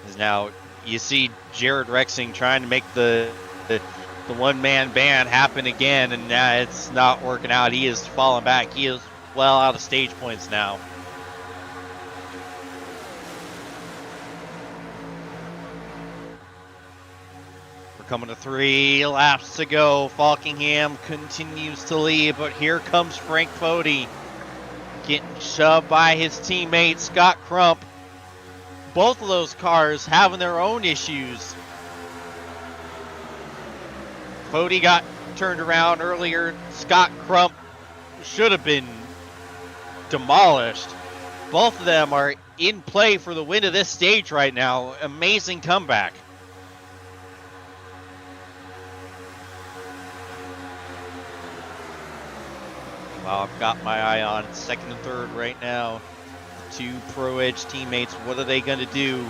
[SPEAKER 1] Is now you see Jared Rexing trying to make the one-man band happen again, and it's not working out. He is falling back. He is well out of stage points now. We're coming to 3 laps to go. Falkingham continues to lead, but here comes Frank Fody getting shoved by his teammate Scott Crump. Both of those cars having their own issues. Fody got turned around earlier. Scott Crump should have been demolished. Both of them are in play for the win of this stage right now. Amazing comeback. Well, I've got my eye on second and third right now. The 2 Pro Edge teammates, what are they going to do?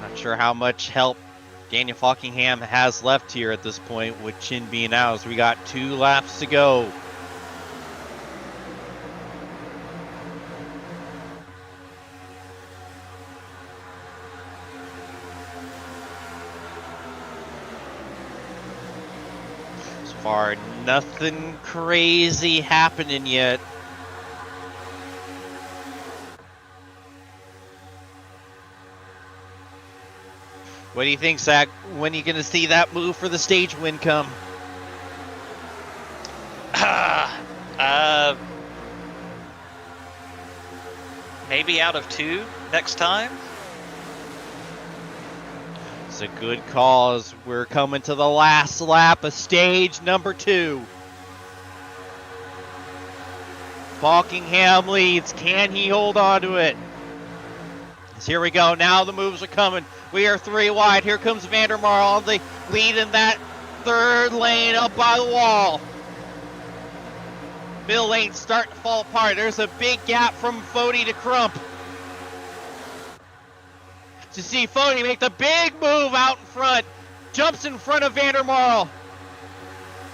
[SPEAKER 1] Not sure how much help Daniel Falkingham has left here at this point with Chin being out, as we got 2 laps to go. So far, nothing crazy happening yet. What do you think, Zach? When are you going to see that move for the stage win come?
[SPEAKER 2] Maybe out of 2 next time.
[SPEAKER 1] It's a good call as we're coming to the last lap of stage number 2. Falkingham leads. Can he hold on to it? Here we go. Now the moves are coming. We are 3 wide. Here comes Vandermarl on the lead in that 3rd lane up by the wall. Middle lane starting to fall apart. There's a big gap from Fody to Crump. To see Fody make the big move out in front. Jumps in front of Vandermarl.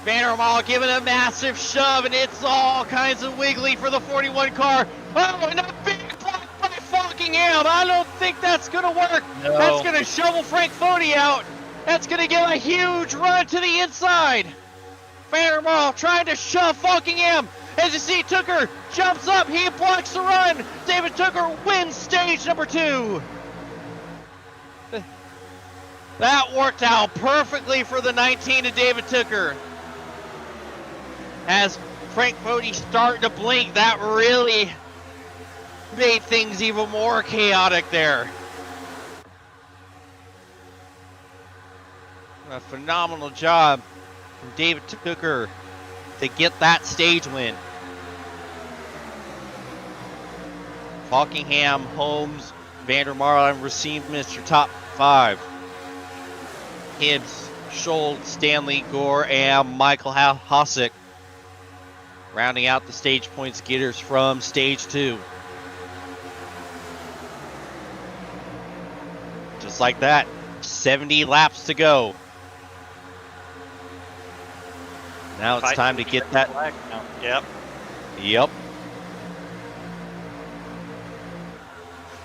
[SPEAKER 1] Vandermarl giving a massive shove, and it's all kinds of wiggly for the 41 car. Oh, and a big block by Falkingham. Ham. I don't think that's going to work.
[SPEAKER 2] No.
[SPEAKER 1] That's going to shovel Frank Foti out. That's going to give a huge run to the inside. Vandermarl trying to shove Falkingham. As you see, Tooker jumps up. He blocks the run. David Tooker wins stage number 2. That worked out perfectly for the 19 of David Tooker. As Frank Foti started to blink, that really made things even more chaotic there. A phenomenal job from David Tooker to get that stage win. Falkingham, Holmes, Vandermarl, and Racine Mr. top 5. Hibbs, Schold, Stanley, Gore, and Michael Hosick rounding out the stage points getters from stage 2. Just like that, 70 laps to go. Now it's time to get that.
[SPEAKER 2] Yep.
[SPEAKER 1] Yep.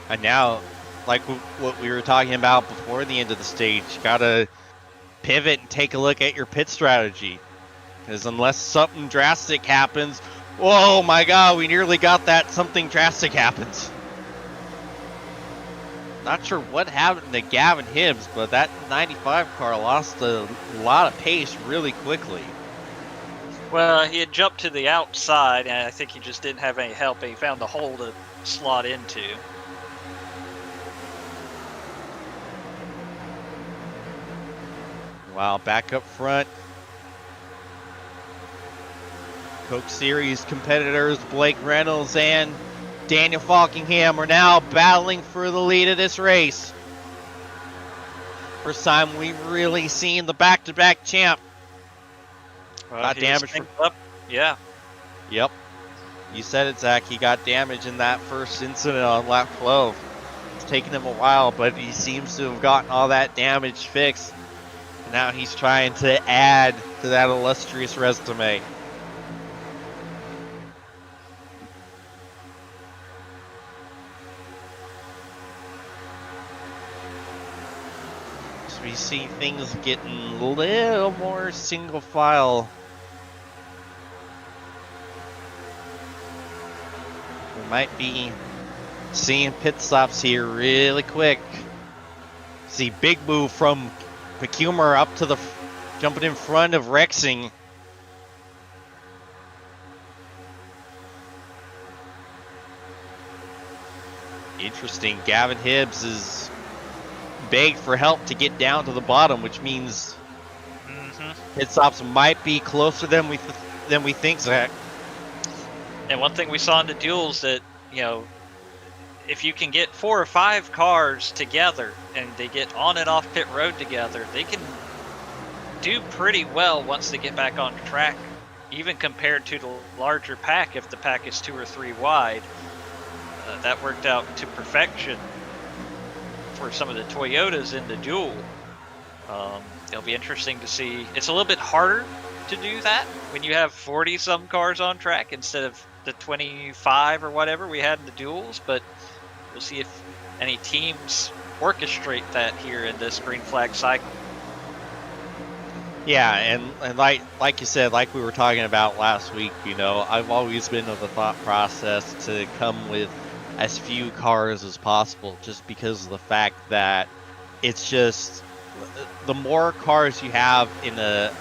[SPEAKER 1] And now, like what we were talking about before the end of the stage, you gotta pivot and take a look at your pit strategy. Because unless something drastic happens, oh my god, we nearly got that something drastic happens. Not sure what happened to Gavin Hibbs, but that 95 car lost a lot of pace really quickly.
[SPEAKER 2] Well, he had jumped to the outside, and I think he just didn't have any help, and he found the hole to slot into.
[SPEAKER 1] Wow, back up front. Coke Series competitors Blake Reynolds and Daniel Falkingham are now battling for the lead of this race. First time we've really seen the back-to-back champ. Got damage from
[SPEAKER 2] up. Yeah.
[SPEAKER 1] Yep. You said it, Zach. He got damage in that first incident on lap 12. It's taken him a while, but he seems to have gotten all that damage fixed. And now he's trying to add to that illustrious resume. So we see things getting a little more single file. We might be seeing pit stops here really quick. See, big move from Pecumer up to the jumping in front of Rexing. Interesting. Gavin Hibbs is begged for help to get down to the bottom, which means pit stops might be closer than we think, Zach.
[SPEAKER 2] And one thing we saw in the duels that, you know, if you can get 4 or 5 cars together and they get on and off pit road together, they can do pretty well once they get back on track, even compared to the larger pack. If the pack is 2 or 3 wide, that worked out to perfection for some of the Toyotas in the duel. It'll be interesting to see. It's a little bit harder to do that when you have 40 some cars on track instead of the 25 or whatever we had in the duels, but we'll see if any teams orchestrate that here in this green flag cycle.
[SPEAKER 1] Yeah, and like you said, like we were talking about last week, you know, I've always been of the thought process to come with as few cars as possible, just because of the fact that it's just the more cars you have in a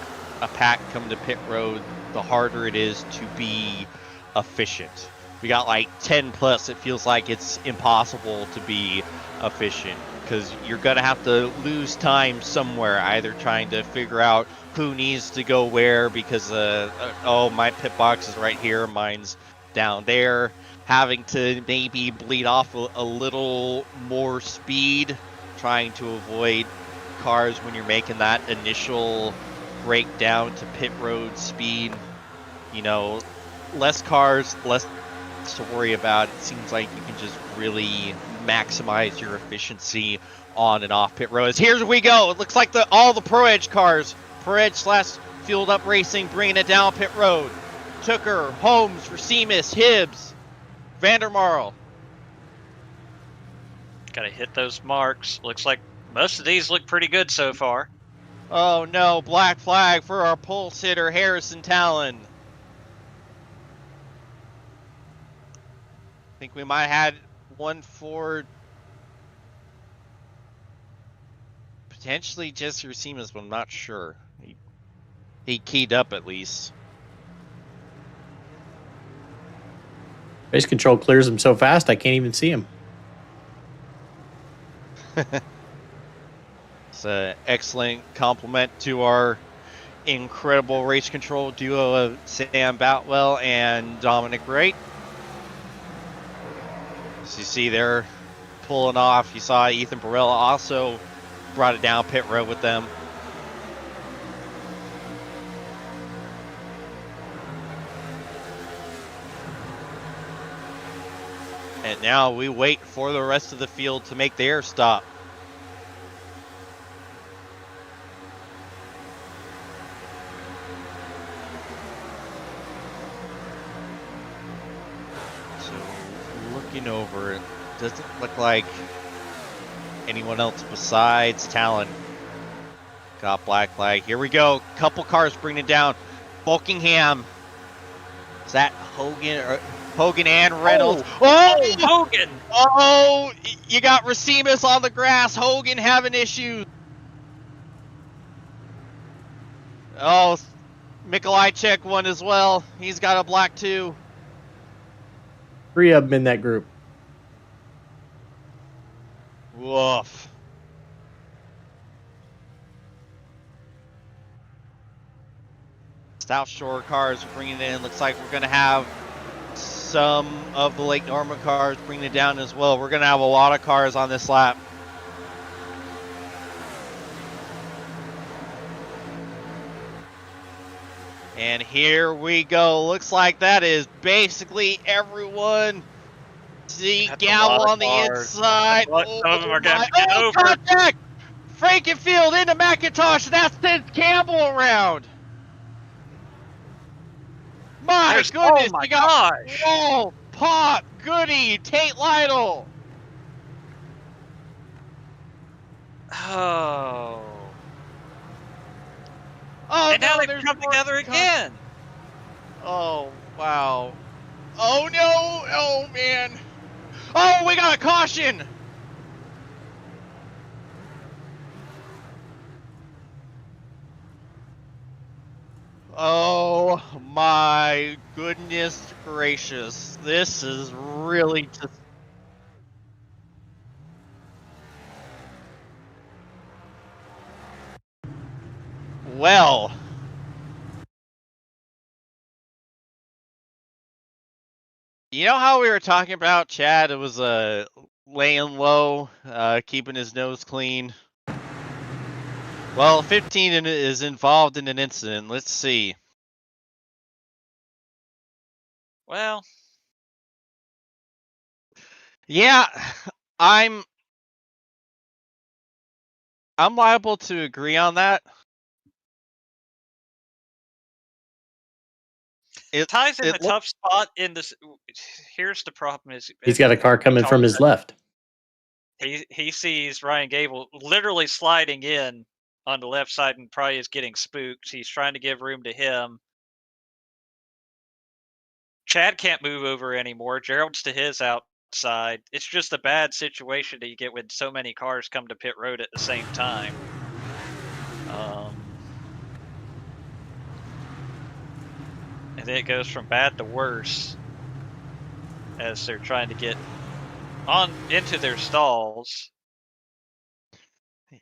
[SPEAKER 1] pack coming to pit road, the harder it is to be efficient. We got like 10 plus, it feels like it's impossible to be efficient because you're gonna have to lose time somewhere, either trying to figure out who needs to go where because oh, my pit box is right here, mine's down there, having to maybe bleed off a little more speed, trying to avoid cars when you're making that initial breakdown to pit road speed. You know, less cars, less to worry about. It seems like you can just really maximize your efficiency on and off pit roads. Here we go. It looks like all the Pro Edge cars, Pro Edge / Fueled Up Racing, bringing it down pit road. Tooker, Holmes, Racimus, Hibbs, Vandermarl.
[SPEAKER 2] Gotta hit those marks. Looks like most of these look pretty good so far.
[SPEAKER 1] Oh no, black flag for our pulse hitter, Harrison Talon. I think we might have had one for potentially Jesse Racimas, but I'm not sure. He keyed up at least.
[SPEAKER 4] Race control clears him so fast I can't even see him.
[SPEAKER 1] It's an excellent compliment to our incredible race control duo of Sam Boutwell and Dominic Wright. As you see, they're pulling off. You saw Ethan Barella also brought it down pit road with them. And now we wait for the rest of the field to make their stop. So looking over, it doesn't look like anyone else besides Talon got black flag. Here we go. Couple cars bringing it down. Bulkingham. Is that Hogan or Hogan and Reynolds?
[SPEAKER 2] Oh, Hogan!
[SPEAKER 1] Oh, you got Racimas on the grass. Hogan having issues. Oh, Mikolajczyk won as well. He's got a black too.
[SPEAKER 4] 3 of them in that group.
[SPEAKER 1] Woof. South Shore cars are bringing it in. Looks like we're going to have some of the Lake Norman cars bringing it down as well. We're going to have a lot of cars on this lap. And here we go. Looks like that is basically everyone. See Gal on the inside.
[SPEAKER 2] Some of them are going to get over.
[SPEAKER 1] Contact! Frankenfield into McIntosh. That sends Campbell around. My goodness,
[SPEAKER 2] oh my
[SPEAKER 1] we got
[SPEAKER 2] gosh.
[SPEAKER 1] Wall, Pop, Goody, Tate Lytle.
[SPEAKER 2] Oh.
[SPEAKER 1] Oh,
[SPEAKER 2] And now
[SPEAKER 1] no,
[SPEAKER 2] they've
[SPEAKER 1] there's
[SPEAKER 2] come
[SPEAKER 1] more
[SPEAKER 2] together again.
[SPEAKER 1] Oh, wow. Oh, no. Oh, man. Oh, we got a caution. Oh, my goodness gracious. This is really just... Well... You know how we were talking about Chad? It was laying low, keeping his nose clean. Well, 15 is involved in an incident. Let's see.
[SPEAKER 2] Well,
[SPEAKER 1] Yeah, I'm liable to agree on that.
[SPEAKER 2] Ty's in a tough spot in this. Here's the problem: is
[SPEAKER 4] He's got a car coming from his left.
[SPEAKER 2] He sees Ryan Gable literally sliding in on the left side and probably is getting spooked. He's trying to give room to him. Chad can't move over anymore. Gerald's to his outside. It's just a bad situation that you get when so many cars come to pit road at the same time. And then it goes from bad to worse as they're trying to get on into their stalls.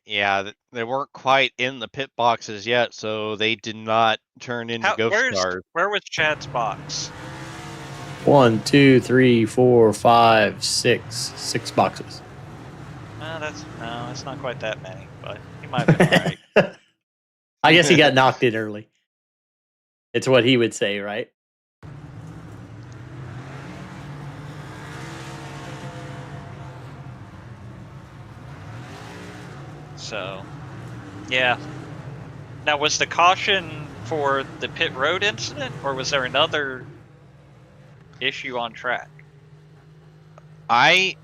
[SPEAKER 1] Yeah, they weren't quite in the pit boxes yet, so they did not turn into ghost cars.
[SPEAKER 2] Where was Chad's box?
[SPEAKER 4] 1, 2, 3, 4, 5, 6. 6 boxes.
[SPEAKER 2] It's not quite that many, but he might have been all right.
[SPEAKER 4] I guess he got knocked in early. It's what he would say, right?
[SPEAKER 2] So, yeah. Now, was the caution for the pit road incident, or was there another issue on track?
[SPEAKER 1] I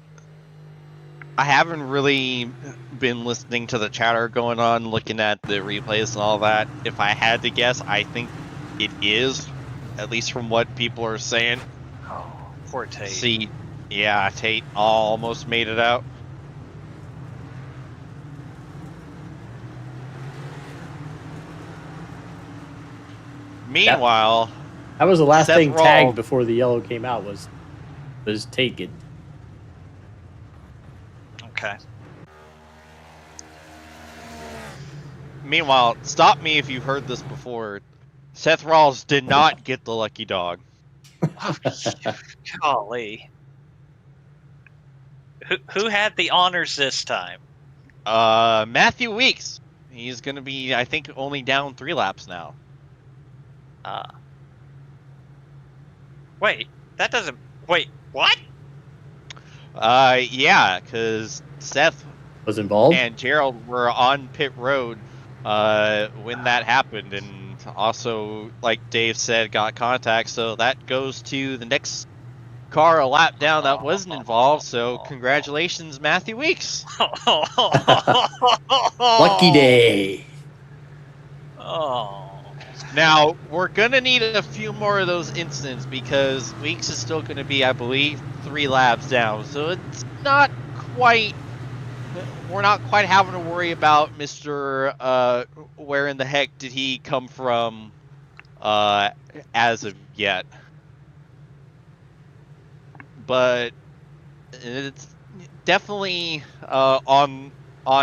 [SPEAKER 1] I haven't really been listening to the chatter going on, looking at the replays and all that. If I had to guess, I think it is, at least from what people are saying.
[SPEAKER 2] Oh, poor Tate.
[SPEAKER 1] See, yeah, Tate almost made it out. Meanwhile,
[SPEAKER 4] that was the last
[SPEAKER 1] Seth
[SPEAKER 4] thing
[SPEAKER 1] Roll-
[SPEAKER 4] tagged before the yellow came out was Tate getting.
[SPEAKER 2] Okay.
[SPEAKER 1] Meanwhile, stop me if you've heard this before. Seth Rollins did not get the lucky dog.
[SPEAKER 2] Oh, golly. Who had the honors this time?
[SPEAKER 1] Matthew Weeks. He's going to be, I think, only down 3 laps now.
[SPEAKER 2] Wait, that doesn't. Wait, what?
[SPEAKER 1] Yeah, because Seth
[SPEAKER 4] Was involved?
[SPEAKER 1] and Gerald were on pit road when that happened, and also, like Dave said, got contact, so that goes to the next car a lap down that wasn't involved, so congratulations, Matthew Weeks.
[SPEAKER 4] Lucky day.
[SPEAKER 2] Oh.
[SPEAKER 1] Now, we're going to need a few more of those incidents because Weeks is still going to be, I believe, 3 laps down, so it's not quite... We're not quite having to worry about Mr. Where in the heck did he come from as of yet. But it's definitely on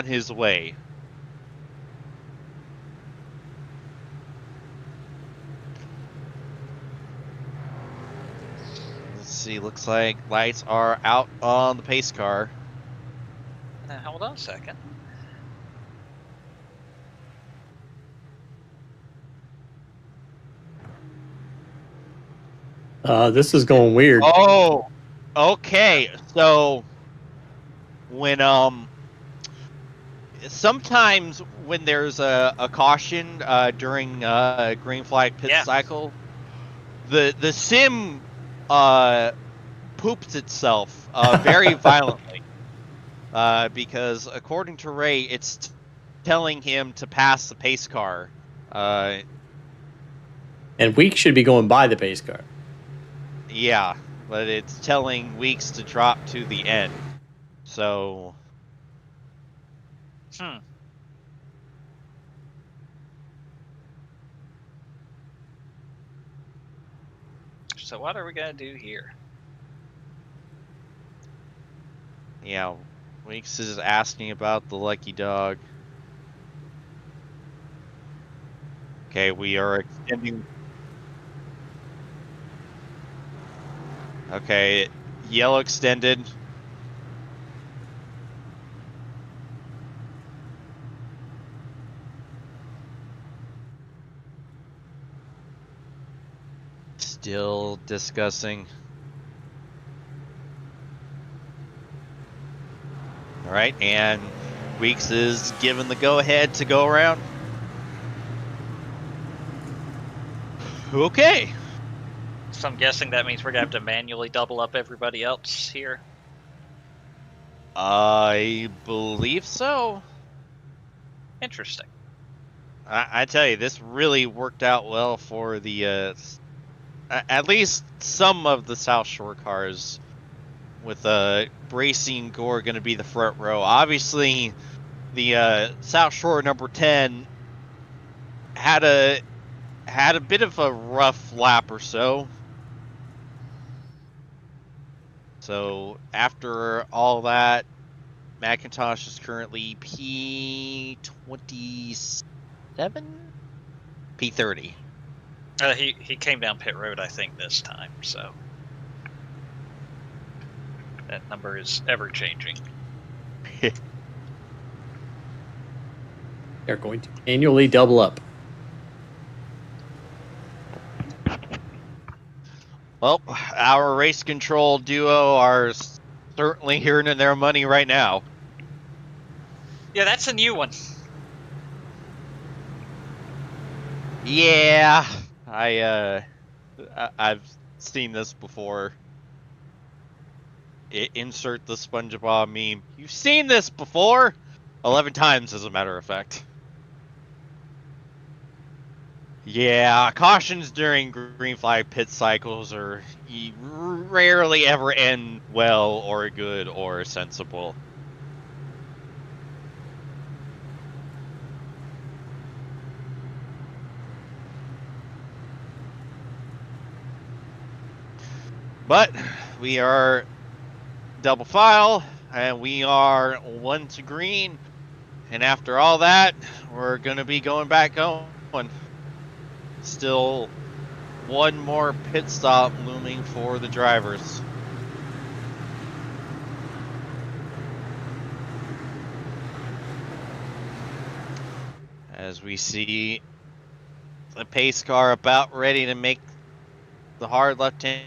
[SPEAKER 1] his way. Let's see, looks like lights are out on the pace car.
[SPEAKER 2] Now, hold on a second.
[SPEAKER 4] This is going weird.
[SPEAKER 1] Oh, okay. So when sometimes when there's a caution during green flag pit cycle, the sim poops itself very violently because according to Ray, it's telling him to pass the pace car.
[SPEAKER 4] And Weeks should be going by the pace car.
[SPEAKER 1] Yeah, but it's telling Weeks to drop to the end. So...
[SPEAKER 2] So what are we going to do here?
[SPEAKER 1] Yeah, Weeks is asking about the lucky dog. Okay, we are extending... Okay, yellow extended. Still discussing. All right, and Weeks is given the go-ahead to go around. Okay.
[SPEAKER 2] So I'm guessing that means we're going to have to manually double up everybody else here.
[SPEAKER 1] I believe so.
[SPEAKER 2] Interesting.
[SPEAKER 1] I tell you, this really worked out well for the, at least some of the South Shore cars, with Bracing Gore going to be the front row. Obviously, the South Shore number 10 had a bit of a rough lap or so. So after all that, McIntosh is currently P27? P30.
[SPEAKER 2] He came down pit road, I think, this time, so that number is ever changing.
[SPEAKER 4] They're going to annually double up.
[SPEAKER 1] Well, our race control duo are certainly earning their money right now.
[SPEAKER 2] Yeah, that's a new one.
[SPEAKER 1] Yeah, I've seen this before. Insert the SpongeBob meme. You've seen this before? 11 times, as a matter of fact. Yeah, cautions during green flag pit cycles are rarely ever end well or good or sensible. But we are double file, and we are 1 to green. And after all that, we're going to be going back going. Still one more pit stop looming for the drivers. As we see the pace car about ready to make the hard left-hand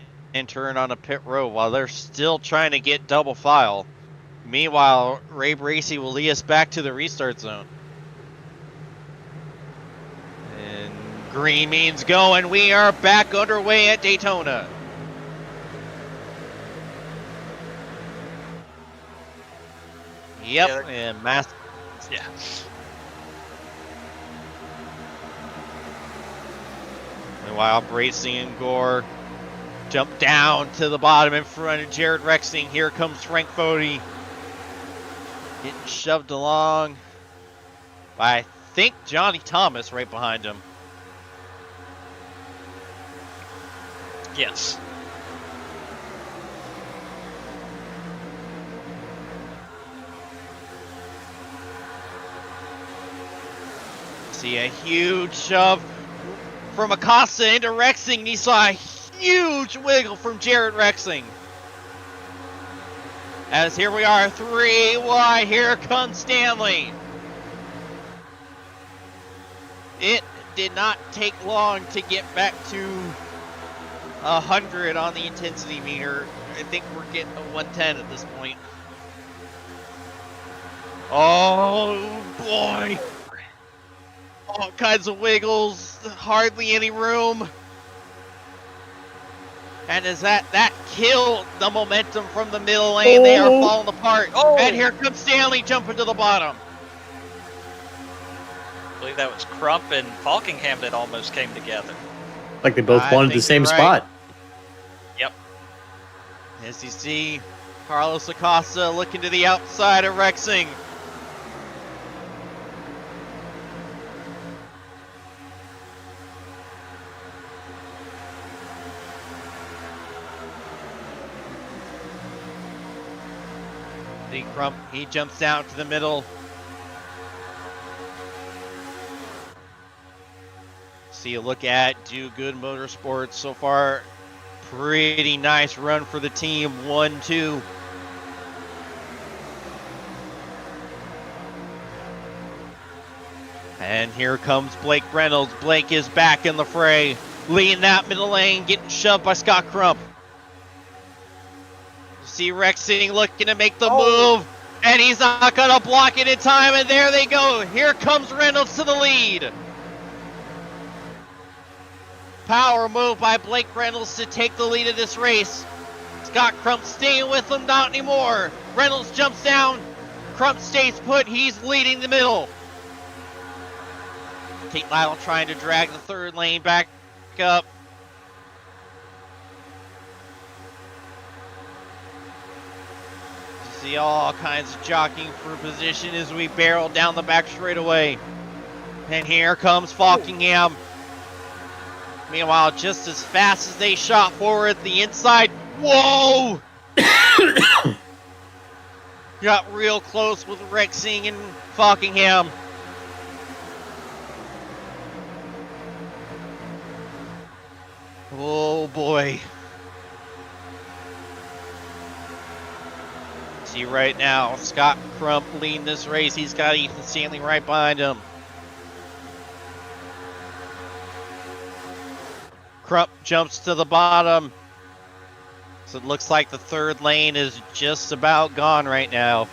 [SPEAKER 1] turn on a pit road while they're still trying to get double file. Meanwhile, Ray Bracey will lead us back to the restart zone. And green means go, and we are back underway at Daytona. Yep,
[SPEAKER 2] Yeah.
[SPEAKER 1] and mass.
[SPEAKER 2] Yeah.
[SPEAKER 1] Meanwhile, Bracey and Gore jump down to the bottom in front of Jared Rexing. Here comes Frank Fody. Getting shoved along by, I think, Johnny Thomas right behind him.
[SPEAKER 2] Yes.
[SPEAKER 1] See a huge shove from Acosta into Rexing. And he saw a huge wiggle from Jared Rexing. As here we are, 3 wide. Here comes Stanley. It did not take long to get back to 100 on the intensity meter. I think we're getting a 110 at this point. Oh boy. All kinds of wiggles, hardly any room. And as that killed the momentum from the middle lane, they are falling apart.
[SPEAKER 2] Oh.
[SPEAKER 1] And here comes Stanley jumping to the bottom.
[SPEAKER 2] I believe that was Crump and Falkingham that almost came together.
[SPEAKER 4] Like they both
[SPEAKER 1] I
[SPEAKER 4] wanted the
[SPEAKER 1] think
[SPEAKER 4] same
[SPEAKER 1] you're right.
[SPEAKER 4] spot.
[SPEAKER 2] Yep.
[SPEAKER 1] As you see, Carlos Acosta looking to the outside of Rexing. See Crump, he jumps down to the middle. See a look at Do Good Motorsports so far. Pretty nice run for the team, 1-2. And here comes Blake Reynolds. Blake is back in the fray, leading that middle lane, getting shoved by Scott Crump. See Rexing looking to make the move, and he's not going to block it in time, and there they go. Here comes Reynolds to the lead. Power move by Blake Reynolds to take the lead of this race. Scott Crump staying with him, not anymore. Reynolds jumps down. Crump stays put. He's leading the middle. Tate Lyle trying to drag the third lane back up. See all kinds of jockeying for position as we barrel down the back straightaway. And here comes Falkingham. Meanwhile, just as fast as they shot forward the inside. Whoa! Got real close with Rexing and Falkingham. Oh boy. See right now, Scott Crump leading this race. He's got Ethan Stanley right behind him. Crump jumps to the bottom. So it looks like the third lane is just about gone right now.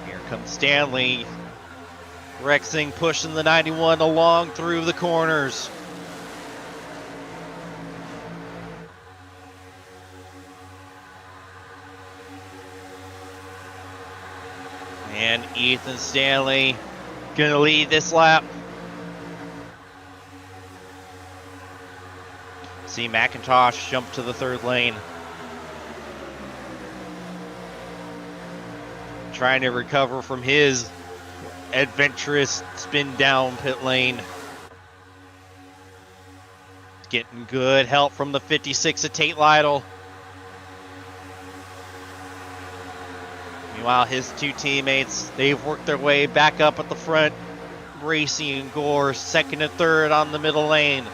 [SPEAKER 1] Here comes Stanley. Rexing pushing the 91 along through the corners. And Ethan Stanley gonna lead this lap. See McIntosh jump to the third lane. Trying to recover from his adventurous spin down pit lane. Getting good help from the 56 of Tate Lytle. Meanwhile, his two teammates, they've worked their way back up at the front. Bracey and Gore, second and third on the middle lane.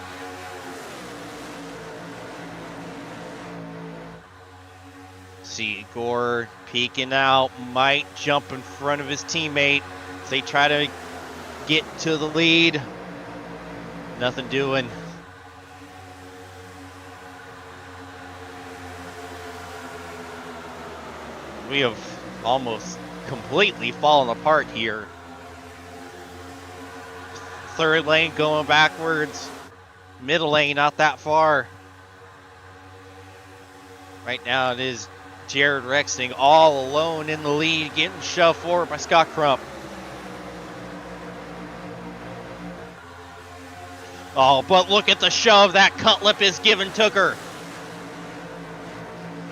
[SPEAKER 1] See Gore peeking out, might jump in front of his teammate as they try to get to the lead. Nothing doing. We have almost completely fallen apart here. Third lane going backwards. Middle lane not that far. Right now it is Jared Rexing all alone in the lead, getting shoved forward by Scott Crump. Oh, but look at the shove that Cutlip is giving Tooker.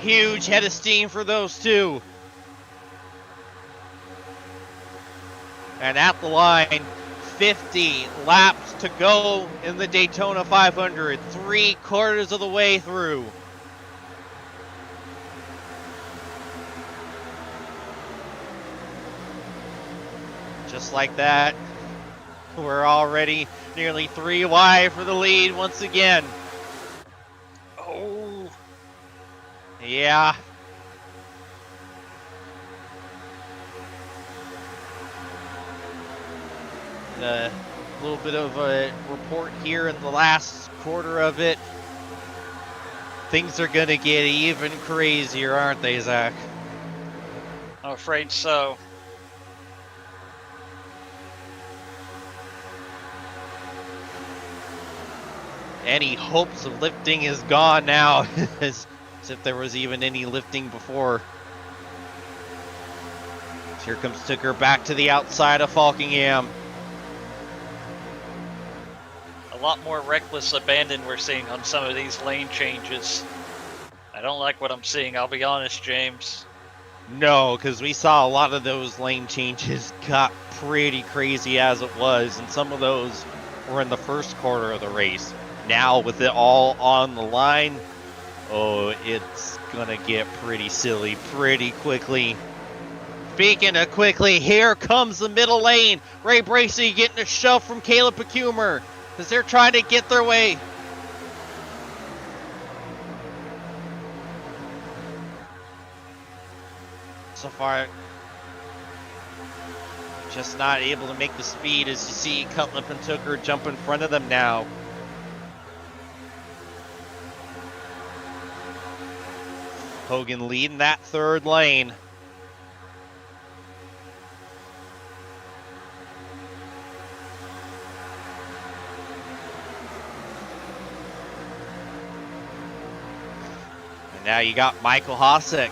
[SPEAKER 1] Huge head of steam for those two. And at the line, 50 laps to go in the Daytona 500, 3/4 of the way through. Just like that, we're already nearly 3 wide for the lead once again.
[SPEAKER 2] Oh.
[SPEAKER 1] Yeah. A little bit of a report here in the last quarter of it. Things are going to get even crazier, aren't they, Zach?
[SPEAKER 2] I'm afraid so.
[SPEAKER 1] Any hopes of lifting is gone now, as if there was even any lifting before. Here comes Tooker back to the outside of Falkingham.
[SPEAKER 2] A lot more reckless abandon we're seeing on some of these lane changes. I don't like what I'm seeing, I'll be honest, James.
[SPEAKER 1] No, because we saw a lot of those lane changes got pretty crazy as it was, and some of those were in the first quarter of the race. Now, with it all on the line, oh, it's gonna get pretty silly pretty quickly. Speaking of quickly, here comes the middle lane. Ray Bracey getting a shove from Caleb Pecumer as they're trying to get their way. So far, just not able to make the speed as you see Cutlip and Tooker jump in front of them now. Hogan leading that third lane. And now you got Michael Hosek.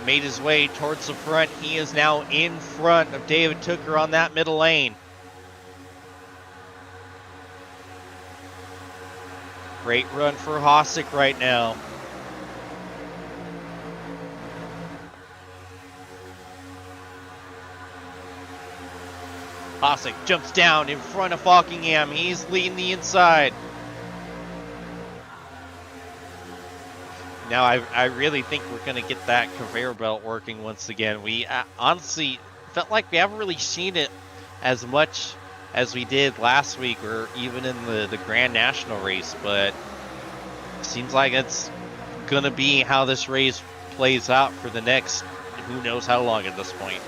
[SPEAKER 1] Made his way towards the front. He is now in front of David Tooker on that middle lane. Great run for Hosek right now. Hosek jumps down in front of Falkingham. He's leading the inside. Now I really think we're going to get that conveyor belt working once again. We honestly felt like we haven't really seen it as much as we did last week or even in the Grand National race, but it seems like it's going to be how this race plays out for the next who knows how long at this point.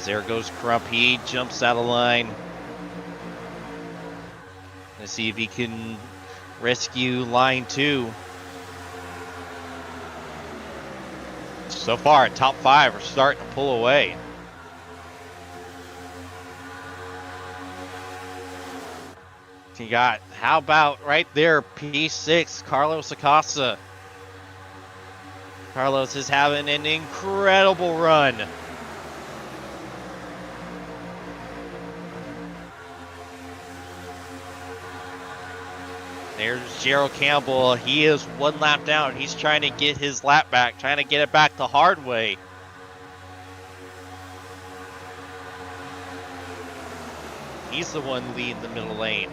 [SPEAKER 1] There goes Crump. He jumps out of line. Let's see if he can rescue line 2. So far, top 5 are starting to pull away. You got, how about right there, P6, Carlos Acosta. Carlos is having an incredible run. There's Gerald Campbell. He is one lap down. He's trying to get his lap back, trying to get it back the hard way. He's the one leading the middle lane.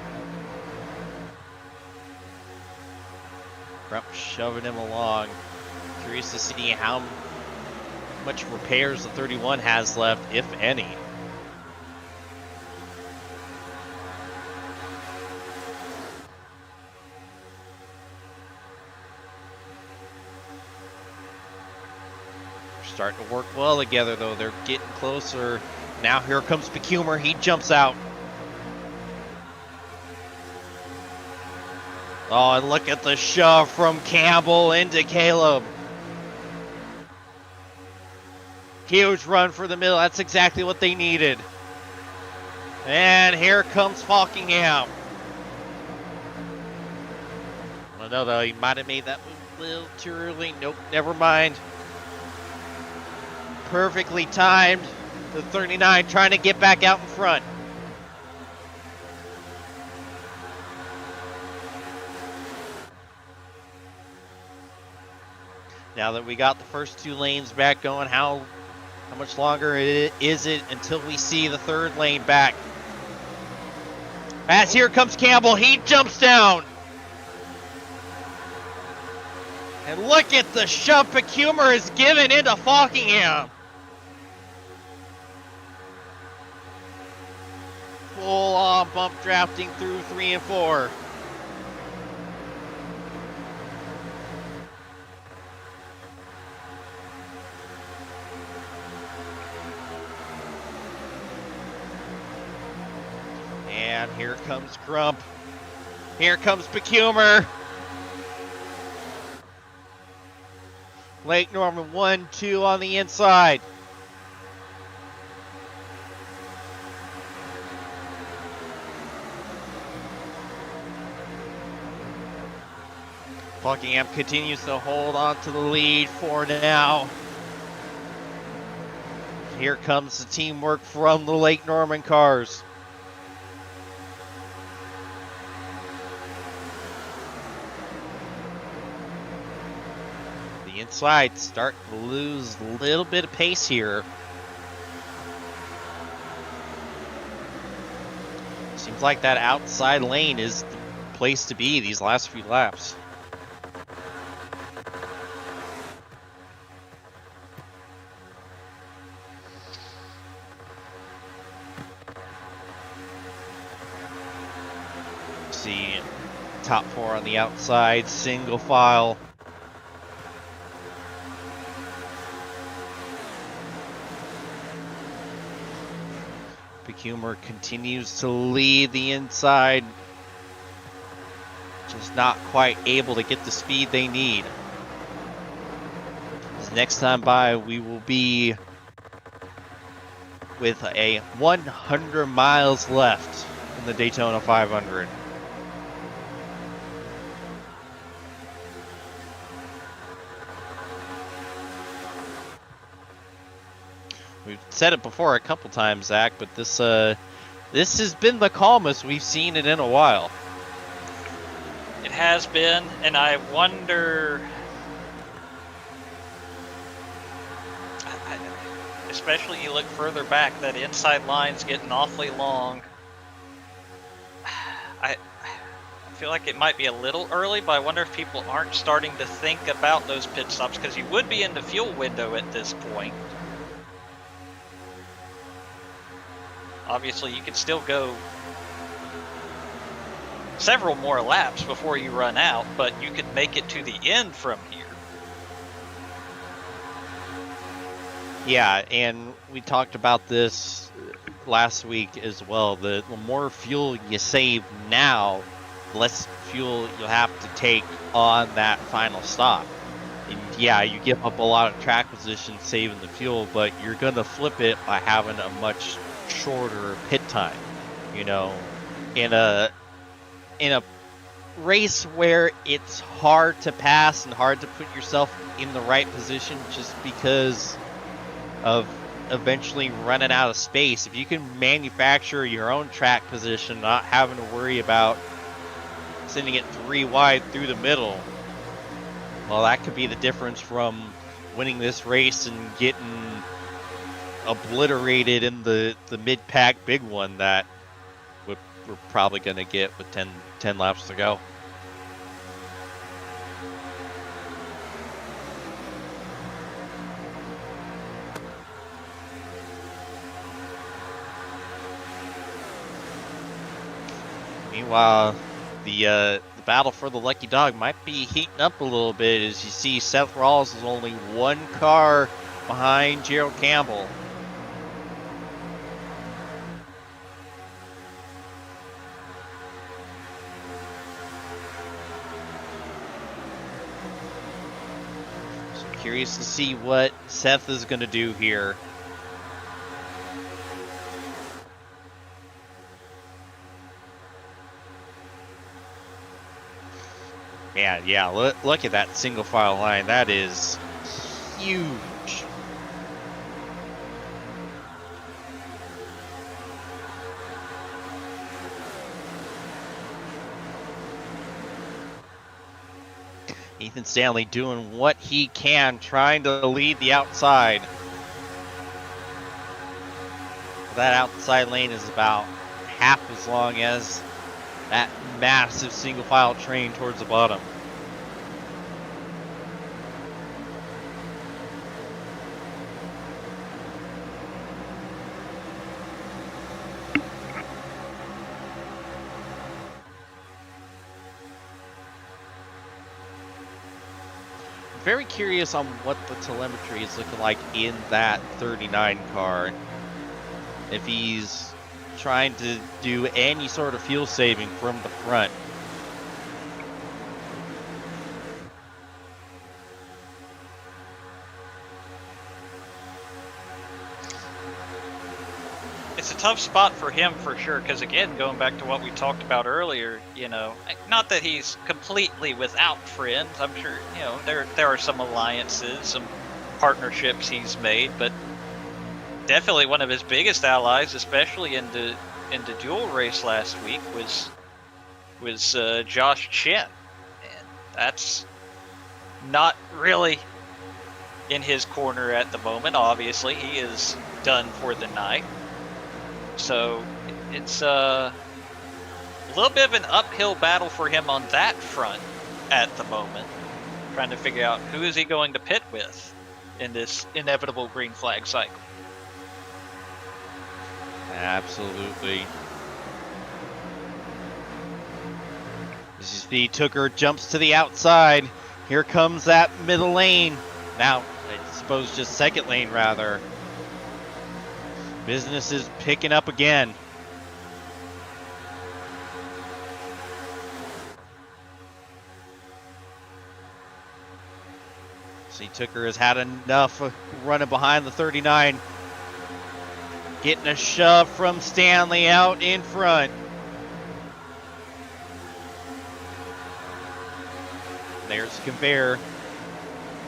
[SPEAKER 1] Crump shoving him along. Curious to see how much repairs the 31 has left, if any. They're starting to work well together, though. They're getting closer. Now here comes Becumer. He jumps out. Oh, and look at the shove from Campbell into Caleb. Huge run for the middle. That's exactly what they needed. And here comes Falkingham. Oh, no, though, he might have made that move a little too early. Nope, never mind. Perfectly timed. The 39 trying to get back out in front. Now that we got the first two lanes back going, how much longer is it until we see the third lane back? As here comes Campbell, he jumps down. And look at the shove Becumer is given into Falkingham. Full on bump drafting through 3 and 4. And here comes Crump. Here comes Becumer. Lake Norman 1-2 on the inside. Buckingham continues to hold on to the lead for now. Here comes the teamwork from the Lake Norman cars. The inside starting to lose a little bit of pace here. Seems like that outside lane is the place to be these last few laps. See top 4 on the outside, single file. Becumer continues to lead the inside. Just not quite able to get the speed they need. This next time by, we will be with a 100 miles left in the Daytona 500. We've said it before a couple times, Zach, but this has been the calmest we've seen it in a while.
[SPEAKER 2] It has been, and I wonder, especially you look further back, that inside line's getting awfully long. I feel like it might be a little early, but I wonder if people aren't starting to think about those pit stops, because you would be in the fuel window at this point. Obviously, you can still go several more laps before you run out, but you could make it to the end from here.
[SPEAKER 1] Yeah, and we talked about this last week as well. The more fuel you save now, the less fuel you'll have to take on that final stop. And yeah, you give up a lot of track position saving the fuel, but you're going to flip it by having a much shorter pit time. You know, in a in a race where it's hard to pass and hard to put yourself in the right position just because of eventually running out of space. If you can manufacture your own track position, not having to worry about sending it 3 wide through the middle, well, that could be the difference from winning this race and getting obliterated in the mid-pack big one that we're probably going to get with 10 laps to go. Meanwhile, the battle for the lucky dog might be heating up a little bit as you see Seth Rawls is only 1 car behind Gerald Campbell. So curious to see what Seth is going to do here. Yeah, look at that single file line. That is huge. Ethan Stanley doing what he can, trying to lead the outside. That outside lane is about half as long as that massive single file train towards the bottom. Very curious on what the telemetry is looking like in that 39 car. If he's trying to do any sort of fuel saving from the front.
[SPEAKER 2] It's a tough spot for him for sure, because again, going back to what we talked about earlier, you know, not that he's completely without friends. I'm sure, you know, there are some alliances, some partnerships he's made, but definitely one of his biggest allies, especially in the dual race last week, was Josh Chen, and that's not really in his corner at the moment. Obviously, he is done for the night. So it's a little bit of an uphill battle for him on that front at the moment, trying to figure out who is he going to pit with in this inevitable green flag cycle.
[SPEAKER 1] Absolutely. As you see, Tooker jumps to the outside. Here comes that middle lane. Now, I suppose just second lane rather. Business is picking up again. See, Tooker has had enough running behind the 39. Getting a shove from Stanley out in front. There's the conveyor.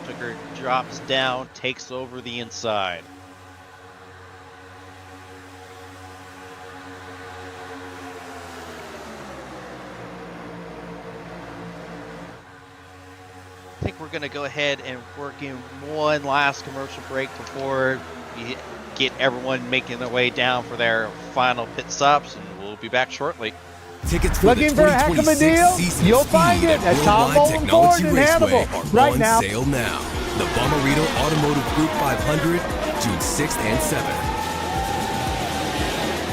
[SPEAKER 1] Tooker drops down, takes over the inside. I think we're going to go ahead and work in one last commercial break before we get everyone making their way down for their final pit stops, and we'll be back shortly.
[SPEAKER 5] Tickets for
[SPEAKER 6] Looking
[SPEAKER 5] the
[SPEAKER 6] for a heck of a deal?
[SPEAKER 5] season
[SPEAKER 6] You'll
[SPEAKER 5] of
[SPEAKER 6] find
[SPEAKER 5] Speed
[SPEAKER 6] it at Tom
[SPEAKER 5] Worldwide
[SPEAKER 6] Bowling Ford
[SPEAKER 5] Technology
[SPEAKER 6] in
[SPEAKER 5] Raceway
[SPEAKER 6] Hannibal
[SPEAKER 5] are
[SPEAKER 6] right
[SPEAKER 5] on
[SPEAKER 6] now.
[SPEAKER 5] sale now. The Bomarito Automotive Group 500, June 6th and 7th.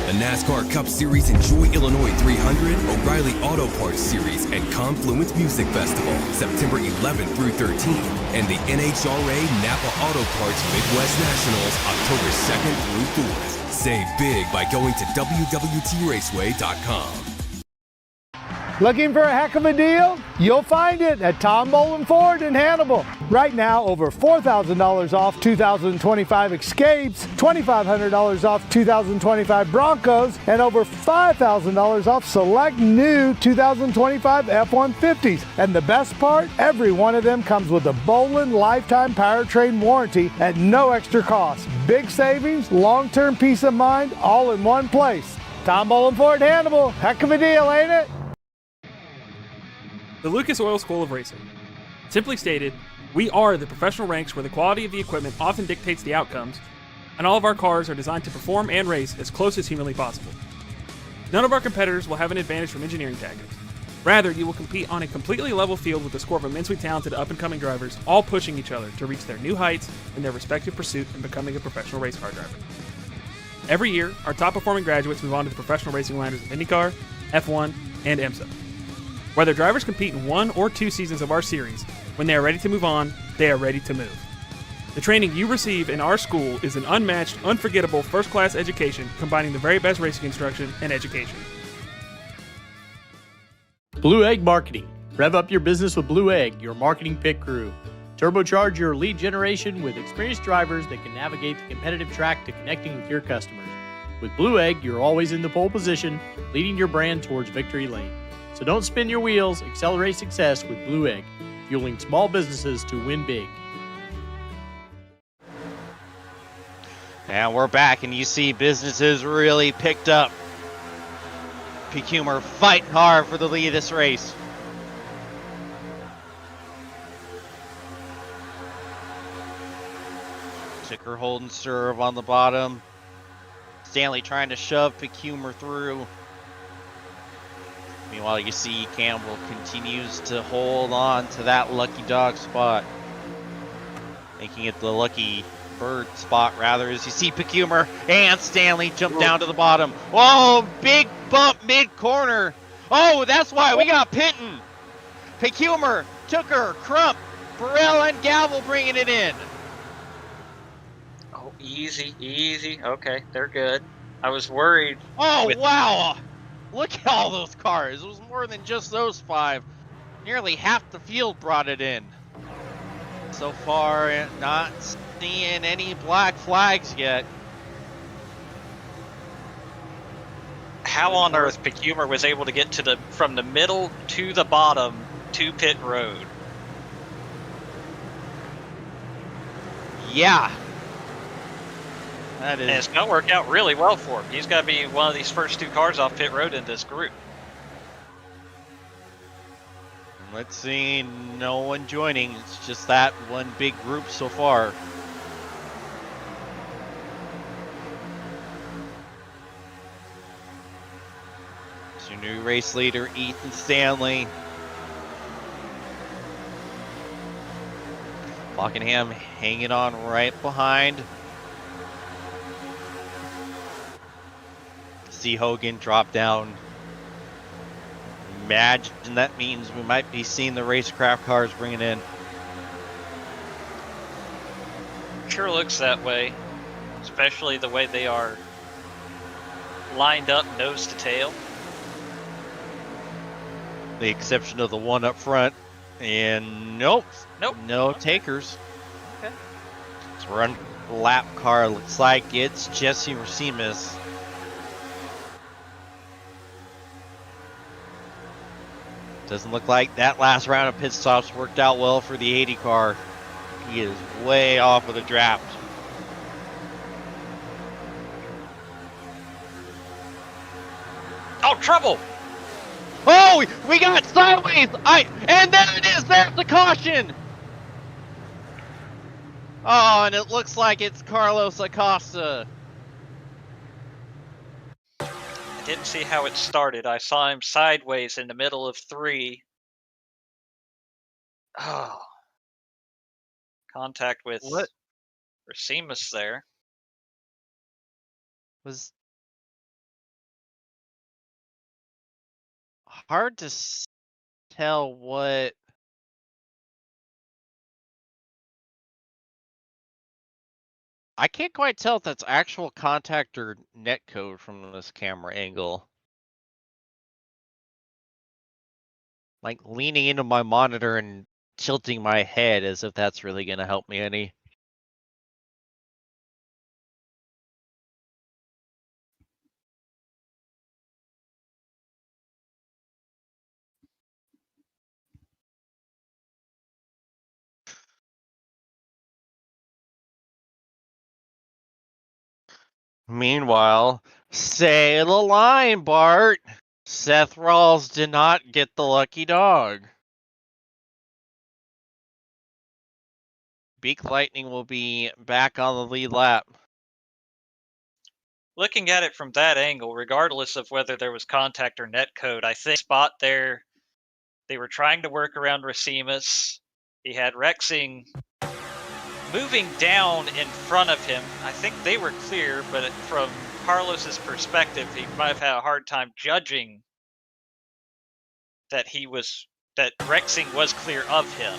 [SPEAKER 5] The NASCAR Cup Series Enjoy Illinois 300, O'Reilly Auto Parts Series, and Confluence Music Festival, September 11th through 13th, and the NHRA Napa Auto Parts Midwest Nationals, October 2nd through 4th. Save big by going to WWTRaceway.com.
[SPEAKER 6] Looking for a heck of a deal? You'll find it at Tom Bolin Ford in Hannibal. Right now, over $4,000 off 2025 Escapes, $2,500 off 2025 Broncos, and over $5,000 off select new 2025 F-150s. And the best part, every one of them comes with a Bolin lifetime powertrain warranty at no extra cost. Big savings, long-term peace of mind, all in one place. Tom Bolin Ford Hannibal. Heck of a deal, ain't it?
[SPEAKER 9] The Lucas Oil School of Racing. Simply stated, we are the professional ranks where the quality of the equipment often dictates the outcomes, and all of our cars are designed to perform and race as close as humanly possible. None of our competitors will have an advantage from engineering tactics. Rather, you will compete on a completely level field with a score of immensely talented up-and-coming drivers, all pushing each other to reach their new heights in their respective pursuit in becoming a professional race car driver. Every year, our top-performing graduates move on to the professional racing ladders of IndyCar, F1, and IMSA. Whether drivers compete in 1 or 2 seasons of our series, when they are ready to move on, they are ready to move. The training you receive in our school is an unmatched, unforgettable, first-class education combining the very best racing instruction and education.
[SPEAKER 4] Blue Egg Marketing. Rev up your business with Blue Egg, your marketing pit crew. Turbocharge your lead generation with experienced drivers that can navigate the competitive track to connecting with your customers. With Blue Egg, you're always in the pole position, leading your brand towards victory lane. So don't spin your wheels, accelerate success with Blue Egg, fueling small businesses to win big.
[SPEAKER 1] And we're back, and you see businesses really picked up. Pecumer fighting hard for the lead of this race. Ticker holding serve on the bottom. Stanley trying to shove Pecumer through. Meanwhile, you see Campbell continues to hold on to that lucky dog spot. Making it the lucky bird spot, rather, as you see Pecumer and Stanley jump down to the bottom. Oh, big bump mid-corner. Oh, that's why we got Pitton. Pecumer, Tooker, Crump, Burrell, and Gavel bringing it in.
[SPEAKER 2] Oh, easy, easy. Okay, they're good. I was worried.
[SPEAKER 1] Oh, wow. Look at all those cars. It was more than just those 5. Nearly half the field brought it in. So far, not seeing any black flags yet.
[SPEAKER 2] How on earth Pecumer was able to get to from the middle to the bottom to pit road?
[SPEAKER 1] Yeah. That is.
[SPEAKER 2] And it's going to work out really well for him. He's got to be one of these first 2 cars off pit road in this group.
[SPEAKER 1] Let's see, no one joining. It's just that one big group so far. It's your new race leader, Ethan Stanley. Buckingham hanging on right behind. See Hogan drop down. Imagine that means we might be seeing the racecraft cars bringing in.
[SPEAKER 2] Sure looks that way, especially the way they are lined up nose to tail.
[SPEAKER 1] The exception of the one up front. And nope. No takers.
[SPEAKER 2] Okay.
[SPEAKER 1] It's a run lap car. Looks like it's Jesse Racimus. Doesn't look like that last round of pit stops worked out well for the 80 car. He is way off of the draft.
[SPEAKER 2] Oh, trouble!
[SPEAKER 1] Oh, we got sideways! And there it is! There's the caution! Oh, and it looks like it's Carlos Acosta.
[SPEAKER 2] I didn't see how it started. I saw him sideways in the middle of 3. Oh. Contact with Racimus there.
[SPEAKER 1] Was hard to tell what. I can't quite tell if that's actual contact or netcode from this camera angle. like leaning into my monitor and tilting my head as if that's really going to help me any. Meanwhile, say the line, Bart. Seth Rawls did not get the lucky dog. Beak Lightning will be back on the lead lap.
[SPEAKER 2] Looking at it from that angle, regardless of whether there was contact or net code, I think spot there, they were trying to work around Racimus. He had Rexing moving down in front of him. I think they were clear, but from Carlos's perspective, he might have had a hard time judging that Rexing was clear of him.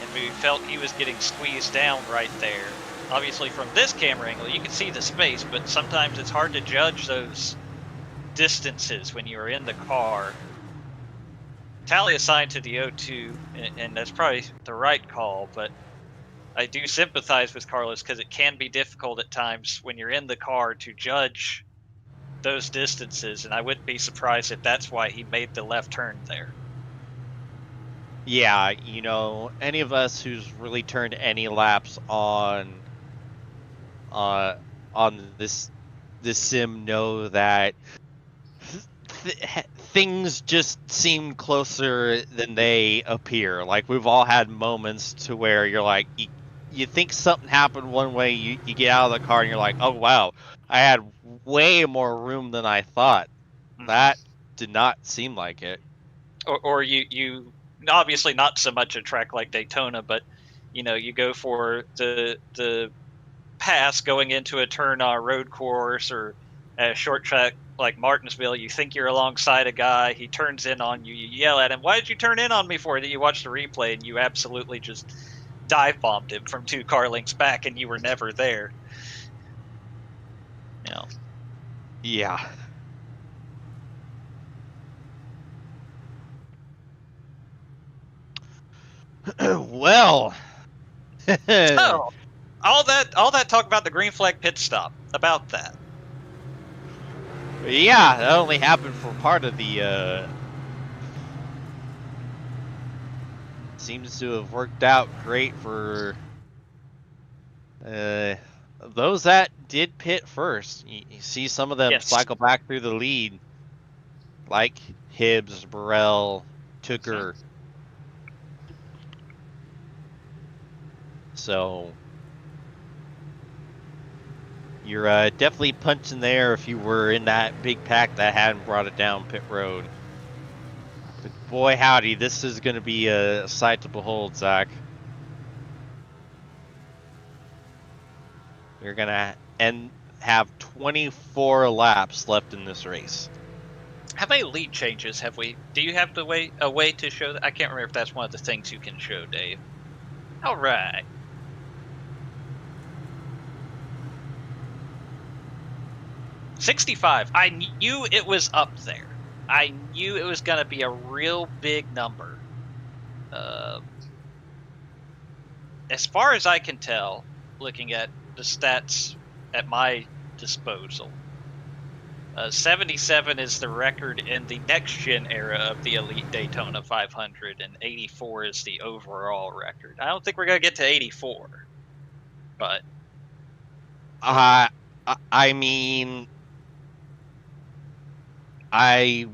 [SPEAKER 2] And we felt he was getting squeezed down right there. Obviously, from this camera angle, you can see the space, but sometimes it's hard to judge those distances when you're in the car. Tally assigned to the O2, and that's probably the right call, but I do sympathize with Carlos because it can be difficult at times when you're in the car to judge those distances, and I wouldn't be surprised if that's why he made the left turn there.
[SPEAKER 1] Yeah, you know, any of us who's really turned any laps on this sim know that things just seem closer than they appear. Like, we've all had moments to where you're like, you think something happened one way, you get out of the car and you're like, oh wow, I had way more room than I thought. That did not seem like it.
[SPEAKER 2] Or you obviously not so much a track like Daytona, but you know, you go for the pass going into a turn on a road course or a short track like Martinsville. You think you're alongside a guy, he turns in on you, you yell at him, why did you turn in on me for? Then you watch the replay and you absolutely just dive bombed him from 2 car lengths back and you were never there. You know.
[SPEAKER 1] Yeah. Well.
[SPEAKER 2] So, all that talk about the green flag pit stop, about that.
[SPEAKER 1] Yeah, that only happened for part of the seems to have worked out great for those that did pit first. You see some of them cycle back through the lead, like Hibbs, Burrell, Tooker. So you're definitely punching there if you were in that big pack that hadn't brought it down pit road. But boy howdy, this is going to be a sight to behold, Zach. You're going to have 24 laps left in this race.
[SPEAKER 2] How many lead changes have we? Do you have a way to show that? I can't remember if that's one of the things you can show, Dave. All right. $65. I knew it was up there. I knew it was going to be a real big number. As far as I can tell, looking at the stats at my disposal, 77 is the record in the next-gen era of the Elite Daytona 500, and 84 is the overall record. I don't think we're going to get to 84, but...
[SPEAKER 1] I mean... I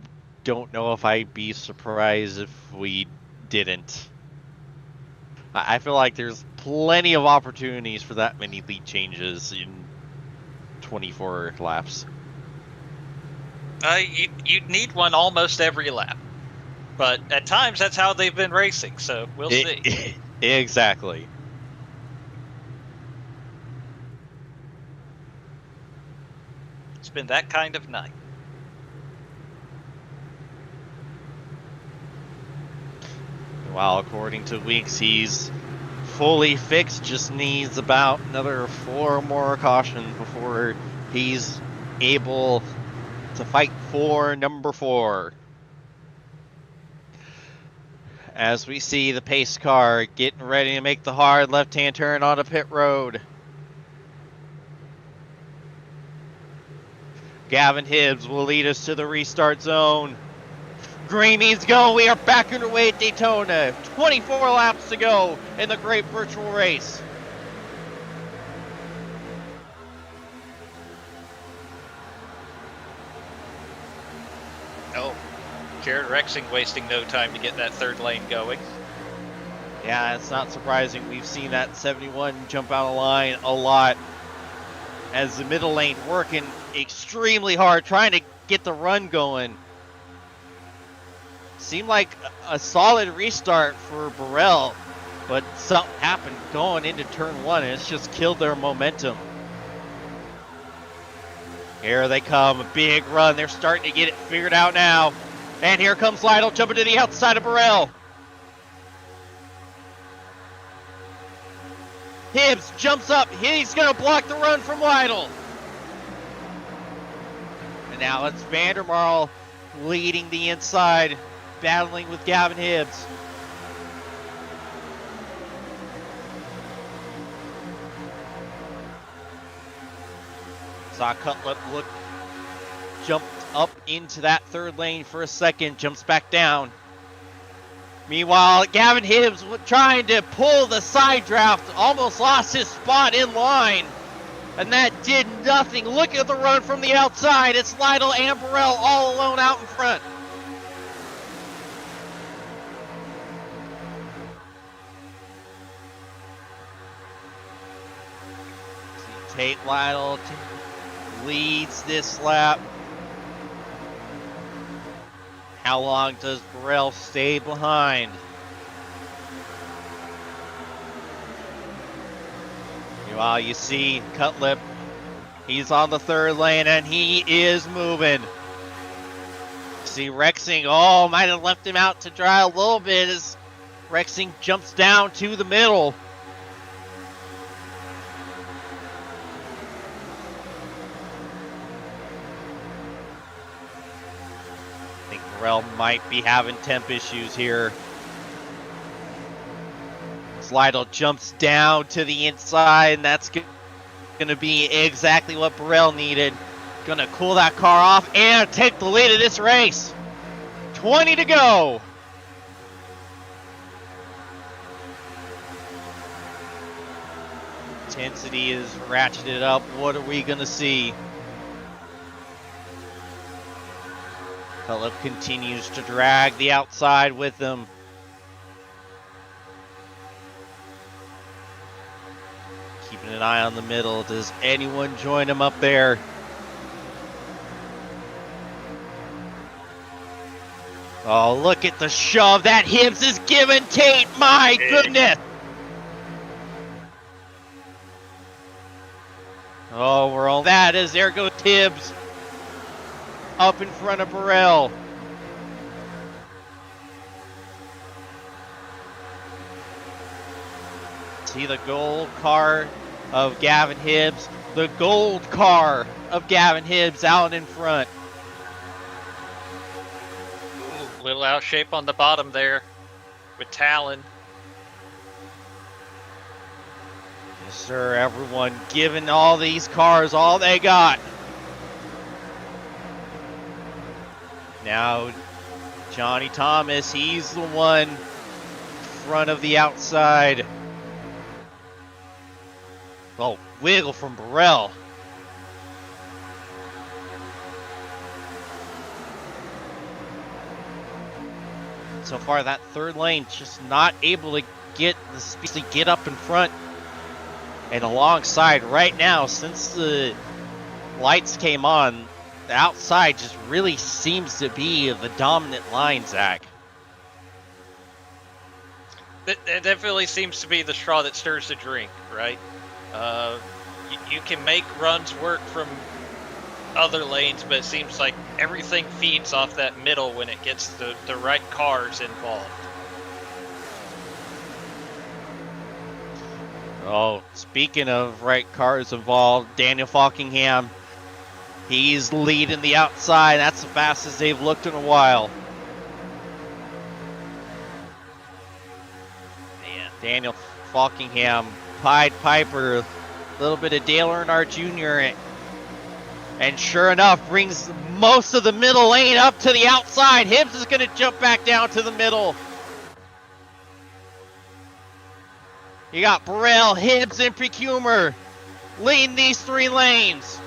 [SPEAKER 1] don't know if I'd be surprised if we didn't. I feel like there's plenty of opportunities for that many lead changes in 24 laps.
[SPEAKER 2] You'd need one almost every lap. But at times, that's how they've been racing, so we'll see.
[SPEAKER 1] Exactly.
[SPEAKER 2] It's been that kind of night.
[SPEAKER 1] Well, according to Weeks, he's fully fixed, just needs about another 4 more cautions before he's able to fight for number 4. As we see the pace car getting ready to make the hard left-hand turn onto pit road. Gavin Hibbs will lead us to the restart zone. Green means go. We are back underway at Daytona. 24 laps to go in the great virtual race.
[SPEAKER 2] Oh, Jared Rexing wasting no time to get that third lane going.
[SPEAKER 1] Yeah, it's not surprising. We've seen that 71 jump out of line a lot as the middle lane working extremely hard, trying to get the run going. Seemed like a solid restart for Burrell, but something happened going into turn one, and it's just killed their momentum. Here they come, a big run. They're starting to get it figured out now. And here comes Lytle jumping to the outside of Burrell. Hibbs jumps up. He's going to block the run from Lytle. And now it's Vandermarl leading the inside, battling with Gavin Hibbs. Saw Cutlip jumped up into that third lane for a second, jumps back down. Meanwhile, Gavin Hibbs trying to pull the side draft, almost lost his spot in line. And that did nothing. Look at the run from the outside. It's Lytle and Burrell all alone out in front. See, Tate Lytle leads this lap. How long does Burrell stay behind? Meanwhile, you see Cutlip. He's on the third lane and he is moving. See Rexing, might have left him out to dry a little bit as Rexing jumps down to the middle. Burrell might be having temp issues here. Lytle jumps down to the inside, and that's going to be exactly what Burrell needed. Going to cool that car off and take the lead of this race. 20 to go. Intensity is ratcheted up. What are we going to see? Cutlip continues to drag the outside with him. Keeping an eye on the middle. Does anyone join him up there? Oh, look at the shove that Hibbs is giving Tate. My goodness. Oh, we're on that as there goes Hibbs. Up in front of Burrell. See the gold car of Gavin Hibbs. The gold car of Gavin Hibbs out in front.
[SPEAKER 2] Ooh, little out shape on the bottom there with Talon.
[SPEAKER 1] Yes, sir. Everyone giving all these cars all they got. Now, Johnny Thomas, he's the one in front of the outside. Oh, wiggle from Burrell. So far, that third lane just not able to get the speed to get up in front and alongside. Right now, since the lights came on, the outside just really seems to be the dominant line, Zach.
[SPEAKER 2] It definitely seems to be the straw that stirs the drink, right? You can make runs work from other lanes, but it seems like everything feeds off that middle when it gets the right cars involved.
[SPEAKER 1] Oh, speaking of right cars involved, Daniel Falkingham, he's leading the outside. That's the fastest they've looked in a while. Daniel Falkingham, Pied Piper, a little bit of Dale Earnhardt Jr. And sure enough, brings most of the middle lane up to the outside. Hibbs is going to jump back down to the middle. You got Burrell, Hibbs, and Pecumer leading these 3 lanes.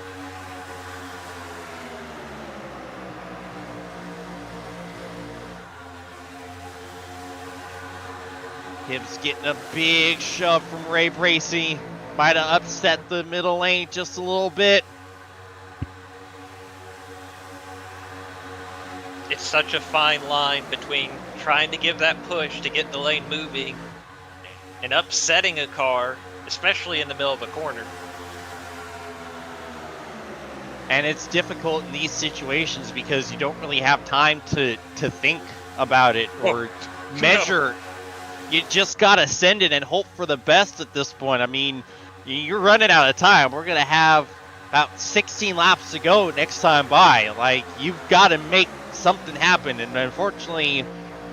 [SPEAKER 1] Hibbs getting a big shove from Ray Bracey. Might have upset the middle lane just a little bit.
[SPEAKER 2] It's such a fine line between trying to give that push to get the lane moving and upsetting a car, especially in the middle of a corner.
[SPEAKER 1] And it's difficult in these situations because you don't really have time to think about it or measure. You just got to send it and hope for the best at this point. I mean, you're running out of time. We're going to have about 16 laps to go next time by. Like, you've got to make something happen. And unfortunately,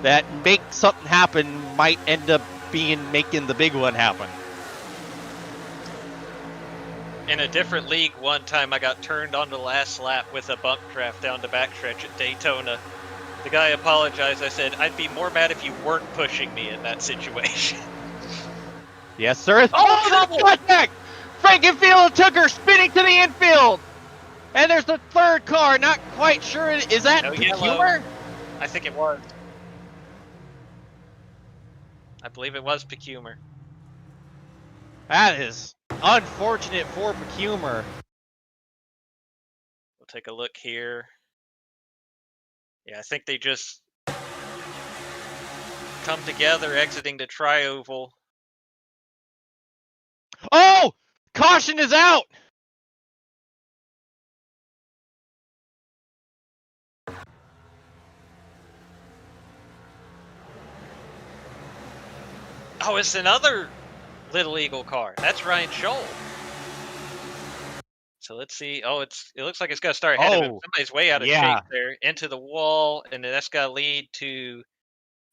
[SPEAKER 1] that make something happen might end up being making the big one happen.
[SPEAKER 2] In a different league, one time I got turned on the last lap with a bump draft down the backstretch at Daytona. The guy apologized. I said, I'd be more mad if you weren't pushing me in that situation.
[SPEAKER 1] Yes, sir.
[SPEAKER 2] Oh, trouble!
[SPEAKER 1] Contact! Frankenfield and Tucker spinning to the infield. And there's the third car. Not quite sure. Is that
[SPEAKER 2] No
[SPEAKER 1] Pecumer?
[SPEAKER 2] yellow. I think it was. I believe it was Pecumer.
[SPEAKER 1] That is unfortunate for Pecumer.
[SPEAKER 2] We'll take a look here. Yeah, I think they just come together exiting the tri-oval.
[SPEAKER 1] Oh! Caution is out!
[SPEAKER 2] Oh, it's another Little Eagle car. That's Ryan Scholl. So let's see. Oh, it looks like it's got to start ahead of him. Somebody's way out of shape there. Into the wall, and then that's got to lead to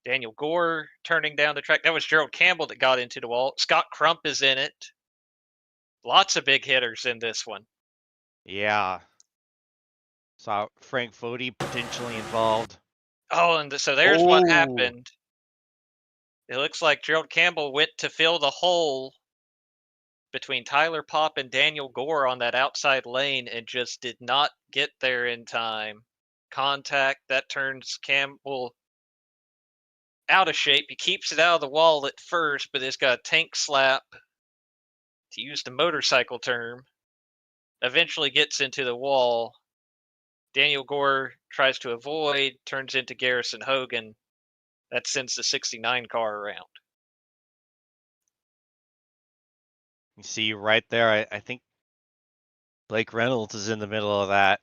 [SPEAKER 2] Daniel Gore turning down the track. That was Gerald Campbell that got into the wall. Scott Crump is in it. Lots of big hitters in this one.
[SPEAKER 1] Yeah. Saw Frank Foti potentially involved.
[SPEAKER 2] Oh, and so there's what happened. It looks like Gerald Campbell went to fill the hole between Tyler Popp and Daniel Gore on that outside lane and just did not get there in time. Contact, that turns Campbell out of shape. He keeps it out of the wall at first, but it's got a tank slap, to use the motorcycle term. Eventually gets into the wall. Daniel Gore tries to avoid, turns into Garrison Hogan. That sends the 69 car around.
[SPEAKER 1] You see right there, I think Blake Reynolds is in the middle of that.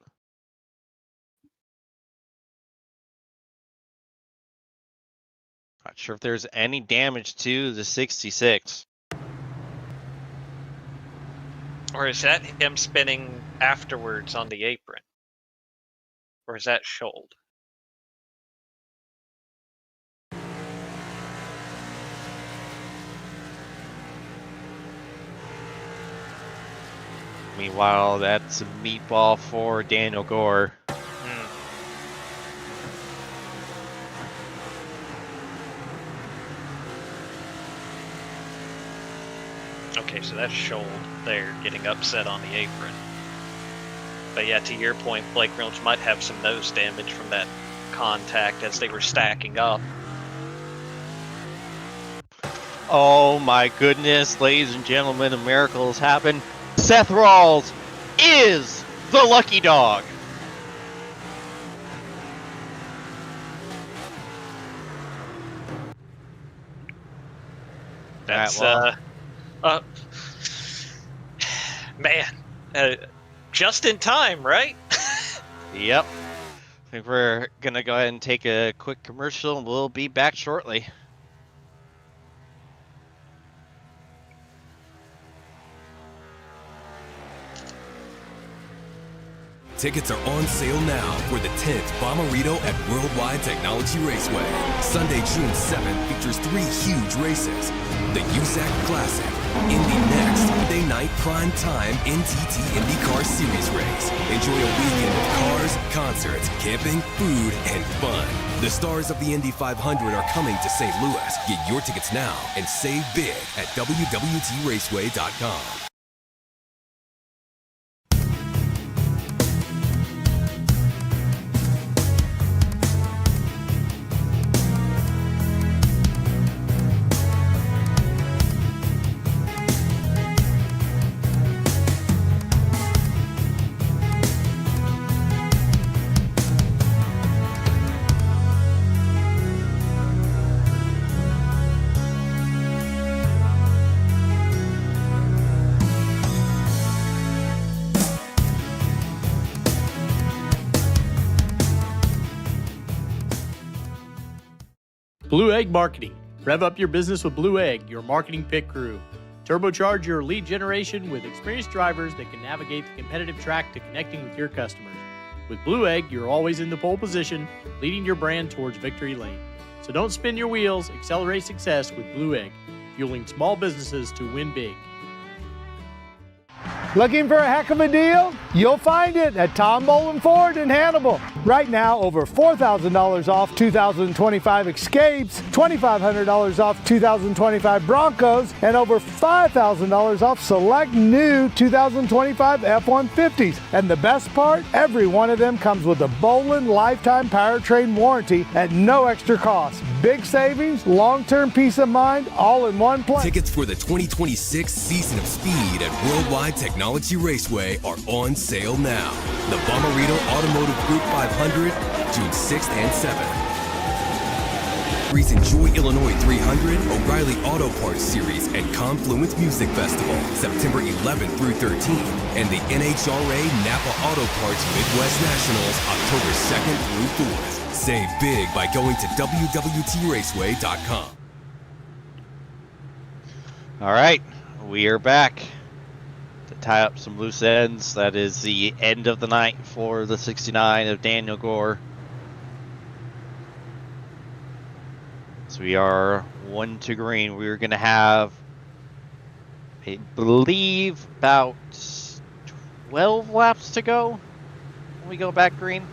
[SPEAKER 1] Not sure if there's any damage to the 66.
[SPEAKER 2] Or is that him spinning afterwards on the apron? Or is that Scholl?
[SPEAKER 1] Meanwhile, that's a meatball for Daniel Gore.
[SPEAKER 2] Okay, so that's Scholl there getting upset on the apron. But yeah, to your point, Blake Reynolds might have some nose damage from that contact as they were stacking up.
[SPEAKER 1] Oh my goodness, ladies and gentlemen, a miracle has happened. Seth Rawls is the lucky dog.
[SPEAKER 2] That's man, just in time, right?
[SPEAKER 1] Yep. I think we're gonna go ahead and take a quick commercial, and we'll be back shortly.
[SPEAKER 5] Tickets are on sale now for the 10th Bomarito at Worldwide Technology Raceway. Sunday, June 7th features 3 huge races. The USAC Classic, Indy Next, Monday night prime time NTT IndyCar Series race. Enjoy a weekend of cars, concerts, camping, food, and fun. The stars of the Indy 500 are coming to St. Louis. Get your tickets now and save big at www.raceway.com.
[SPEAKER 4] Blue Egg Marketing. Rev up your business with Blue Egg, your marketing pit crew. Turbocharge your lead generation with experienced drivers that can navigate the competitive track to connecting with your customers. With Blue Egg, you're always in the pole position, leading your brand towards victory lane. So don't spin your wheels, accelerate success with Blue Egg, fueling small businesses to win big.
[SPEAKER 6] Looking for a heck of a deal? You'll find it at Tom Bolin Ford in Hannibal. Right now, over $4,000 off 2025 Escapes, $2,500 off 2025 Broncos, and over $5,000 off select new 2025 F-150s. And the best part? Every one of them comes with a Bolin lifetime powertrain warranty at no extra cost. Big savings, long-term peace of mind, all in one place.
[SPEAKER 5] Tickets for the 2026 Season of Speed at Worldwide Technology Raceway are on sale now. The Bomarito Automotive Group 500, June 6th and 7th. Enjoy Illinois 300, O'Reilly Auto Parts Series, and Confluence Music Festival, September 11th through 13th, and the NHRA Napa Auto Parts Midwest Nationals, October 2nd through 4th. Save big by going to WWTRaceway.com.
[SPEAKER 1] All right, we are back to tie up some loose ends. That is the end of the night for the 69 of Daniel Gore. So we are 1 to green. We're going to have, I believe, about 12 laps to go when we go back green.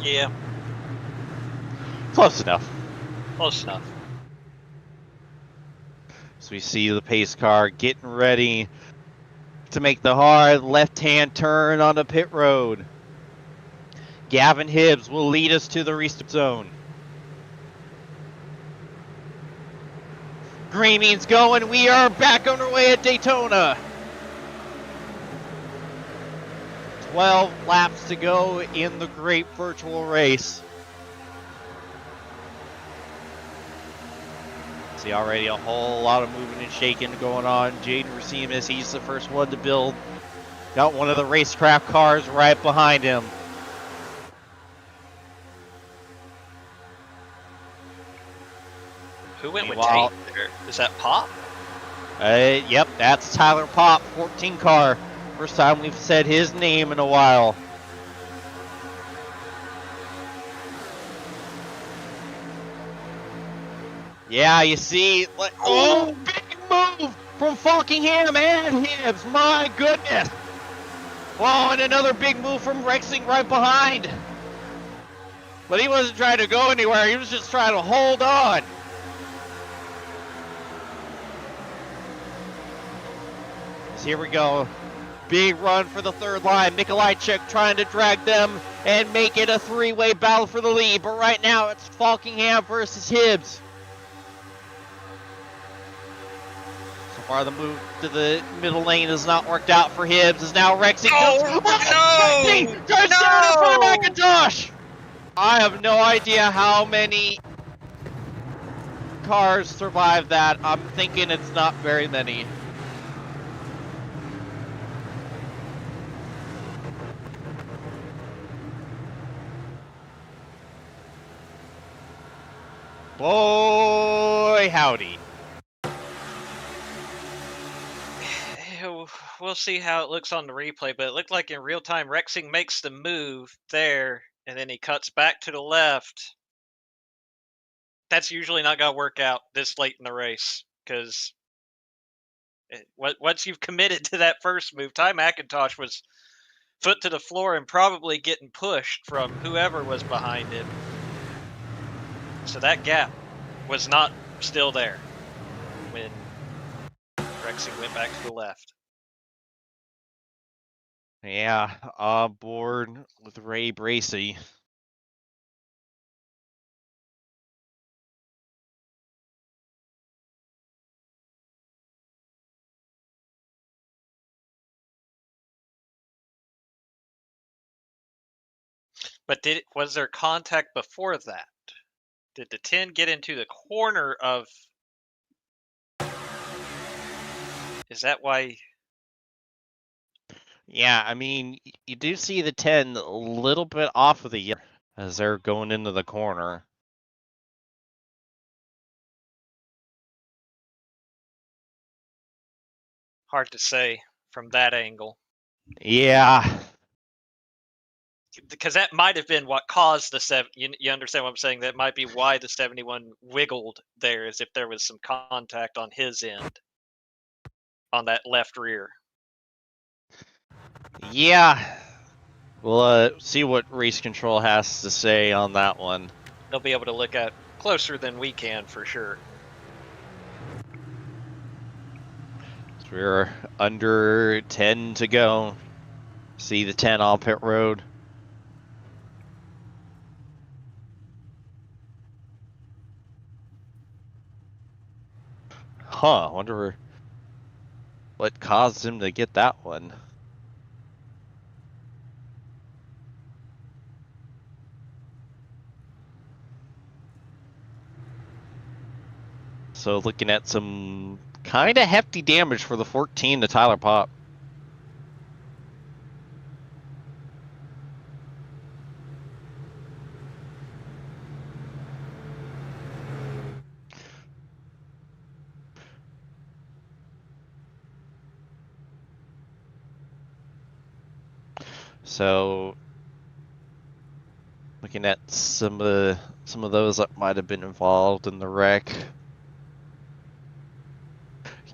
[SPEAKER 2] Yeah,
[SPEAKER 1] Close enough.
[SPEAKER 2] close enough.
[SPEAKER 1] So we see the pace car getting ready to make the hard left-hand turn on the pit road. Gavin Hibbs will lead us to the restart zone. Green means going. We are back on our way at Daytona. 12 laps to go in the great virtual race. See already a whole lot of moving and shaking going on. Jaden Racimus, he's the first one to build. Got one of the racecraft cars right behind him.
[SPEAKER 2] Who went with
[SPEAKER 1] Meanwhile-
[SPEAKER 2] Tate there? Is that Pop?
[SPEAKER 1] Yep, that's Tyler Pop, 14 car. First time we've said his name in a while. Yeah, you see, like, oh, big move from Falkingham and Hibbs. My goodness. Oh, and another big move from Rexing right behind. But he wasn't trying to go anywhere. He was just trying to hold on. So here we go. Big run for the third line. Mikolajczyk trying to drag them and make it a three-way battle for the lead. But right now it's Falkingham versus Hibbs. So far the move to the middle lane has not worked out for Hibbs. Is now Rexing.
[SPEAKER 2] Oh, no!
[SPEAKER 1] Just for McIntosh! I have no idea how many cars survived that. I'm thinking it's not very many. Boy, howdy.
[SPEAKER 2] we'll see how it looks on the replay, but it looked like in real time, Rexing makes the move there, and then he cuts back to the left. That's usually not going to work out this late in the race, because once you've committed to that first move, Ty McIntosh was foot to the floor and probably getting pushed from whoever was behind him. So that gap was not still there when Rexing went back to the left.
[SPEAKER 1] Yeah, on board with Ray Bracey.
[SPEAKER 2] But was there contact before that? Did the 10 get into the corner of... Is that why...
[SPEAKER 1] Yeah, I mean, you do see the 10 a little bit off of the yellow as they're going into the corner.
[SPEAKER 2] Hard to say from that angle.
[SPEAKER 1] Yeah.
[SPEAKER 2] Because that might have been what caused the 7. You understand what I'm saying? That might be why the 71 wiggled there, as if there was some contact on his end on that left rear.
[SPEAKER 1] Yeah. We'll see what race control has to say on that one.
[SPEAKER 2] They'll be able to look at closer than we can for sure.
[SPEAKER 1] So we're under 10 to go. See the 10 on pit road. Huh, I wonder what caused him to get that one. So looking at some kind of hefty damage for the 14 to Tyler Pop. So, looking at some of those that might have been involved in the wreck.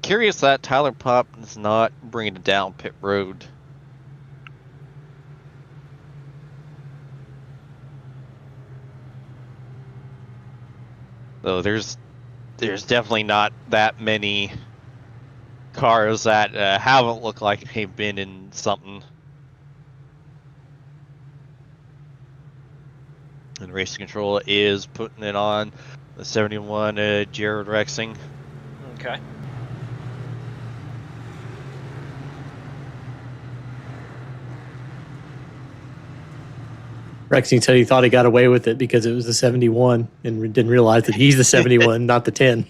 [SPEAKER 1] Curious that Tyler Pop is not bringing it down pit road. Though there's definitely not that many cars that haven't looked like they've been in something. And Race Control is putting it on the 71 Jared Rexing.
[SPEAKER 2] Okay.
[SPEAKER 4] Rexing said he thought he got away with it because it was the 71 and didn't realize that he's the 71, not the 10.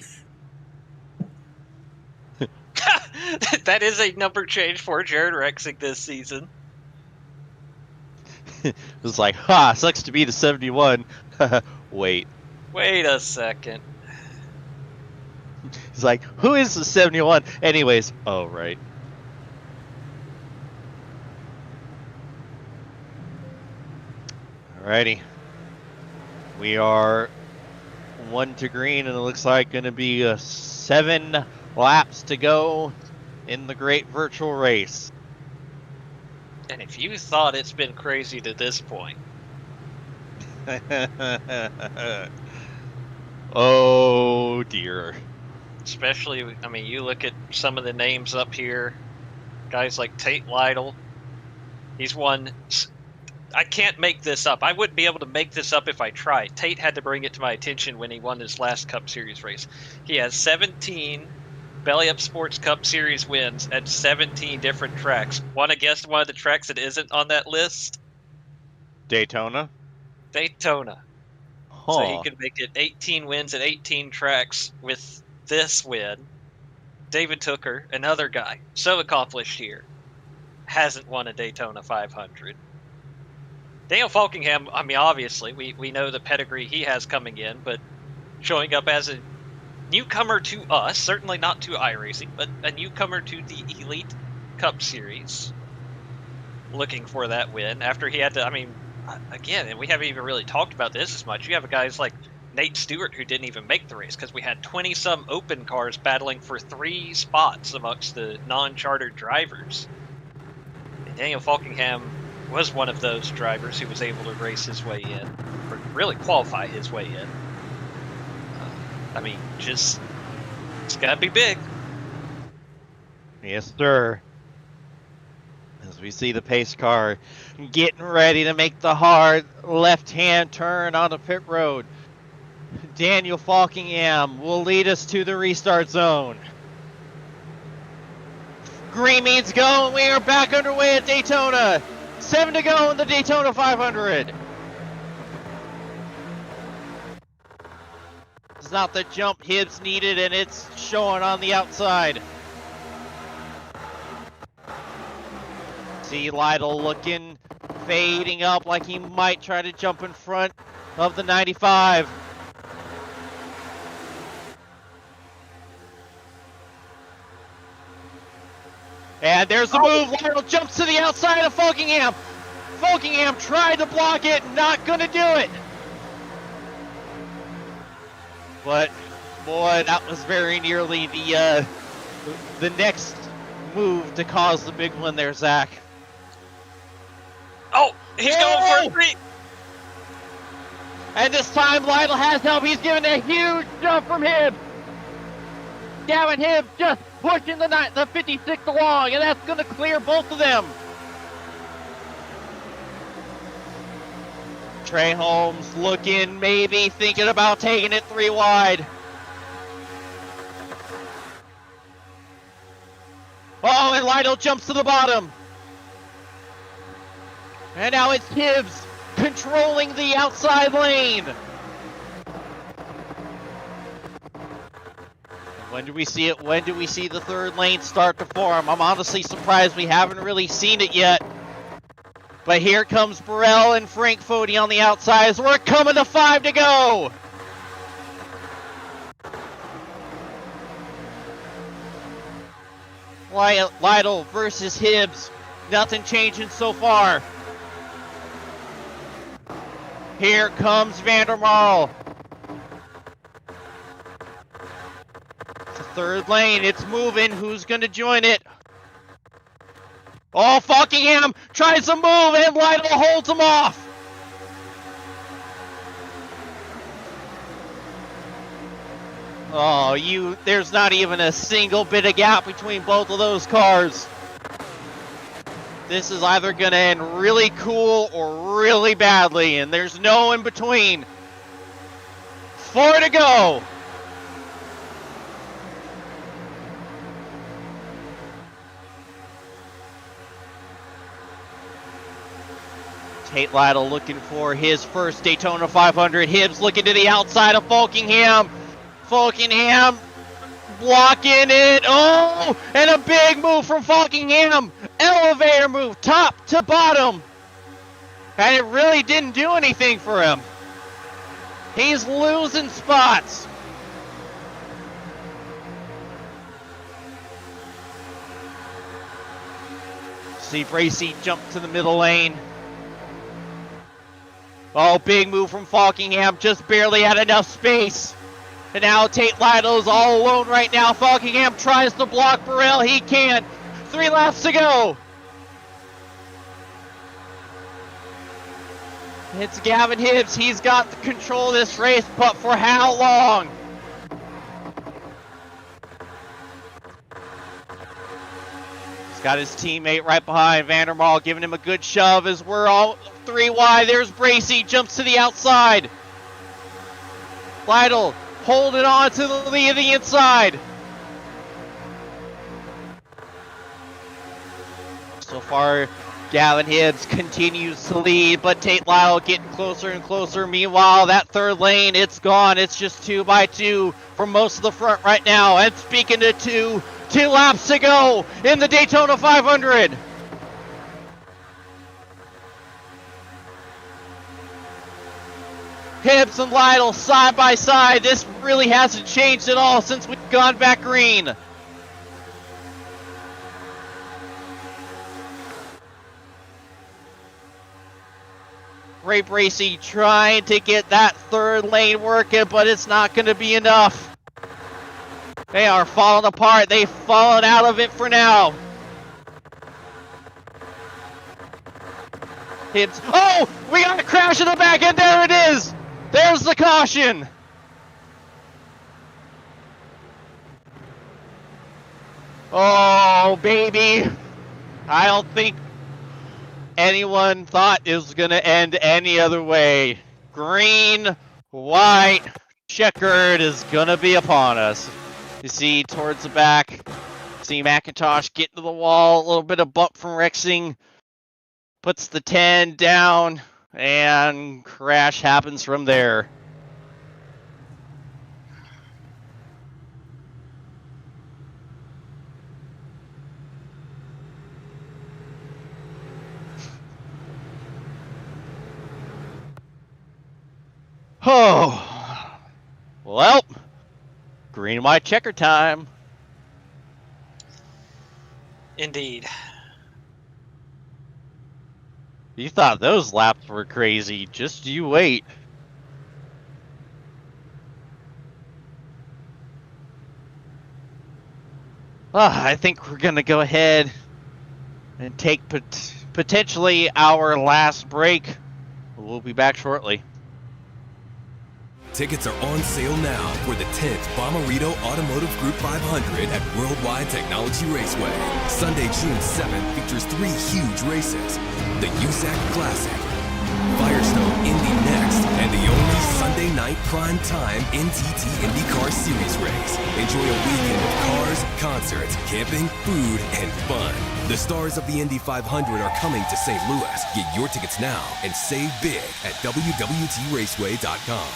[SPEAKER 2] That is a number change for Jared Rexing this season.
[SPEAKER 1] It was like, ha, sucks to be the 71. Wait
[SPEAKER 2] a second.
[SPEAKER 1] He's like, who is the 71? Anyways, oh, right. Alrighty. We are 1 to green, and it looks like going to be 7 laps to go in the great virtual race.
[SPEAKER 2] And if you thought it's been crazy to this point.
[SPEAKER 1] Oh, dear.
[SPEAKER 2] Especially, I mean, you look at some of the names up here. Guys like Tate Lytle. He's won... I can't make this up. I wouldn't be able to make this up if I tried. Tate had to bring it to my attention when he won his last Cup Series race. He has 17 Belly Up Sports Cup Series wins at 17 different tracks. Want to guess one of the tracks that isn't on that list?
[SPEAKER 1] Daytona?
[SPEAKER 2] Daytona.
[SPEAKER 1] Huh.
[SPEAKER 2] So he could make it 18 wins at 18 tracks with this win. David Tooker, another guy, so accomplished here, hasn't won a Daytona 500. Daniel Falkingham, I mean, obviously, we know the pedigree he has coming in, but showing up as a newcomer to us, certainly not to iRacing, but a newcomer to the elite Cup Series, looking for that win after he had to. I mean, again, and we haven't even really talked about this as much. You have guys like Nate Stewart who didn't even make the race because we had 20-some open cars battling for 3 spots amongst the non-chartered drivers. And Daniel Falkingham was one of those drivers who was able to race his way in, or really qualify his way in. I mean, it's got to be big.
[SPEAKER 1] Yes, sir. As we see the pace car getting ready to make the hard left-hand turn on the pit road. Daniel Falkingham will lead us to the restart zone. Green means go, and we are back underway at Daytona. 7 to go in the Daytona 500. It's not the jump Hibbs needed, and it's showing on the outside. See Lytle looking, fading up like he might try to jump in front of the 95. And there's the move. Lytle jumps to the outside of Falkingham. Falkingham tried to block it, not gonna do it. But boy, that was very nearly the next move to cause the big one there, Zach.
[SPEAKER 2] Oh, he's going for a 3.
[SPEAKER 1] And this time Lytle has help. He's giving a huge jump from Hibbs. Gavin Hibbs just pushing the 56 along, and that's going to clear both of them. Trey Holmes looking, maybe thinking about taking it 3 wide. Oh, and Lytle jumps to the bottom. And now it's Hibbs controlling the outside lane. When do we see it? When do we see the third lane start to form? I'm honestly surprised we haven't really seen it yet. But here comes Burrell and Frank Fody on the outside as we're coming to 5 to go. Lytle versus Hibbs. Nothing changing so far. Here comes Vandermarl. It's the third lane. It's moving. Who's going to join it? Oh, Falkingham tries to move, and Lytle holds him off. Oh, there's not even a single bit of gap between both of those cars. This is either going to end really cool or really badly, and there's no in between. 4 to go. Tate Lytle looking for his first Daytona 500. Hibbs looking to the outside of Falkingham. Falkingham blocking it. Oh, and a big move from Falkingham. Elevator move, top to bottom. And it really didn't do anything for him. He's losing spots. See Bracy jump to the middle lane. Oh, big move from Falkingham. Just barely had enough space. And now Tate Lytle's all alone right now. Falkingham tries to block Burrell. He can't. 3 laps to go. It's Gavin Hibbs. He's got the control of this race, but for how long? He's got his teammate right behind, Vandermarl, giving him a good shove as we're all 3 wide. There's Bracy, jumps to the outside. Lytle holding on to the lead of the inside. So far, Gavin Hibbs continues to lead, but Tate Lytle getting closer and closer. Meanwhile, that third lane, it's gone. It's just 2 by 2 for most of the front right now. And speaking to 2 laps to go in the Daytona 500. Hibbs and Lytle side by side. This really hasn't changed at all since we've gone back green. Rape Racing trying to get that third lane working, but it's not going to be enough. They are falling apart. They've fallen out of it for now. Oh, we got a crash in the back, and there it is. There's the caution. Oh, baby. I don't think anyone thought it was going to end any other way. Green, white, checkered is going to be upon us. You see towards the back, see McIntosh get to the wall, a little bit of bump from Rexing, puts the 10 down, and crash happens from there. Oh, well, green, white, checker time.
[SPEAKER 2] Indeed.
[SPEAKER 1] You thought those laps were crazy. Just you wait. I think we're going to go ahead and take potentially our last break. We'll be back shortly.
[SPEAKER 5] Tickets are on sale now for the 10th Bommarito Automotive Group 500 at Worldwide Technology Raceway. Sunday, June 7th features 3 huge races. The USAC Classic, Firestone Indy next, and the only Sunday night prime time NTT IndyCar Series race. Enjoy a weekend of cars, concerts, camping, food, and fun. The stars of the Indy 500 are coming to St. Louis. Get your tickets now and save big at www.raceway.com.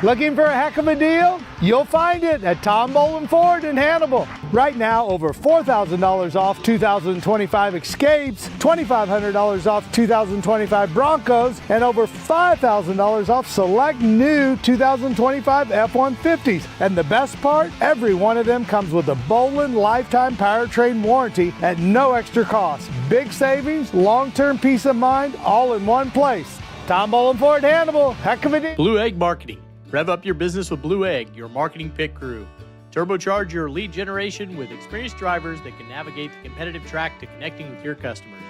[SPEAKER 6] Looking for a heck of a deal? You'll find it at Tom Bolin Ford in Hannibal. Right now, over $4,000 off 2025 Escapes, $2,500 off 2025 Broncos, and over $5,000 off select new 2025 F-150s. And the best part, every one of them comes with a Bolin lifetime powertrain warranty at no extra cost. Big savings, long-term peace of mind, all in one place. Tom Bolin Ford Hannibal, heck of a deal.
[SPEAKER 4] Blue Egg Marketing. Rev up your business with Blue Egg, your marketing pit crew. Turbocharge your lead generation with experienced drivers that can navigate the competitive track to connecting with your customers.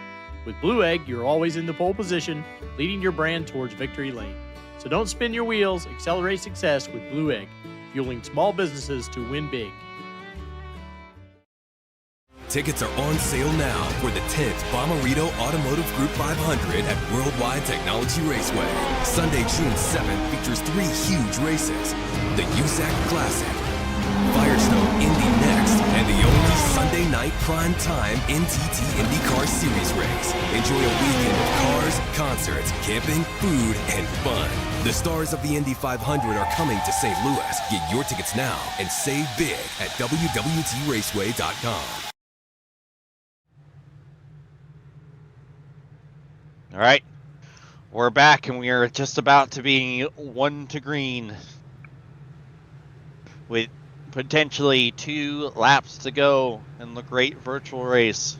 [SPEAKER 4] With Blue Egg, you're always in the pole position, leading your brand towards victory lane. So don't spin your wheels, accelerate success with Blue Egg, fueling small businesses to win big.
[SPEAKER 5] Tickets are on sale now for the 10th Bommarito Automotive Group 500 at Worldwide Technology Raceway. Sunday, June 7th features 3 huge races. The USAC Classic, Firestone Indy next, and the only Sunday night prime time NTT IndyCar Series race. Enjoy a weekend of cars, concerts, camping, food, and fun. The stars of the Indy 500 are coming to St. Louis. Get your tickets now and save big at www.raceway.com.
[SPEAKER 1] All right, we're back, and we are just about to be 1 to green with potentially 2 laps to go in the great virtual race.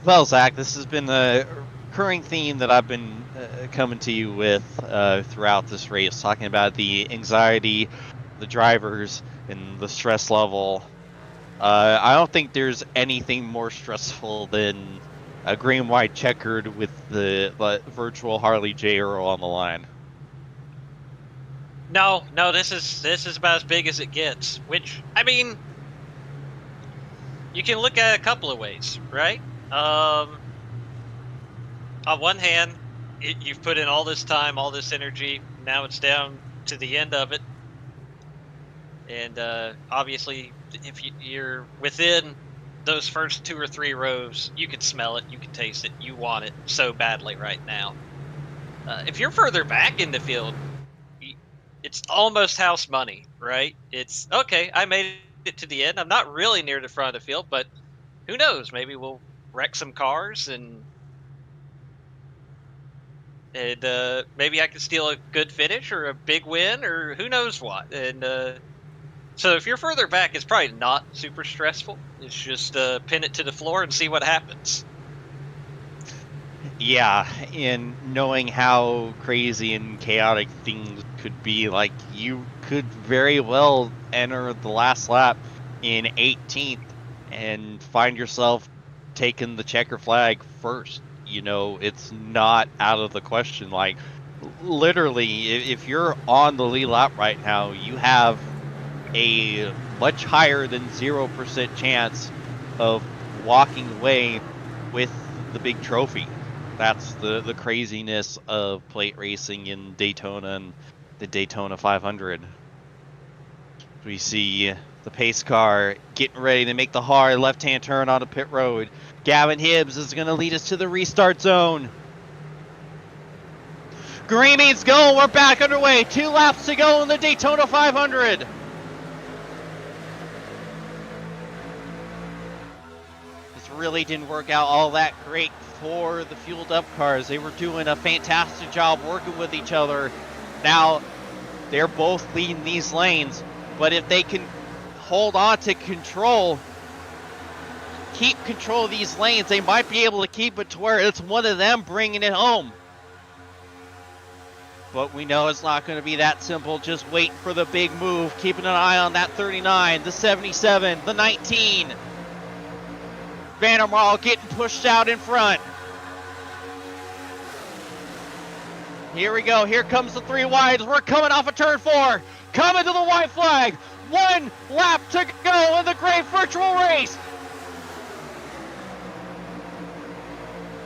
[SPEAKER 1] Well, Zach, this has been a recurring theme that I've been coming to you with throughout this race, talking about the anxiety, the drivers, and the stress level. I don't think there's anything more stressful than a green, white, checkered with the virtual Harley J Earl on the line.
[SPEAKER 2] No, this is about as big as it gets. Which, I mean, you can look at it a couple of ways, right? On one hand, you've put in all this time, all this energy. Now it's down to the end of it. And obviously, if you're within those first 2 or 3 rows, you can smell it, you can taste it, you want it so badly right now. If you're further back in the field, it's almost house money, right? It's, okay, I made it to the end. I'm not really near the front of the field, but who knows? Maybe we'll wreck some cars and maybe I can steal a good finish or a big win or who knows what. And so if you're further back, it's probably not super stressful. It's just pin it to the floor and see what happens.
[SPEAKER 1] Yeah, and knowing how crazy and chaotic things could be, like, you could very well enter the last lap in 18th and find yourself taking the checker flag first. You know, it's not out of the question. Like, literally, if you're on the lead lap right now, you have a much higher than 0% chance of walking away with the big trophy. That's the craziness of plate racing in Daytona and the Daytona 500. We see the pace car getting ready to make the hard left-hand turn onto pit road. Gavin Hibbs is going to lead us to the restart zone. Green means go. We're back underway. 2 laps to go in the Daytona 500. This really didn't work out all that great for the fueled up cars. They were doing a fantastic job working with each other. Now they're both leading these lanes, but if they can hold on to control, keep control of these lanes, they might be able to keep it to where it's one of them bringing it home. But we know it's not going to be that simple. Just wait for the big move, keeping an eye on that 39, the 77, the 19. Vandermarl getting pushed out in front. Here we go. Here comes the 3 wides. We're coming off of turn 4. Coming to the white flag. 1 lap to go in the great virtual race.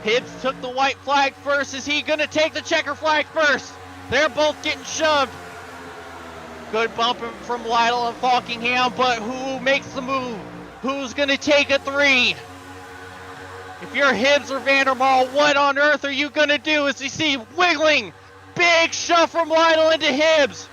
[SPEAKER 1] Hibbs took the white flag first. Is he going to take the checker flag first? They're both getting shoved. Good bumping from Lytle and Falkingham, but who makes the move? Who's going to take a 3? If you're Hibbs or Vandermarl, what on earth are you going to do? As you see, wiggling, big shove from Lytle into Hibbs.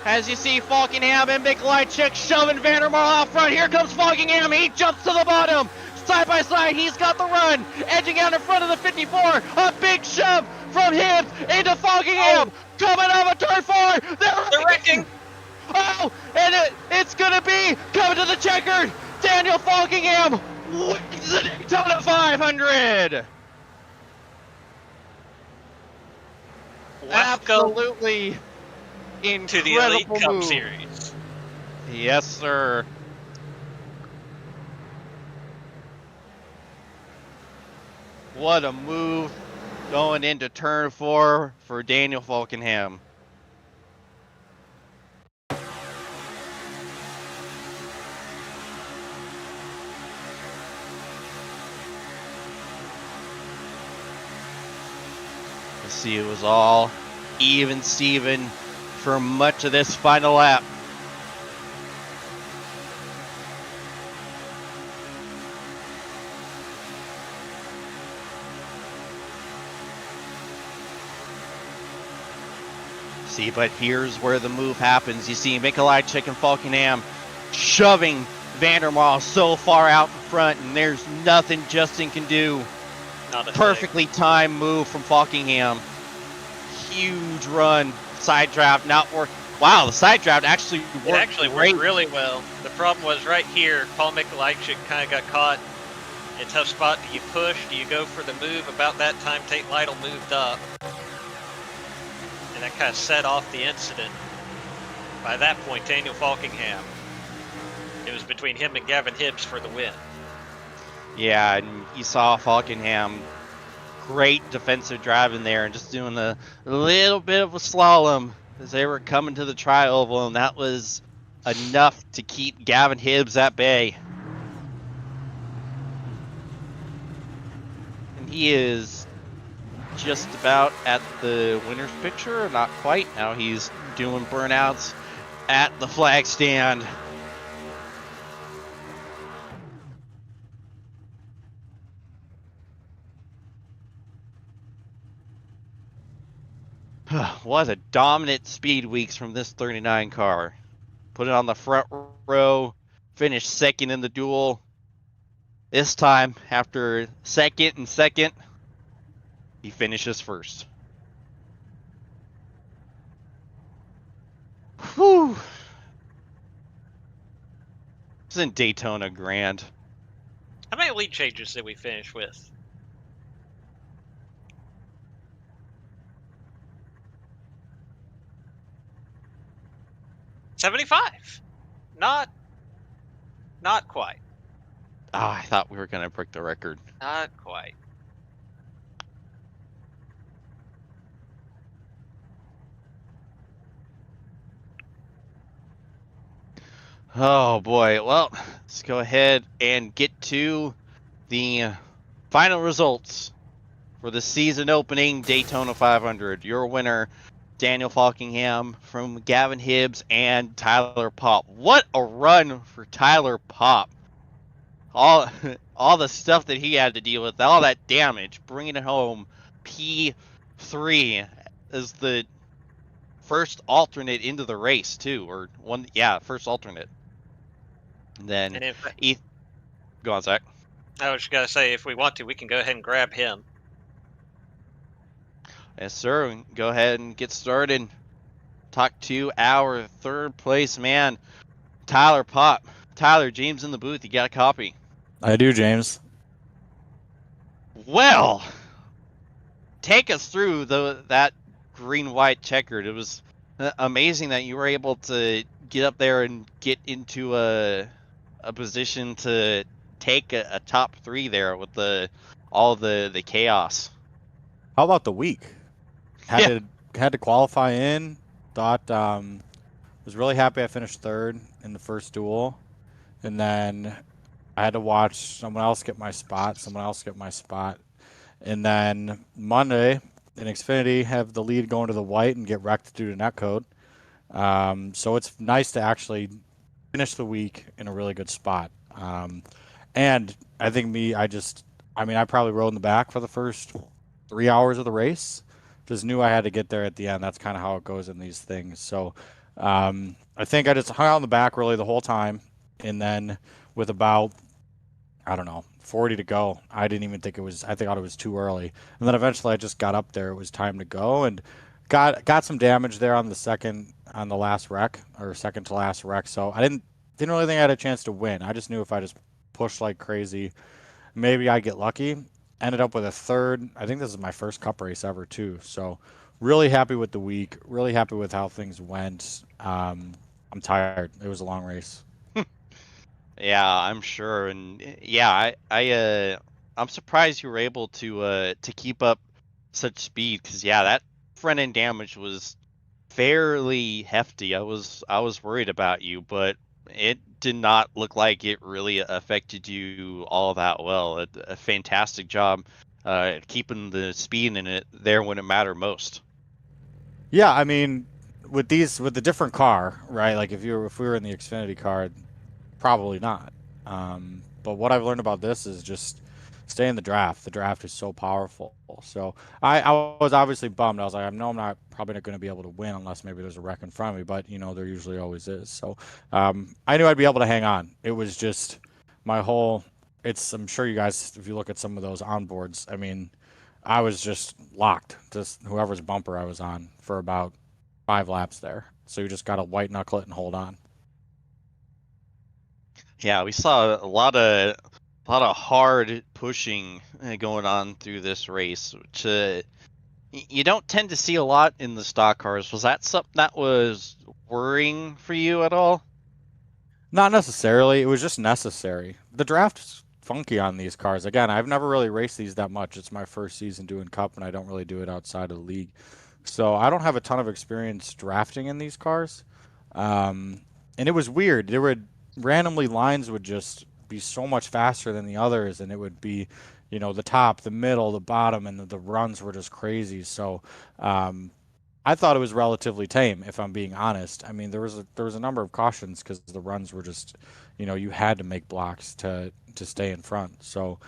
[SPEAKER 1] As you see, Falkingham and Mikolajczyk shoving Vandermarl out front. Here comes Falkingham. He jumps to the bottom. Side by side, he's got the run. Edging out in front of the 54. A big shove from Hibbs into Falkingham. Coming out of turn 4. They're
[SPEAKER 2] wrecking.
[SPEAKER 1] Oh, and it's going to be coming to the checkered. Daniel Falkingham wins the Daytona 500. Absolutely incredible
[SPEAKER 2] to the Elite Cup
[SPEAKER 1] move.
[SPEAKER 2] Series.
[SPEAKER 1] Yes, sir. What a move going into turn 4 for Daniel Falkingham. See, it was all even Steven for much of this final lap. See, but here's where the move happens. You see Mikolajczyk and Falkingham shoving Vandermarl so far out in front, and there's nothing Justin can do. Perfectly timed move from Falkingham. Huge run. Side draft not work. Wow, the side draft actually worked.
[SPEAKER 2] It actually worked really well. The problem was right here, Paul Mikolajczyk kind of got caught in a tough spot. Do you push? Do you go for the move? About that time, Tate Lytle moved up. And that kind of set off the incident. By that point, Daniel Falkingham, it was between him and Gavin Hibbs for the win.
[SPEAKER 1] Yeah, and you saw Falkingham, great defensive driving there and just doing a little bit of a slalom as they were coming to the tri-oval, and that was enough to keep Gavin Hibbs at bay. And He is just about at the winner's picture, not quite. Now he's doing burnouts at the flag stand. What a dominant speed weeks from this 39 car. Put it on the front row, finished second in the duel. This time, after second and second, he finishes first. Whew. Isn't Daytona grand?
[SPEAKER 2] How many lead changes did we finish with? $75. Not quite.
[SPEAKER 1] Oh, I thought we were going to break the record.
[SPEAKER 2] Not quite.
[SPEAKER 1] Oh boy. Well, let's go ahead and get to the final results for the season opening Daytona 500. Your winner, Daniel Falkingham from Gavin Hibbs and Tyler Popp. What a run for Tyler Popp. All the stuff that he had to deal with, all that damage, bringing it home. P3 as the first alternate into the race too, or one, yeah, first alternate. And then go on, Zach.
[SPEAKER 2] I was just gonna say, if we want to, we can go ahead and grab him.
[SPEAKER 1] Yes, sir. Go ahead and get started. Talk to our third place man, Tyler Popp. Tyler, James in the booth. You got a copy?
[SPEAKER 10] I do, James.
[SPEAKER 1] Well, take us through that green-white checkered. It was amazing that you were able to get up there and get into a position to take a top three there with all the chaos.
[SPEAKER 10] How about the week? Had to qualify in. Thought was really happy I finished third in the first duel, and then I had to watch someone else get my spot, and then Monday in Xfinity have the lead going to the white and get wrecked due to netcode. So it's nice to actually finish the week in a really good spot. And I think I probably rode in the back for the first 3 hours of the race. Just knew I had to get there at the end. That's kind of how it goes in these things. So I think I just hung out in the back really the whole time. And then with about, 40 to go, I didn't even think I thought it was too early. And then eventually I just got up there. It was time to go and got some damage there on the last wreck, or second to last wreck. So I didn't really think I had a chance to win. I just knew if I just pushed like crazy, maybe I'd get lucky. Ended up with a third. I think this is my first cup race ever too. So really happy with the week. Really happy with how things went. I'm tired. It was a long race.
[SPEAKER 1] Yeah, I'm sure. And yeah, I'm surprised you were able to keep up such speed, because yeah, that front end damage was fairly hefty. I was worried about you, but it did not look like it really affected you all that well. A fantastic job keeping the speed in it there when it mattered most.
[SPEAKER 10] Yeah, I mean, with the different car, right? Like if we were in the Xfinity car, probably not. But what I've learned about this is just stay in the draft. The draft is so powerful. So I was obviously bummed. I was like, I know I'm not probably not going to be able to win unless maybe there's a wreck in front of me, but there usually always is. So I knew I'd be able to hang on. It was just I'm sure you guys, if you look at some of those onboards, I mean, I was just locked to whoever's bumper I was on for about 5 laps there. So you just got to white knuckle it and hold on.
[SPEAKER 1] Yeah, we saw a lot of hard pushing going on through this race, which you don't tend to see a lot in the stock cars. Was that something that was worrying for you at all?
[SPEAKER 10] Not necessarily. It was just necessary. The draft's funky on these cars. Again, I've never really raced these that much. It's my first season doing Cup, and I don't really do it outside of the league. So I don't have a ton of experience drafting in these cars. And it was weird. There would randomly lines would just be so much faster than the others, and it would be the top, the middle, the bottom, and the runs were just crazy. So I thought it was relatively tame, if I'm being honest. I mean, there was a number of cautions because the runs were just, you had to make blocks to stay in front. So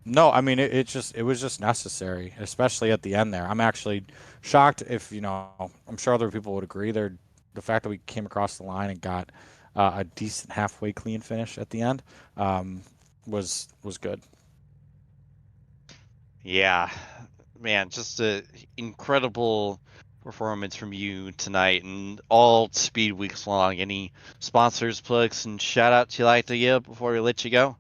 [SPEAKER 10] no, I mean it was just necessary, especially at the end there. I'm actually shocked if I'm sure other people would agree. The fact that we came across the line and got a decent halfway clean finish at the end was good.
[SPEAKER 1] Yeah, man, just a incredible performance from you tonight and all speed weeks long. Any sponsors, plugs, and shout outs you like to give before we let you go?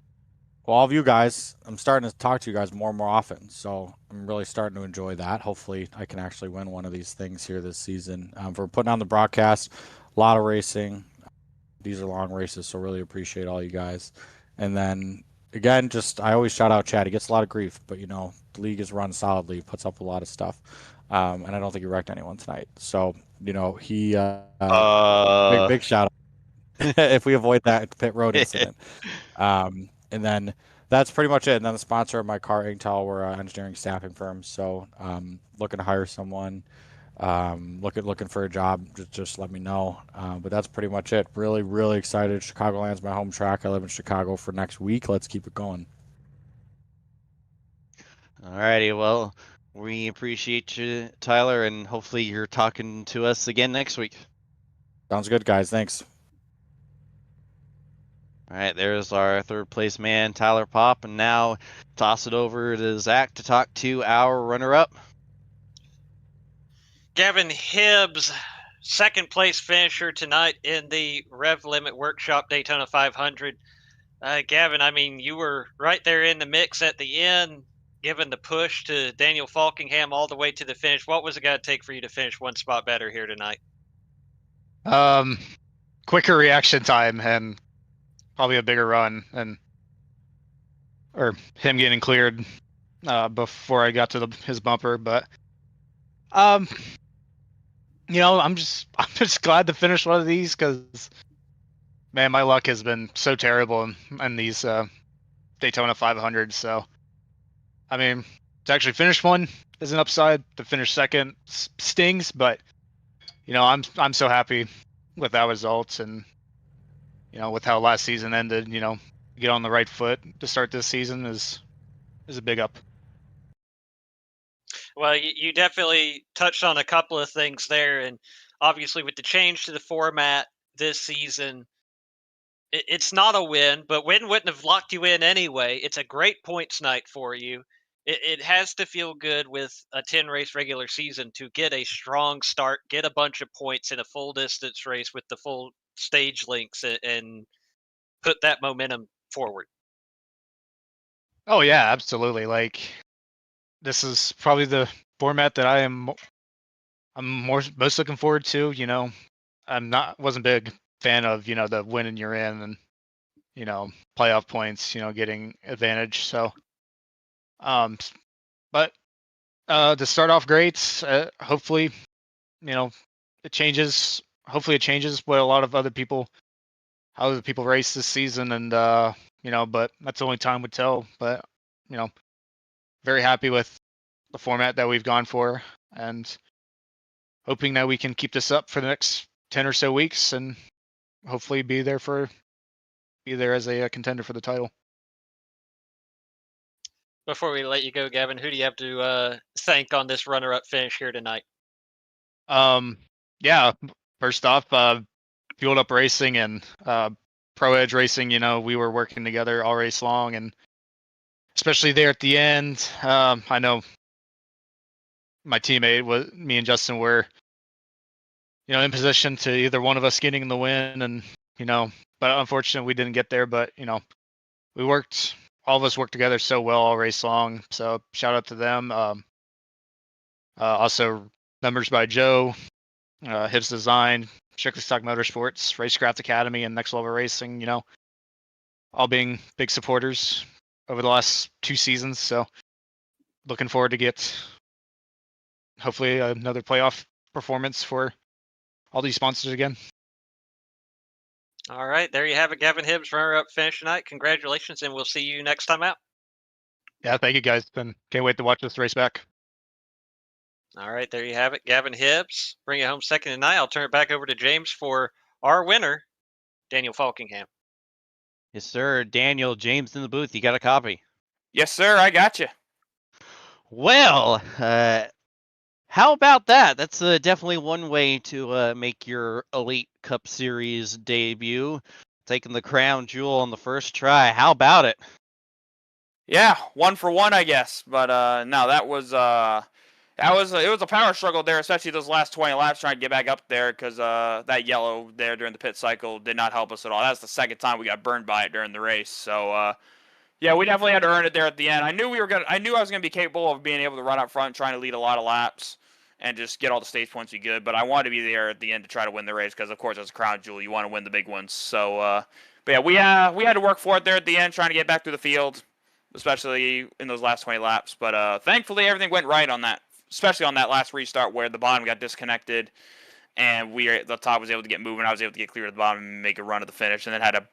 [SPEAKER 10] Well, all of you guys, I'm starting to talk to you guys more and more often, so I'm really starting to enjoy that. Hopefully, I can actually win one of these things here this season. For putting on the broadcast, a lot of racing. These are long races, so really appreciate all you guys. And then again, just I always shout out Chad. He gets a lot of grief, but the league is run solidly, puts up a lot of stuff, and I don't think he wrecked anyone tonight. So he big shout out if we avoid that pit road incident. And then that's pretty much it. And then the sponsor of my car, Intel, we're an engineering staffing firm. So looking to hire someone, looking for a job, just let me know. But that's pretty much it. Really, really excited. Chicagoland's my home track. I live in Chicago for next week. Let's keep it going.
[SPEAKER 1] Alrighty, well, we appreciate you, Tyler, and hopefully you're talking to us again next week.
[SPEAKER 10] Sounds good, guys. Thanks.
[SPEAKER 1] All right, there's our third place man, Tyler Pop, and now toss it over to Zach to talk to our runner-up.
[SPEAKER 2] Gavin Hibbs, second place finisher tonight in the Rev Limit Workshop Daytona 500. Gavin, I mean, you were right there in the mix at the end, giving the push to Daniel Falkingham all the way to the finish. What was it going to take for you to finish one spot better here tonight?
[SPEAKER 11] Quicker reaction time and probably a bigger run, or him getting cleared before I got to his bumper. But I'm just glad to finish one of these because, man, my luck has been so terrible in these Daytona 500s. So, I mean, to actually finish one is an upside. To finish second stings, but I'm so happy with that result, and with how last season ended. Get on the right foot to start this season is a big up.
[SPEAKER 2] Well, you definitely touched on a couple of things there, and obviously with the change to the format this season, it's not a win, but win wouldn't have locked you in anyway. It's a great points night for you. It has to feel good with a 10-race regular season to get a strong start, get a bunch of points in a full distance race with the full stage links, and put that momentum forward.
[SPEAKER 11] Oh yeah, absolutely. Like, this is probably the format that I'm most looking forward to. Wasn't a big fan of the win and you're in, and playoff points, getting advantage. So but to start off great, hopefully it changes. Hopefully it changes what a lot of other people, how other people race this season, and but that's only time would tell. But very happy with the format that we've gone for, and hoping that we can keep this up for the next 10 or so weeks, and hopefully be there as a contender for the title.
[SPEAKER 2] Before we let you go, Gavin, who do you have to thank on this runner-up finish here tonight?
[SPEAKER 11] Yeah, first off, Fueled Up Racing and Pro Edge Racing. We were working together all race long, and especially there at the end. I know my teammate me and Justin were in position to either one of us getting in the win, and but unfortunately we didn't get there. But all of us worked together so well all race long, so shout out to them. Also numbers by Joe, Hibbs Design, Strictly Stock Motorsports, Racecraft Academy, and Next Level Racing, all being big supporters over the last 2 seasons. So looking forward to get hopefully another playoff performance for all these sponsors again.
[SPEAKER 2] All right, there you have it, Gavin Hibbs, runner-up finish tonight. Congratulations, and we'll see you next time out.
[SPEAKER 11] Yeah, thank you guys. And can't wait to watch this race back.
[SPEAKER 2] All right, there you have it. Gavin Hibbs, bring it home second tonight. I'll turn it back over to James for our winner, Daniel Falkingham.
[SPEAKER 1] Yes, sir. Daniel, James in the booth. You got a copy?
[SPEAKER 12] Yes, sir. I got you.
[SPEAKER 1] Well, how about that? That's definitely one way to make your Elite Cup Series debut. Taking the crown jewel on the first try. How about it?
[SPEAKER 12] Yeah, 1 for 1, I guess. But no, it was a power struggle there, especially those last 20 laps trying to get back up there because that yellow there during the pit cycle did not help us at all. That's the second time we got burned by it during the race. So yeah, we definitely had to earn it there at the end. I knew I was gonna be capable of being able to run up front, trying to lead a lot of laps, and just get all the stage points we could. But I wanted to be there at the end to try to win the race because, of course, as a crown jewel, you want to win the big ones. So, but yeah, we had to work for it there at the end, trying to get back through the field, especially in those last 20 laps. But thankfully, everything went right on that, especially on that last restart where the bottom got disconnected, and the top was able to get moving. I was able to get clear to the bottom and make a run to the finish, and then had to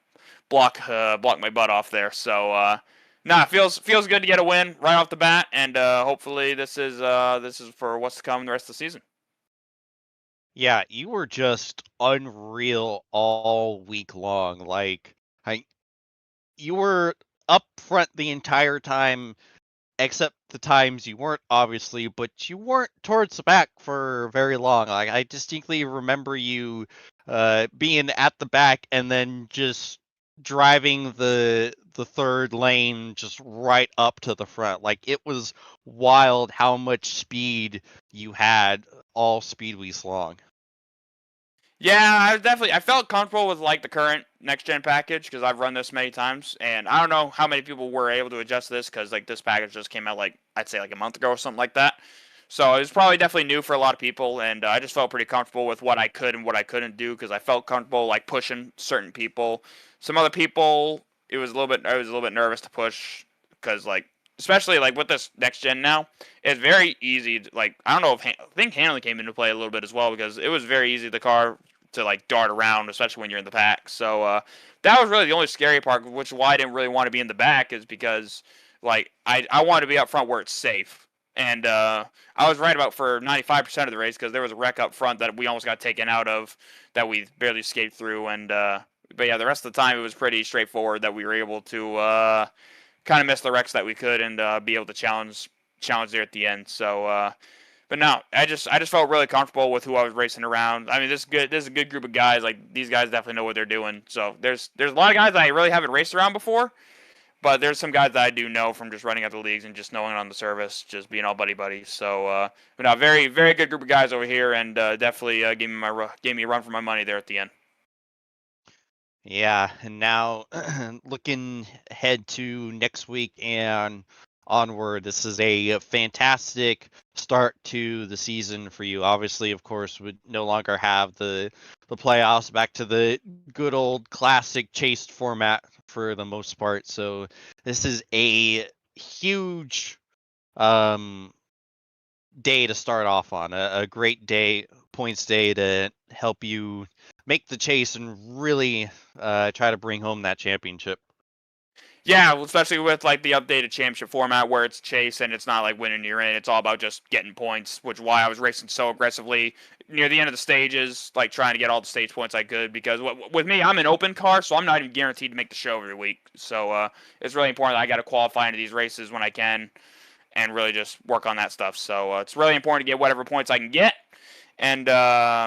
[SPEAKER 12] block my butt off there. So. Nah, it feels good to get a win right off the bat, and hopefully this is for what's to come the rest of the season.
[SPEAKER 1] Yeah, you were just unreal all week long. Like, you were up front the entire time, except the times you weren't, obviously, but you weren't towards the back for very long. Like, I distinctly remember you being at the back and then just driving the third lane just right up to the front. Like, it was wild how much speed you had all speed weeks long.
[SPEAKER 12] Yeah, I felt comfortable with like the current next gen package because I've run this many times, and I don't know how many people were able to adjust this because like this package just came out like I'd say like a month ago or something like that. So it was probably definitely new for a lot of people, and I just felt pretty comfortable with what I could and what I couldn't do because I felt comfortable like pushing certain people. Some other people, I was a little bit nervous to push because like especially like with this next gen now, it's very easy. Like I don't know if I think handling came into play a little bit as well because it was very easy the car to like dart around, especially when you're in the pack. So that was really the only scary part, which is why I didn't really want to be in the back, is because like I wanted to be up front where it's safe. And I was right about for 95% of the race because there was a wreck up front that we almost got taken out of that we barely escaped through. And but yeah, the rest of the time it was pretty straightforward that we were able to kind of miss the wrecks that we could and be able to challenge there at the end. So but no, I just felt really comfortable with who I was racing around. I mean, this is a good group of guys. Like these guys definitely know what they're doing. So there's a lot of guys that I really haven't raced around before. But there's some guys that I do know from just running out the leagues and just knowing on the service, just being all buddy. So, but no, very good group of guys over here, and definitely gave me a run for my money there at the end.
[SPEAKER 1] Yeah, and now looking ahead to next week and onward, this is a fantastic start to the season for you. Obviously, of course, we no longer have the playoffs, back to the good old classic chased format for the most part. So this is a huge day to start off on, a great day, points day to help you make the chase and really try to bring home that championship.
[SPEAKER 12] Yeah, well, especially with like the updated championship format where it's chase and it's not like winning you're in. It's all about just getting points, which is why I was racing so aggressively near the end of the stages, like trying to get all the stage points I could. Because with me, I'm an open car, so I'm not even guaranteed to make the show every week. So it's really important that I got to qualify into these races when I can, and really just work on that stuff. So it's really important to get whatever points I can get. And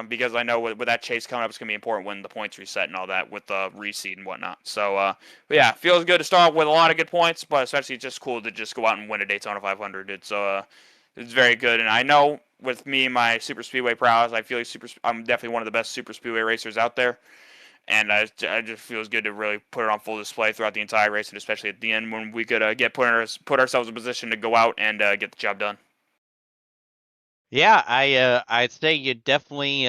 [SPEAKER 12] because I know with that chase coming up, it's going to be important when the points reset and all that with the reseed and whatnot. So, but yeah, feels good to start with a lot of good points, but especially it's just cool to just go out and win a Daytona 500. It's very good. And I know with me and my super speedway prowess, I feel like I'm definitely one of the best super speedway racers out there. And I just feels good to really put it on full display throughout the entire race, and especially at the end when we could put ourselves in position to go out and get the job done.
[SPEAKER 1] Yeah, I'd say you definitely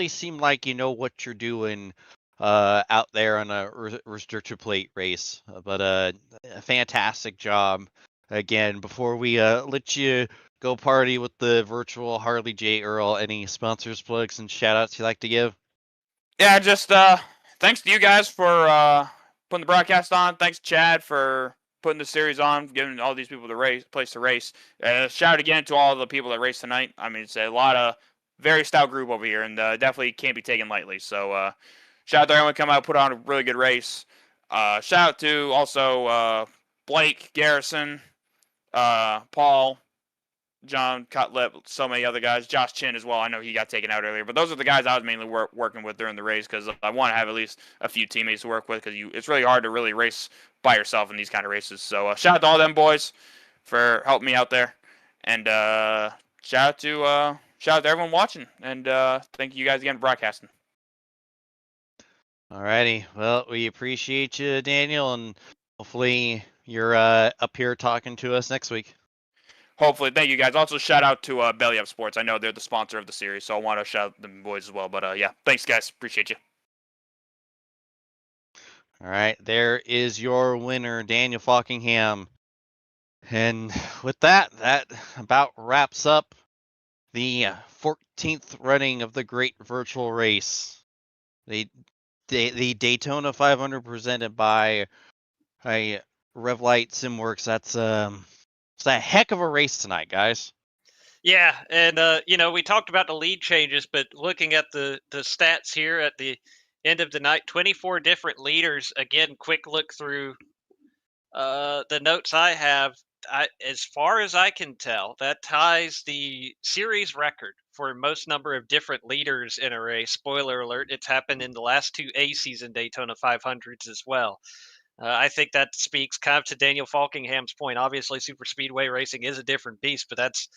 [SPEAKER 1] seem like you know what you're doing out there on a restrictor plate race. But a fantastic job again. Before we let you go party with the virtual Harley J. Earl, any sponsors, plugs, and shout outs you'd like to give?
[SPEAKER 12] Yeah, just thanks to you guys for putting the broadcast on. Thanks, Chad, for putting the series on, giving all these people the place to race. Shout out again to all the people that raced tonight. I mean, it's a lot of very stout group over here, and definitely can't be taken lightly. So shout out to everyone come out, put on a really good race. Shout out to also Blake, Garrison, Paul, John Cutlip, so many other guys. Josh Chin as well. I know he got taken out earlier, but those are the guys I was mainly working with during the race because I want to have at least a few teammates to work with because it's really hard to really race by yourself in these kind of races. So shout out to all them boys for helping me out there, and shout out to everyone watching, and thank you guys again for broadcasting.
[SPEAKER 1] Alrighty, well, we appreciate you, Daniel, and hopefully you're up here talking to us next week.
[SPEAKER 12] Hopefully, thank you guys. Also, shout out to Belly Up Sports. I know they're the sponsor of the series, so I want to shout out them boys as well. But yeah, thanks guys, appreciate you.
[SPEAKER 1] All right, there is your winner, Daniel Falkingham. And with that about wraps up the 14th running of the Great Virtual Race, the Daytona 500 presented by Revlite SimWorks. That's it's a heck of a race tonight, guys.
[SPEAKER 2] Yeah, and we talked about the lead changes, but looking at the stats here at the end of the night, 24 different leaders. Again, quick look through the notes I have. As far as I can tell, that ties the series record for most number of different leaders in a race. Spoiler alert, it's happened in the last two A-season Daytona 500s as well. I think that speaks kind of to Daniel Falkingham's point. Obviously, super speedway racing is a different beast, but that's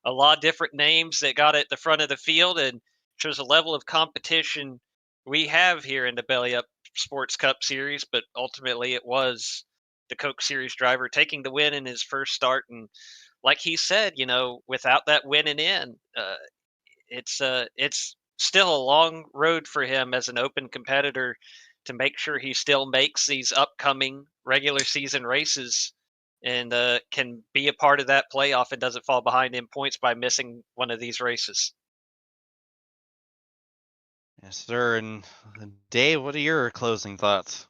[SPEAKER 2] a lot of different names that got at the front of the field and shows a level of competition we have here in the Belly Up Sports Cup Series. But ultimately, it was the Coke Series driver taking the win in his first start. And like he said, without that winning in, it's still a long road for him as an open competitor to make sure he still makes these upcoming regular season races and can be a part of that playoff and doesn't fall behind in points by missing one of these races.
[SPEAKER 1] Yes, sir. And Dave, what are your closing thoughts?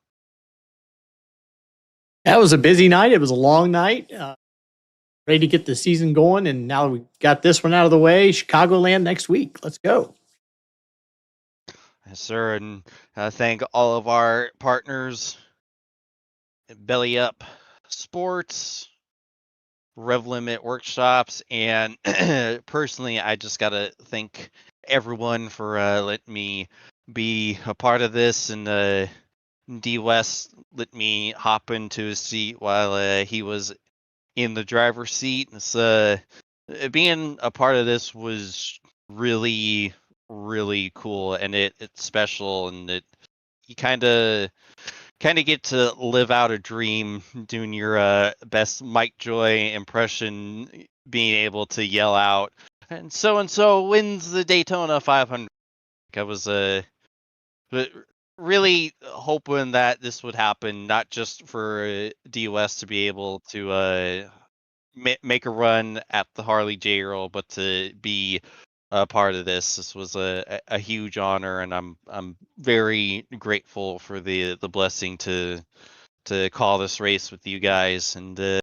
[SPEAKER 4] That was a busy night. It was a long night. Ready to get the season going, and now we got this one out of the way. Chicagoland next week. Let's go.
[SPEAKER 1] Yes, sir. And thank all of our partners, Belly Up Sports, Rev Limit Workshops, and personally, I just got to thank everyone for letting me be a part of this, and D West let me hop into his seat while he was in the driver's seat. It's, being a part of this was really, really cool, and it's special, and you kind of get to live out a dream doing your best Mike Joy impression, being able to yell out, and so wins the Daytona 500. I was really hoping that this would happen, not just for D West to be able to make a run at the Harley J roll, but to be a part of this. This was a huge honor, and I'm very grateful for the blessing to call this race with you guys, and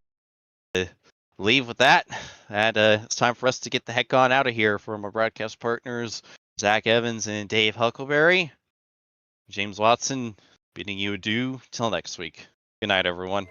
[SPEAKER 1] leave with that. It's time for us to get the heck on out of here. From our broadcast partners, Zach Evans and Dave Huckleberry, James Watson, bidding you adieu till next week. Good night, everyone.